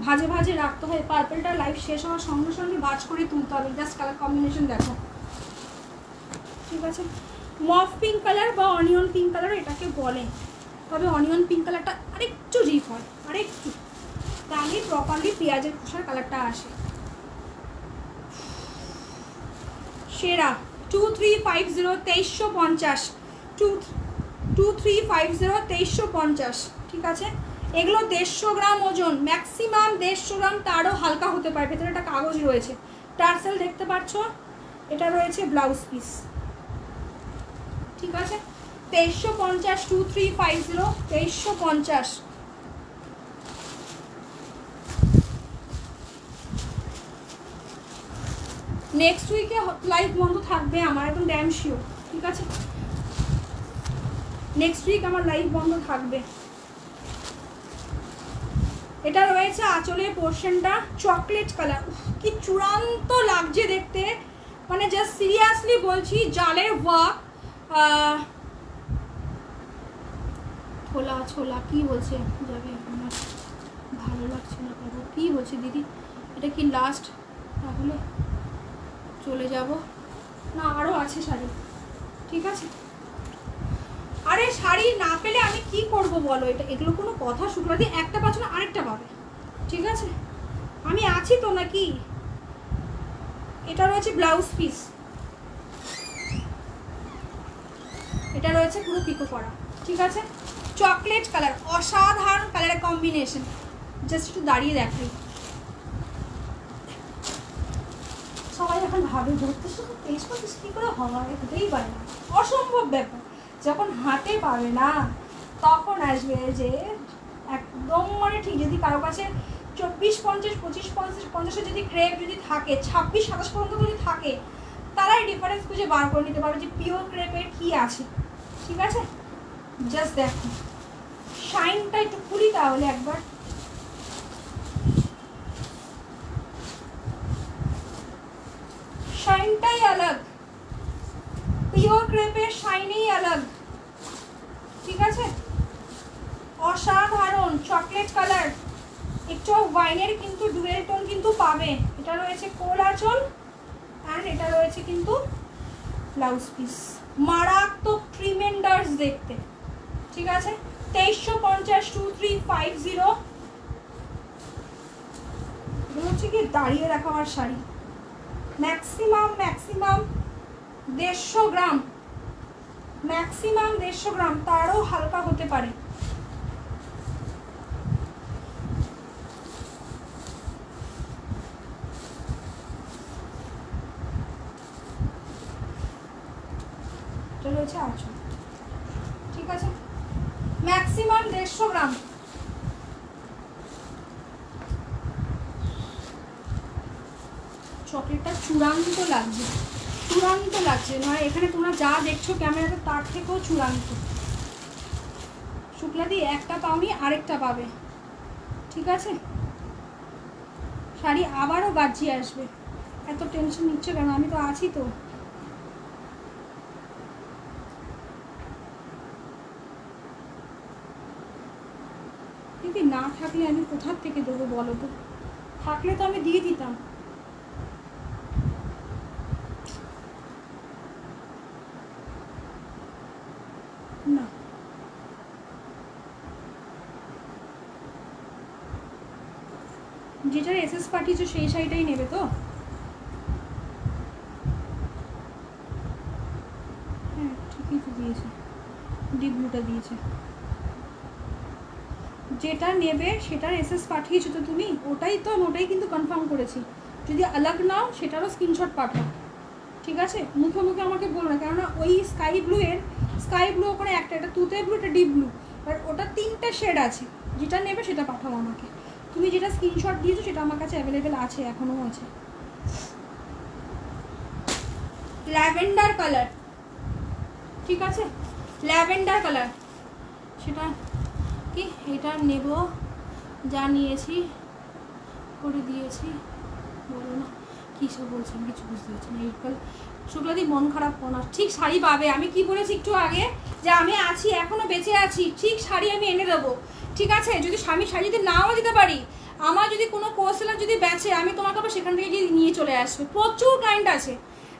ভাজে ভাজে রাখতে হয়। পার্পেলটা লাইভ শেষ হওয়ার সঙ্গে সঙ্গে ভাজ করে তুলতে হবে, জাস্ট কালার কম্বিনেশন দেখো, ঠিক আছে। মফ পিঙ্ক কালার বা অনিয়ন পিঙ্ক কালার এটাকে বলে, তবে অনিয়ন পিঙ্ক কালারটা আরেকটু ডিপ হয়, আরেকটু, তাহলে প্রপারলি পেঁয়াজের খোসার কালারটা আসে। সেরা 2350 2350, 2350 2350, ঠিক আছে। এগুলো 150 গ্রাম ওজন, ম্যাক্সিমাম 150 গ্রাম, তারও হালকা হতে পারে। ভেতরে একটা কাগজ রয়েছে, টার্সেল দেখতে পাচ্ছ, এটা রয়েছে ব্লাউজ পিস, ঠিক আছে। 2350, 2350 2350। নেক্সট উইকে লাইভ বন্ধ থাকবে আমার, একদম ড্যাম শিওর, ঠিক আছে। নেক্সট উইক আমার লাইভ বন্ধ থাকবে। এটা রয়েছে আঁচলের পোর্শনটা চকলেট কালার, কি চূড়ান্ত লাগছে দেখতে, মানে জাস্ট সিরিয়াসলি বলছি, জালের ওয়ার্ক। ছোলা ছোলা কি বলছে যাবে, আমার ভালো লাগছে না, কি বলছে দিদি, এটা কি লাস্ট, তাহলে চলে যাব না, আরও আছে শাড়ি, ঠিক আছে। আরে শাড়ি না পেলে আমি কি করব বলো, এটা এগুলো কোনো কথা, শুক্রবার দিয়ে একটা পাচ্ছ না আরেকটা পাবে, ঠিক আছে, আমি আছি তো নাকি। এটা রয়েছে ব্লাউজ পিস, এটা রয়েছে পুরো পিকো করা, ঠিক আছে। চকলেট কালার, অসাধারণ কালারের কম্বিনেশন, জাস্ট একটু দাঁড়িয়ে দেখাই। সবাই এখন ভাবে ধরতে শুধু 2350 কী করে হয়, হতেই পারে না, অসম্ভব ব্যাপার। যখন হাতে পাবে না তখন আসবে যে একদম, মানে ঠিক, যদি কারো কাছে 2450 2550 যদি ক্রেপ যদি থাকে, 26-27 পর্যন্ত যদি থাকে, তারাই ডিফারেন্স খুঁজে বার করে নিতে পারবে যে পিওর ক্রেপের কী আছে, ঠিক আছে। জাস্ট দেখো শাইনটা একটু খুলি তাহলে একবার, শাইনটাই আলাগ, পিওর ক্রেপের শাইনই আলাগ, ঠিক আছে। অসাধারণ চকলেট কালার, একটু ওয়াইনের কিন্তু ডুয়েল টোন কিন্তু পাবে। এটা রয়েছে কোল আঁচল অ্যান্ড এটা রয়েছে কিন্তু ব্লাউজ পিস, মারাত্মক ট্রিমেন্ডার্স দেখতে, ঠিক আছে। 2350 2350, এগুলো হচ্ছে কি দাঁড়িয়ে রাখার শাড়ি, ম্যাক্সিমাম 150 গ্রাম, ম্যাক্সিমাম 150 গ্রাম, তারও হালকা হতে পারে। এটা রয়েছে আঁচল, ঠিক আছে, ম্যাক্সিমাম 150 গ্রাম। চকলেটটা চূড়ান্ত লাগছে, চূড়ান্ত লাগছে, মানে এখানে তোমরা যা দেখছো ক্যামেরাতে তার থেকেও চূড়ান্ত। শুক্লাদি একটা পাওনি, আরেকটা পাবে, ঠিক আছে। শাড়ি আবারও বাজিয়ে আসবে, এত টেনশন নিচ্ছে কেন, আমি তো আছি তো। দিদি না থাকলে আমি কোথার থেকে দেবো বলো তো, থাকলে তো আমি দিয়ে দিতাম। না যেটার এসএস পাঠিয়েছো সেই শাড়িটাই নেবে তো? হ্যাঁ ঠিকই তো দিয়েছে, ডিপ ব্লুটা দিয়েছে। যেটা নেবে সেটার এসএস পাঠিয়েছো তো তুমি, ওটাই তো, ওটাই কিন্তু কনফার্ম করেছি। যদি আলাগ নাও সেটারও স্ক্রিনশট পাঠাও, ঠিক আছে। মুখে মুখে আমাকে বলো না, কেননা ওই স্কাই ব্লু ওখানে একটা, এটা তুতে ব্লু, এটা ডিপ ব্লু, আর ওটা 3টে শেড আছে। যেটা নেবে সেটা পাঠাও আমাকে। তুমি যেটা স্ক্রিনশট দিয়েছো সেটা আমার কাছে অ্যাভেলেবেল আছে, এখনও আছে। ল্যাভেন্ডার কালার, ঠিক আছে, ল্যাভেন্ডার কালার, সেটা কি এটা নেব, যা নিয়েছি করে দিয়েছি, বলো না কী সব বলছি, আমি কিছু বুঝতে পারছি না। এইকাল শুক্লাদি মন খারাপ না, ঠিক শাড়ি পাবে। আমি কি বলেছি একটু আগে, যে আমি আছি, এখনও বেঁচে আছি, ঠিক শাড়ি আমি এনে দেবো, ঠিক আছে। যদি স্বামী শাড়ি যদি নাও দিতে পারি, আমার যদি কোনো কোর্সেলার যদি বেচে, আমি তোমাকে আবার সেখান থেকে গিয়ে নিয়ে চলে আসবে। প্রচুর ক্লায়েন্ট আছে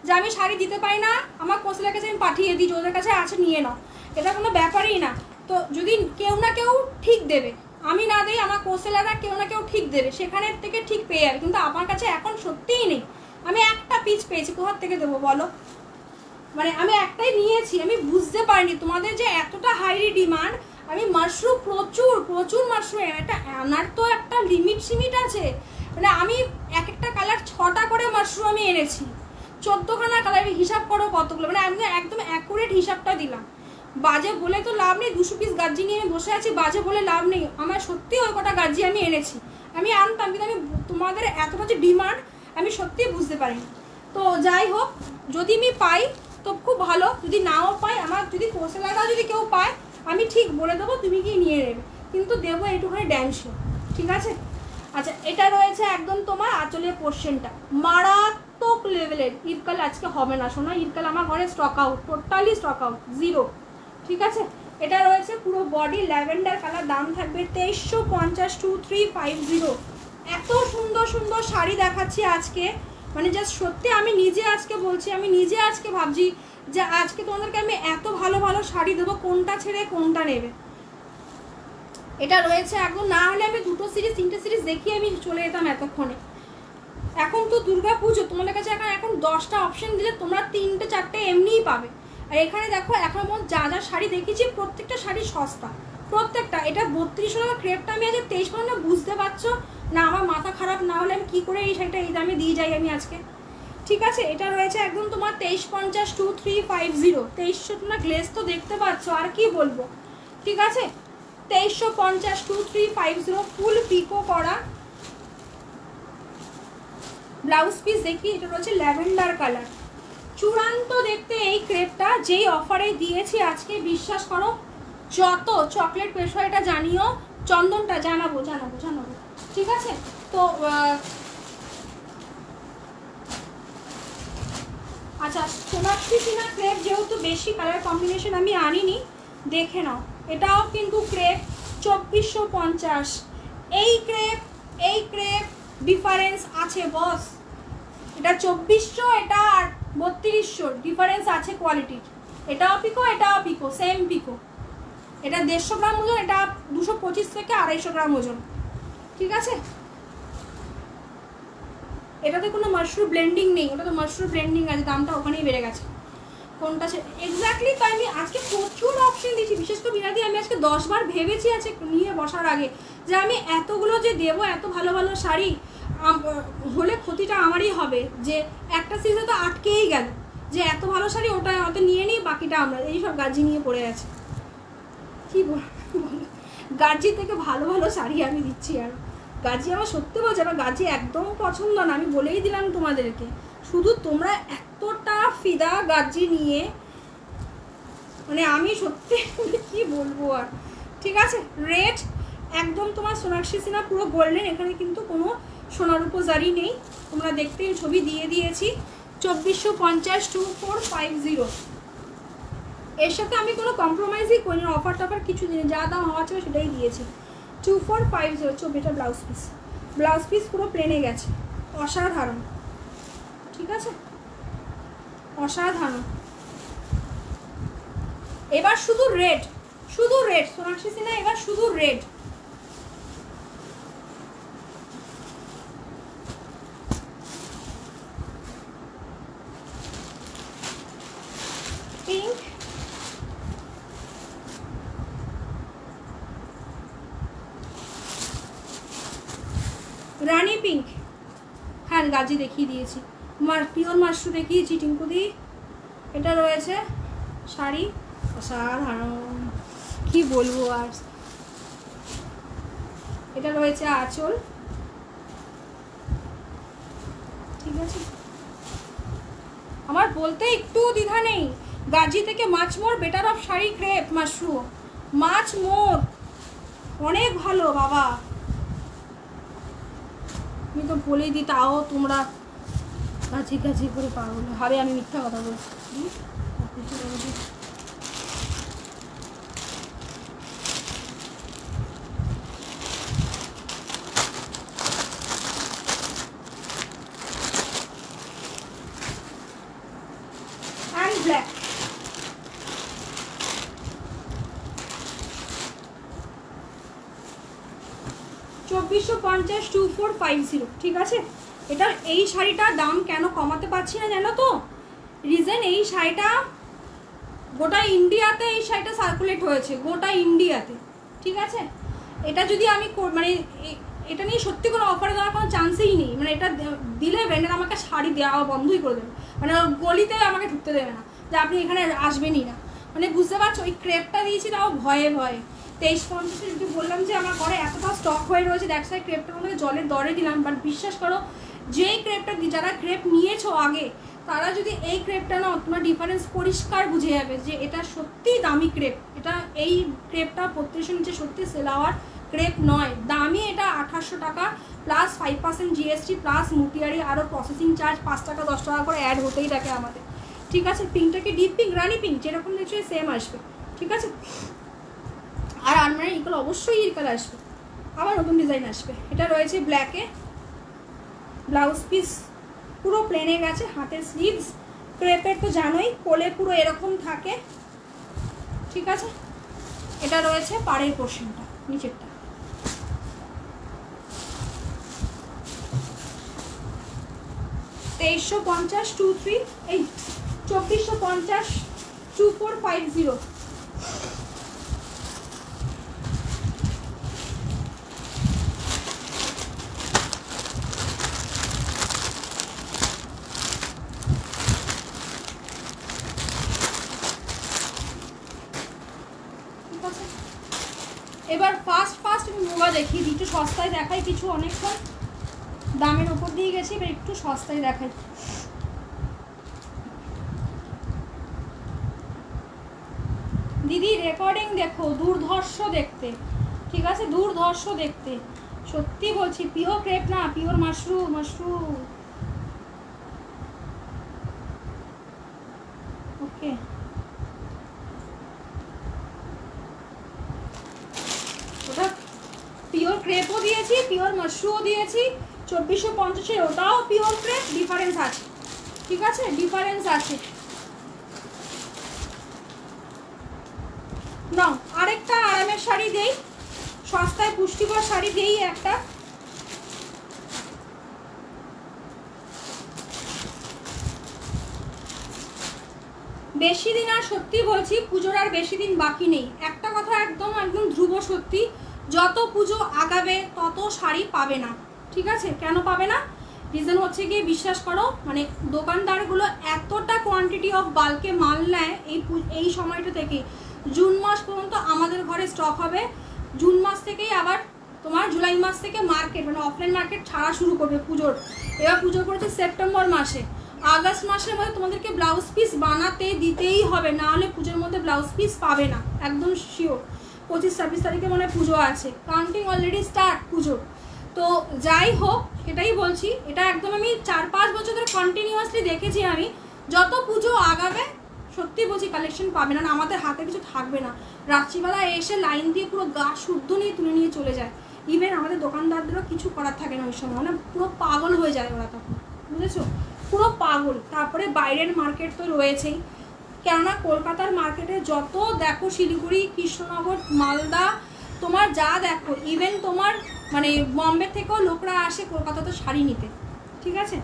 যে আমি শাড়ি দিতে পারি না, আমার কোর্সেলার কাছে আমি পাঠিয়ে দিই, ওদের কাছে আছে নিয়ে নাও, এটা কোনো ব্যাপারই না। তো যদি কেউ না কেউ ঠিক দেবে, আমি না দিই, আমার কোর্সেলাররা কেউ না কেউ ঠিক দেবে, সেখানের থেকে ঠিক পেয়ে যাবে। কিন্তু আমার কাছে এখন সত্যিই নেই, আমি একটা পিস পেয়েছি, কোথার থেকে দেবো বলো। মানে আমি একটাই নিয়েছি, আমি বুঝতে পারিনি তোমাদের যে এতটা হাইলি ডিমান্ড। আমি মাশরুম প্রচুর প্রচুর মাশরুম, একটা আনার তো একটা লিমিট আছে। মানে আমি এক একটা কালার 6টা করে মাশরুম আমি এনেছি, 14খানা কালার, হিসাব করো কতগুলো, মানে আমি একদম অ্যাকুরেট হিসাবটা দিলাম। বাজে বলে তো লাভ নেই, 200 পিস গাজি নিয়ে আমি বসে আছি, বাজে বলে লাভ নেই। আমার সত্যি ওই কটা গাজি আমি এনেছি, আমি আনতাম, কিন্তু আমি তোমাদের এতটা যে ডিমান্ড আমি সত্যিই বুঝতে পারিনি। তো যাই হোক, যদি আমি পাই তো খুব ভালো, যদি নাও পাই, আমার যদি কোর্সেলাররা যদি কেউ পায়, আমি ঠিক বলে দেবো, তুমি কি নিয়ে নেবে, কিন্তু দেবো এইটুখানি ড্যান্স, ঠিক আছে। আচ্ছা, এটা রয়েছে একদম তোমার আঁচলের পোর্শনটা, মারাত্মক লেভেলের। ইরকাল আজকে হবে না শোনা, ইরকাল আমার ঘরে stock out, totally stock out, 0, ঠিক আছে। এটা রয়েছে পুরো বডি ল্যাভেন্ডার কালার, দাম থাকবে 2350, 2350। এত সুন্দর সুন্দর শাড়ি দেখাচ্ছি আজকে, মানে জাস্ট সত্যি আমি নিজে আজকে বলছি, আমি নিজে আজকে ভাবছি যে আজকে তোমাদেরকে আমি এত ভালো ভালো শাড়ি দেবো, কোনটা ছেড়ে কোনটা নেবে। এটা রয়েছে একদম, না হলে আমি 2টো সিরিজ 3টে সিরিজ দেখিয়ে আমি চলে যেতাম এতক্ষণে। এখন তো দুর্গা পুজো, তোমাদের কাছে এখন 10টা অপশন দিলে তোমরা 3টে 4টে এমনিই পাবে। আর এখানে দেখো, এখন যা যা শাড়ি দেখিয়েছি প্রত্যেকটা শাড়ি সস্তা, প্রত্যেকটা। এটা 3200 টাকা ক্রেপটা আমি আজ 23 না, বুঝতে পারছো না? আমার মাথা খারাপ না হলে আমি কী করে এই শাড়িটা এই দামে দিয়ে যাই আমি আজকে, ঠিক আছে। এটা রয়েছে একদম তোমার 2350, 2350, 2300 তোমরা গ্লেজ তো দেখতে পাচ্ছ, আর কি বলবো, ঠিক আছে। 2350, 2350, ফুল পিকো করা ব্লাউজ পিস দেখি। এটা রয়েছে ল্যাভেন্ডার কালার, চূড়ান্ত দেখতে এই ক্রেপটা, যেই অফারে দিয়েছি আজকে, বিশ্বাস করো, যত চকলেট পেশো এটা জানিও, চন্দনটা জানাবো, ঠিক আছে। তো আচ্ছা, সোনাক্ষী সিনহা ক্রেপ, যেহেতু বেশি কালার কম্বিনেশন আমি আনিনি, দেখে নাও। এটাও কিন্তু ক্রেপ 2450। এই ক্রেপ ডিফারেন্স আছে বস, এটা 2400, এটা আর 3200, ডিফারেন্স আছে কোয়ালিটির। এটাও পিকো, সেম পিকো। এটা 150 গ্রাম ওজন, এটা 225 থেকে 250 গ্রাম ওজন, ঠিক আছে। এটাতে কোনো মাশরুম ব্লেন্ডিং নেই, ওটা তো মাশরুম ব্লেন্ডিং আছে, দামটা ওখানেই বেড়ে গেছে। কোনটা এক্স্যাক্টলি। তো আমি আজকে প্রচুর অপশন দিয়েছি, বিশেষ করে বিনাদি আমি আজকে 10 বার ভেবেছি আছে নিয়ে বসার আগে যে আমি এতগুলো যে দেবো, এত ভালো ভালো শাড়ি হলে ক্ষতিটা আমারই হবে, যে একটা সিজে তো আটকেই গেল, যে এত ভালো শাড়ি ওটা অত নিয়ে নিই, বাকিটা আমরা এইসব গাজি নিয়ে পড়ে আছি। কী বল, গাজি থেকে ভালো ভালো শাড়ি আমি দিচ্ছি। আর গাজি আমার সত্যি বলছে, আমার গাজি একদম পছন্দ না, আমি বলেই দিলাম তোমাদেরকে। শুধু তোমরা এতটা ফিদা গাজি নিয়ে, মানে আমি সত্যি কি বলবো আর। ঠিক আছে, রেট একদম তোমার সোনাক্ষী সিনহা পুরো গোল্ডেন, এখানে কিন্তু কোনো সোনার উপজারি নেই, তোমরা দেখতেই ছবি দিয়ে দিয়েছি। 2450 2450। এর সাথে আমি কোনো কম্প্রোমাইজই করি না, অফার টফার কিছু দিন যা দাম হওয়া ছিল সেটাই দিয়েছি। 2450 ছবিটা ব্লাউজ পিস, ব্লাউজ পিস পুরো প্লেনে গেছে, অসাধারণ। ঠিক আছে, অসাধারণ। এবার শুধু রেড, শুধু রেড সোনাক্ষী সিনহা, এবার শুধু রেড। পিঙ্ক, রানী পিঙ্ক, হ্যাঁ গাজি দেখিয়ে দিয়েছি, পিওর মাশরু দেখিয়েছি টিঙ্কুদি। এটা রয়েছে শাড়ি, অসাধারণ কি বলবো আর। এটা রয়েছে আঁচল। ঠিক আছে, আমার বলতে একটু দ্বিধা নেই, গাজি থেকে মাছমোর বেটার অফ শাড়ি ক্রেপ মাশরু, মাছমোর অনেক ভালো বাবা। আমি তো বলেই দিই, তাও তোমরা গাছি গাছি করে পাগল ভাবে আমি মিথ্যা কথা বলছি। And black, $2450 2450। ঠিক আছে, এটা এই শাড়িটার দাম কেন কমাতে পারছি না জানো তো? রিজন, এই শাড়িটা গোটা ইন্ডিয়াতে এই শাড়িটা সার্কুলেট হয়েছে, গোটা ইন্ডিয়াতে। ঠিক আছে, এটা যদি আমি মানে এটা নিয়ে সত্যি কোনো অফার দেওয়ার কোনো চান্সই নেই, মানে এটা দিলে ব্র্যান্ডের আমাকে শাড়ি দেওয়া বন্ধই করে দেবে, মানে গলিতে আমাকে ঢুকতে দেবে না, যে আপনি এখানে আসবেনই না, মানে বুঝতে পারছো। ওই ক্রেপটা দিয়েছি তাও ভয়ে ভয়ে 2350 যদি বললাম যে আমার ঘরে এতটা স্টক হয়ে রয়েছে, দ্যাটস ওয়াই ক্রেপটার মধ্যে জলের দরে দিলাম। বাট বিশ্বাস করো, যেই ক্রেপটা যারা ক্রেপ নিয়েছো আগে, তারা যদি এই ক্রেপটা নাও, তোমার ডিফারেন্স পরিষ্কার বুঝে যাবে যে এটা সত্যিই দামি ক্রেপ। এটা এই ক্রেপটা 3200 নিচে সত্যি সেলাওয়ার ক্রেপ নয়, দামি। এটা 2800 টাকা প্লাস 5% জিএসটি প্লাস মুটিয়ারি আরও প্রসেসিং চার্জ 5 টাকা 10 টাকা করে অ্যাড হতেই থাকে আমাদের। ঠিক আছে, পিঙ্কটাকে ডিপ পিঙ্ক, রানি পিঙ্ক যেরকম দেখছো সেম আসবে। ঠিক আছে, আর আলমারি ইকুয়াল অবশ্যই ইকুয়াল আসবে, আবার নতুন ডিজাইন আসবে। এটা রয়েছে ব্ল্যাকে, ব্লাউজ পিস পুরো প্লেনে গেছে, হাতের স্লিভস ক্রেপের তো জানোই, কোলে পুরো এরকম থাকে। ঠিক আছে, এটা রয়েছে পাড়ের পোর্শনটা, নিচেরটা। $2350 2450 2450। এবার ফার্স্ট আমি মুগা দেখিয়ে দিই, একটু সস্তায় দেখাই কিছু, অনেকক্ষণ দামের উপর দিয়ে গেছি, এবার একটু সস্তায় দেখাই। দিদি রেকর্ডিং দেখো, দুর্ধর্ষ দেখতে। ঠিক আছে, দুর্ধর্ষ দেখতে, সত্যি বলছি। পিওর ক্রেপ না, পিওর মাশরুম। ওকে, ওটা পিওর ক্রেপও দিয়েছি, পিওর মাশরুমও দিয়েছি। 2450 ওটাও পিওর ক্রেপ, ডিফারেন্স আছে। ঠিক আছে, ডিফারেন্স আছে। নাও আরেকটা আরামের শাড়ি দেই, সস্তায় পুষ্টিকর শাড়ি দেই একটা। বেশি দিন আর সত্যি বলছি পুজোর আর বেশি দিন বাকি নেই। একটা কথা একদম একদম ধ্রুব সত্যি, যত পুজো আগাবে তত শাড়ি পাবে না। ঠিক আছে, কেন পাবে না? রিজন হচ্ছে গিয়ে বিশ্বাস করো, মানে দোকানদারগুলো এতটা কোয়ান্টিটি অফ বাল্কে মাল নেয় এই সময়টা থেকে জুন মাস পর্যন্ত আমাদের ঘরে স্টক হবে। জুন মাস থেকেই আবার তোমার জুলাই মাস থেকে মার্কেট মানে অফলাইন মার্কেট ছাড়া শুরু করবে পুজোর। এবার পুজো করেছে সেপ্টেম্বর মাসে, আগস্ট মাসের মধ্যে তোমাদেরকে ব্লাউজ পিস বানাতে দিতেই হবে, না হলে পুজোর মধ্যে ব্লাউজ পিস পাবে না, একদম শিওর। 25-26 তারিখে মনে পুজো আছে, কাউন্টিং অলরেডি স্টার্ট পুজো। তো যাই হোক, সেটাই বলছি, এটা একদম আমি 4-5 বছর ধরে কন্টিনিউয়াসলি দেখেছি আমি। যত পুজো আগাবে সত্যি বলছি কালেকশন পাবে না, আমাদের হাতে কিছু থাকবে না। রাত্রিবেলা এসে লাইন দিয়ে পুরো গা শুদ্ধ নিয়ে তুলে নিয়ে চলে যায়। ইভেন আমাদের দোকানদারদেরও কিছু করার থাকে না ওই সময়, মানে পুরো পাগল হয়ে যায় ওরা তখন, বুঝেছো, পুরো পাগল। তারপরে বাইরের মার্কেট তো রয়েছেই, কেননা কলকাতার মার্কেটে যত দেখো, শিলিগুড়ি, কৃষ্ণনগর, মালদা, তোমার যা দেখো, ইভেন তোমার মানে বম্বে থেকেও লোকরা আসে কলকাতাতে শাড়ি নিতে। ঠিক আছে,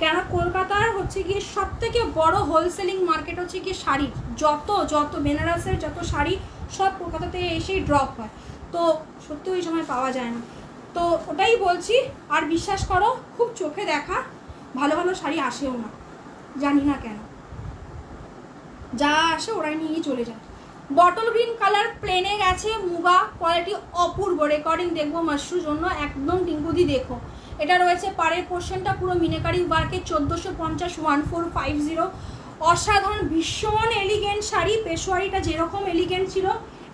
কেন কলকাতার হচ্ছে গিয়ে সব থেকে বড় হোলসেলিং মার্কেট হচ্ছে গিয়ে শাড়ির। যত বেনারসের যত শাড়ি সব কলকাতাতে এসেই ড্রপ হয়, তো সত্যি ওই সময় পাওয়া যায় না। তো ওটাই বলছি, আর বিশ্বাস করো খুব চোখে দেখা ভালো ভালো শাড়ি আসেও না, জানি না কেন, যা আসে ওরাই নিয়ে চলে যায়। বটল গ্রিন কালার প্লেনে গেছে, মুগা কোয়ালিটি অপূর্ব, রেকর্ডিং দেখবো মাশরুর জন্য, একদম টিঙ্কুদি দেখো। এটা রয়েছে পাড়ের পোর্শনটা পুরো মিনাকারি ওয়ার্কে, 1450 1450, অসাধারণ ভীষণ এলিগেন্ট শাড়ি। পেশোয়ারিটা যেরকম এলিগেন্ট ছিল,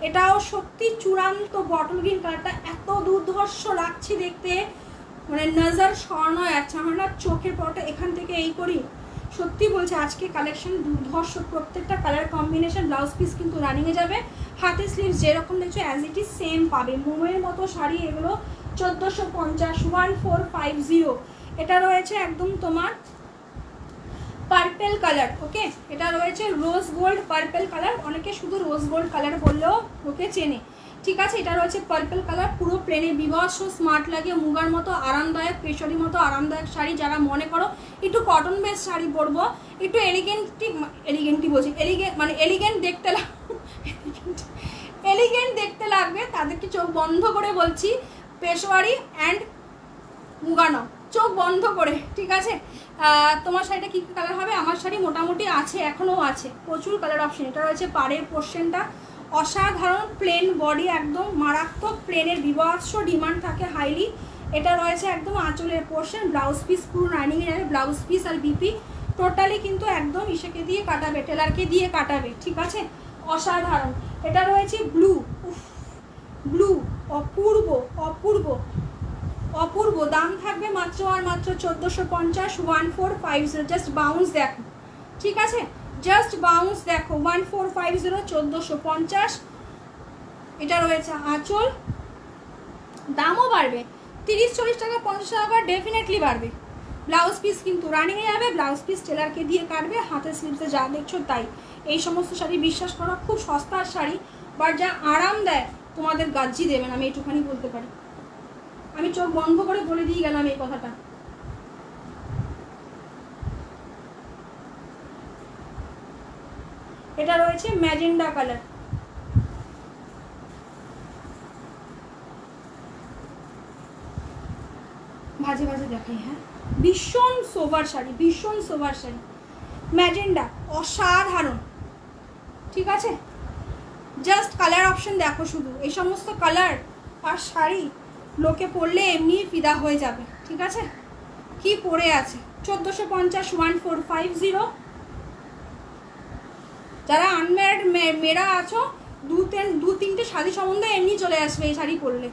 এটাও সত্যি চূড়ান্ত। বটল গ্রিন কালারটা এত দুর্ধর্ষ লাগছে দেখতে, মানে নজর স্বর্ণ যাচ্ছে আমার না, চোখের পরটা এখান থেকে এই করি। সত্যি বলছে আজকে কালেকশন দুর্ধর্ষ, প্রত্যেকটা কালার কম্বিনেশন। ব্লাউজ পিস কিন্তু রানিংয়ে যাবে, হাতে স্লিভস যেরকম দেখছো অ্যাজ ইট ইজ সেম পাবে। মোমের মতো শাড়ি এগুলো 1450 1450। এটা রয়েছে একদম তোমার পার্পেল কালার, ওকে, এটা রয়েছে রোজ গোল্ড পার্পেল কালার, অনেকে শুধু রোজ গোল্ড কালার বললেও ওকে চেনে। ঠিক আছে, এটা রয়েছে পার্পল কালার, পুরো প্লেনে বিভৎস স্মার্ট লাগে, মুগার মতো আরামদায়ক, পেশরি মতো আরামদায়ক শাড়ি। যারা মনে করো একটু কটন বেস শাড়ি পরবো, একটু এলিগেন্টই বলছি, এলিগেন্ট দেখতে লাগবে, তাদেরকে চোখ বন্ধ করে বলছি পেশোয়ারি অ্যান্ড মুগানো, চোখ বন্ধ করে। ঠিক আছে, তোমার শাড়িটা কী কী কালার হবে? আমার শাড়ি মোটামুটি আছে, এখনও আছে, প্রচুর কালার অপশন। এটা রয়েছে পাড়ের পোর্শনটা, অসাধারণ প্লেন বডি, একদম মারাত্মক প্লেনের বিভৎস ডিমান্ড থাকে হাইলি। এটা রয়েছে একদম আঁচলের পোর্শন, ব্লাউজ পিস পুরো রানিংয়ে যাবে, ব্লাউজ পিস আর বিপি টোটালি কিন্তু একদম ইসেকে দিয়ে কাটাবে, টেলারকে দিয়ে কাটাবে। ঠিক আছে, অসাধারণ। এটা রয়েছে ব্লু, ব্লু অপূর্ব অপূর্ব অপূর্ব, দাম থাকবে মাত্র আর মাত্র 1450 1450। জাস্ট বাউন্স দেখো, ঠিক আছে, জাস্ট বাউন্স দেখো, 1450 1450। এটা রয়েছে আঁচল, দামও বাড়বে 30-40 টাকা 50 টাকা করে ডেফিনেটলি বাড়বে। ব্লাউজ পিস কিন্তু রানিংয়ে যাবে, ব্লাউজ পিস টেলারকে দিয়ে কাটবে, হাতের স্লিভসে যা দেখছো তাই। এই সমস্ত শাড়ি বিশ্বাস করো খুব সস্তার শাড়ি, বাট যা আরাম দেয় তোমাদের গাজ্জি দেবেন, আমি এইটুখানি বলতে পারি। আমি চোখ বন্ধ করে বলে দিয়ে গেলাম এই কথাটা। এটা রয়েছে ম্যাজেন্ডা কালার, ভাজে ভাজে দেখাই, হ্যাঁ, ভীষণ সোভার শাড়ি, ভীষণ সোভার শাড়ি, ম্যাজেন্ডা অসাধারণ। ঠিক আছে, জাস্ট কালার অপশন দেখো, শুধু এই সমস্ত কালার আর শাড়ি লোকে পরলে এমনি ফিদা হয়ে যাবে। ঠিক আছে, কি পরে আছে 1450 1450। যারা আনম্যারিড মেয়েরা আছো, দু তিনটে শাড়ি সম্বন্ধে এমনি চলে আসবে এই শাড়ি পরলে।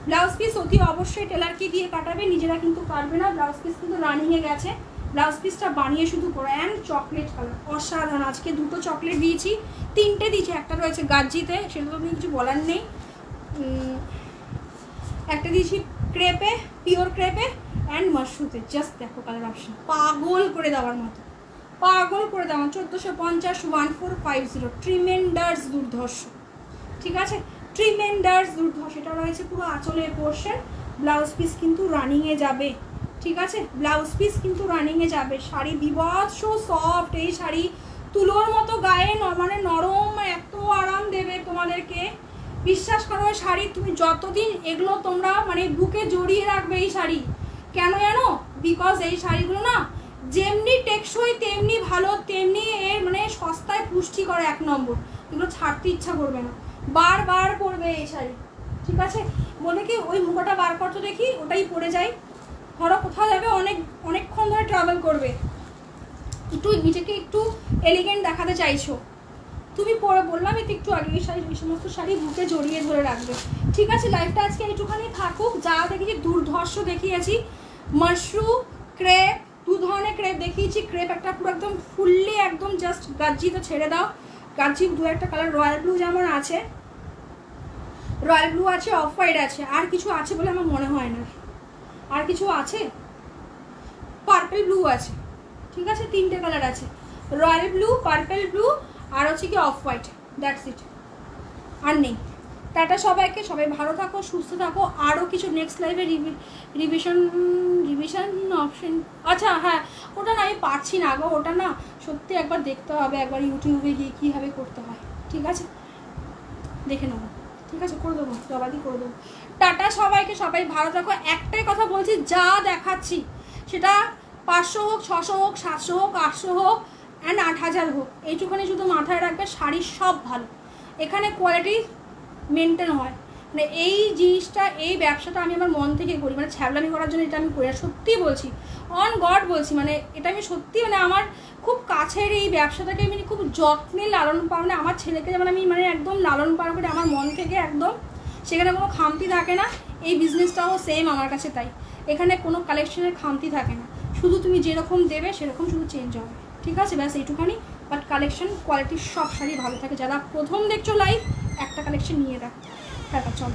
ব্লাউজ পিস অতি অবশ্যই টেলারকে দিয়ে কাটাবে, নিজেরা কিন্তু পারবে না। ব্লাউজ পিস কিন্তু রানিংয়ে গেছে, ব্লাউজ পিসটা বানিয়ে শুধু পরো। অ্যান্ড চকলেট কালার অসাধারণ, আজকে দুটো চকলেট দিয়েছি, তিনটে দিয়েছি, একটা রয়েছে গাজ্জিতে, সেটা তো কিছু বলার নেই, একটা দিয়েছি ক্রেপে, পিওর ক্রেপে অ্যান্ড মাশরুতে। জাস্ট দেখো কালার অপশন, পাগল করে দেওয়ার মতো, পাগল করে দেওয়া। 1450 1450, ট্রিমেন্ডার্স দুর্ধর্ষ। ঠিক আছে, ট্রিমেন্ডার্স দুর্ধর্ষ। এটা রয়েছে পুরো আঁচলের পোর্শন, ব্লাউজ পিস কিন্তু রানিংয়ে যাবে। ঠিক আছে, ব্লাউজ পিস কিন্তু রানিংয়ে যাবে। শাড়ি বিভৎস সফট, এই শাড়ি তুলোর মতো গায়ে মানে নরম, এত আরাম দেবে তোমাদেরকে, বিশ্বাস করো। শাড়ি তুমি যতদিন এগুলো তোমরা মানে বুকে জড়িয়ে রাখবে এই শাড়ি। কেন জানো? বিকজ এই শাড়িগুলো না যেমনি টেকসই তেমনি ভালো, তেমনি এর মানে সস্তায় পুষ্টি করে 1 নম্বর। এগুলো ছাড়তে ইচ্ছা করবে না, বারবার পরবে এই শাড়ি, ঠিক আছে? বলে কি ওই মুখোটা বার করতে দেখি, ওটাই পরে যাই। ধরো কোথাও যাবে, অনেকক্ষণ ধরে ট্রাভেল করবে, একটু নিজেকে একটু এলিগেন্ট দেখাতে চাইছো, তুমি পরে বললাম একটু আগে এই শাড়ি, এই সমস্ত শাড়ি বুকে জড়িয়ে ধরে রাখবে, ঠিক আছে? লাইফটা আজকে একটুখানি থাকুক। যা দেখেছি দুর্ধর্ষ দেখিয়েছি, মাশরুম ক্রেপ, 2 ধরনের ক্রেপ দেখিয়েছি। ক্রেপ একটা পুরো একদম ফুললি একদম জাস্ট গাজ্জি, তো ছেড়ে দাও গাজ্জি। 2-1টা কালার, রয়্যাল ব্লু যেমন আছে, রয়্যাল ব্লু আছে, অফ হোয়াইট আছে, আর কিছু আছে বলে আমার মনে হয় না। আর কিছু আছে, পার্পল ব্লু আছে, ঠিক আছে? 3টে কালার আছে, রয়্যাল ব্লু, পার্পল ব্লু, আর হচ্ছে কি অফ হোয়াইট, দ্যাটস ইট, আর নেই। টাটা সবাইকে, সবাই ভালো থাকো, সুস্থ থাকো। আরও কিছু নেক্সট লাইভে রিভিশন অপশন, আচ্ছা হ্যাঁ, ওটা না আমি পারছি না গো, ওটা না সত্যি একবার দেখতে হবে, একবার ইউটিউবে গিয়ে কীভাবে করতে হয়, ঠিক আছে? দেখে নেবো, ঠিক আছে? করে দেবো, জবাদি করে দেবো। টাটা সবাইকে, সবাই ভালো থাকো। একটাই কথা বলছি, যা দেখাচ্ছি সেটা 500 হোক, 600 হোক, 700 হোক, 800 হোক অ্যান্ড 8000 হোক, এইটুখানি শুধু মাথায় রাখবে, শাড়ির সব ভালো, এখানে কোয়ালিটি মেনটেন হয়। মানে এই জিনিসটা, এই ব্যবসাটা আমি আমার মন থেকে করি, মানে ছ্যাবলামি করার জন্য এটা আমি করি না, সত্যি বলছি, অন গড বলছি, মানে এটা আমি সত্যি, মানে আমার খুব কাছের এই ব্যবসাটাকে আমি খুব যত্নে লালন পালন, মানে আমার ছেলেকে যেমন আমি মানে একদম লালন পালন করি আমার মন থেকে একদম, সেখানে কোনো খামতি থাকে না। এই বিজনেসটাও সেম আমার কাছে তাই, এখানে কোনো কালেকশনের খামতি থাকে না, শুধু তুমি যেরকম দেবে সেরকম শুধু চেঞ্জ হবে, ঠিক আছে? ব্যাস এইটুখানি। বাট কালেকশন কোয়ালিটির সব শাড়ি ভালো থাকে। যারা প্রথম দেখছো লাইভ, একটা কালেকশন নিয়ে রাখ। টাটা, চল।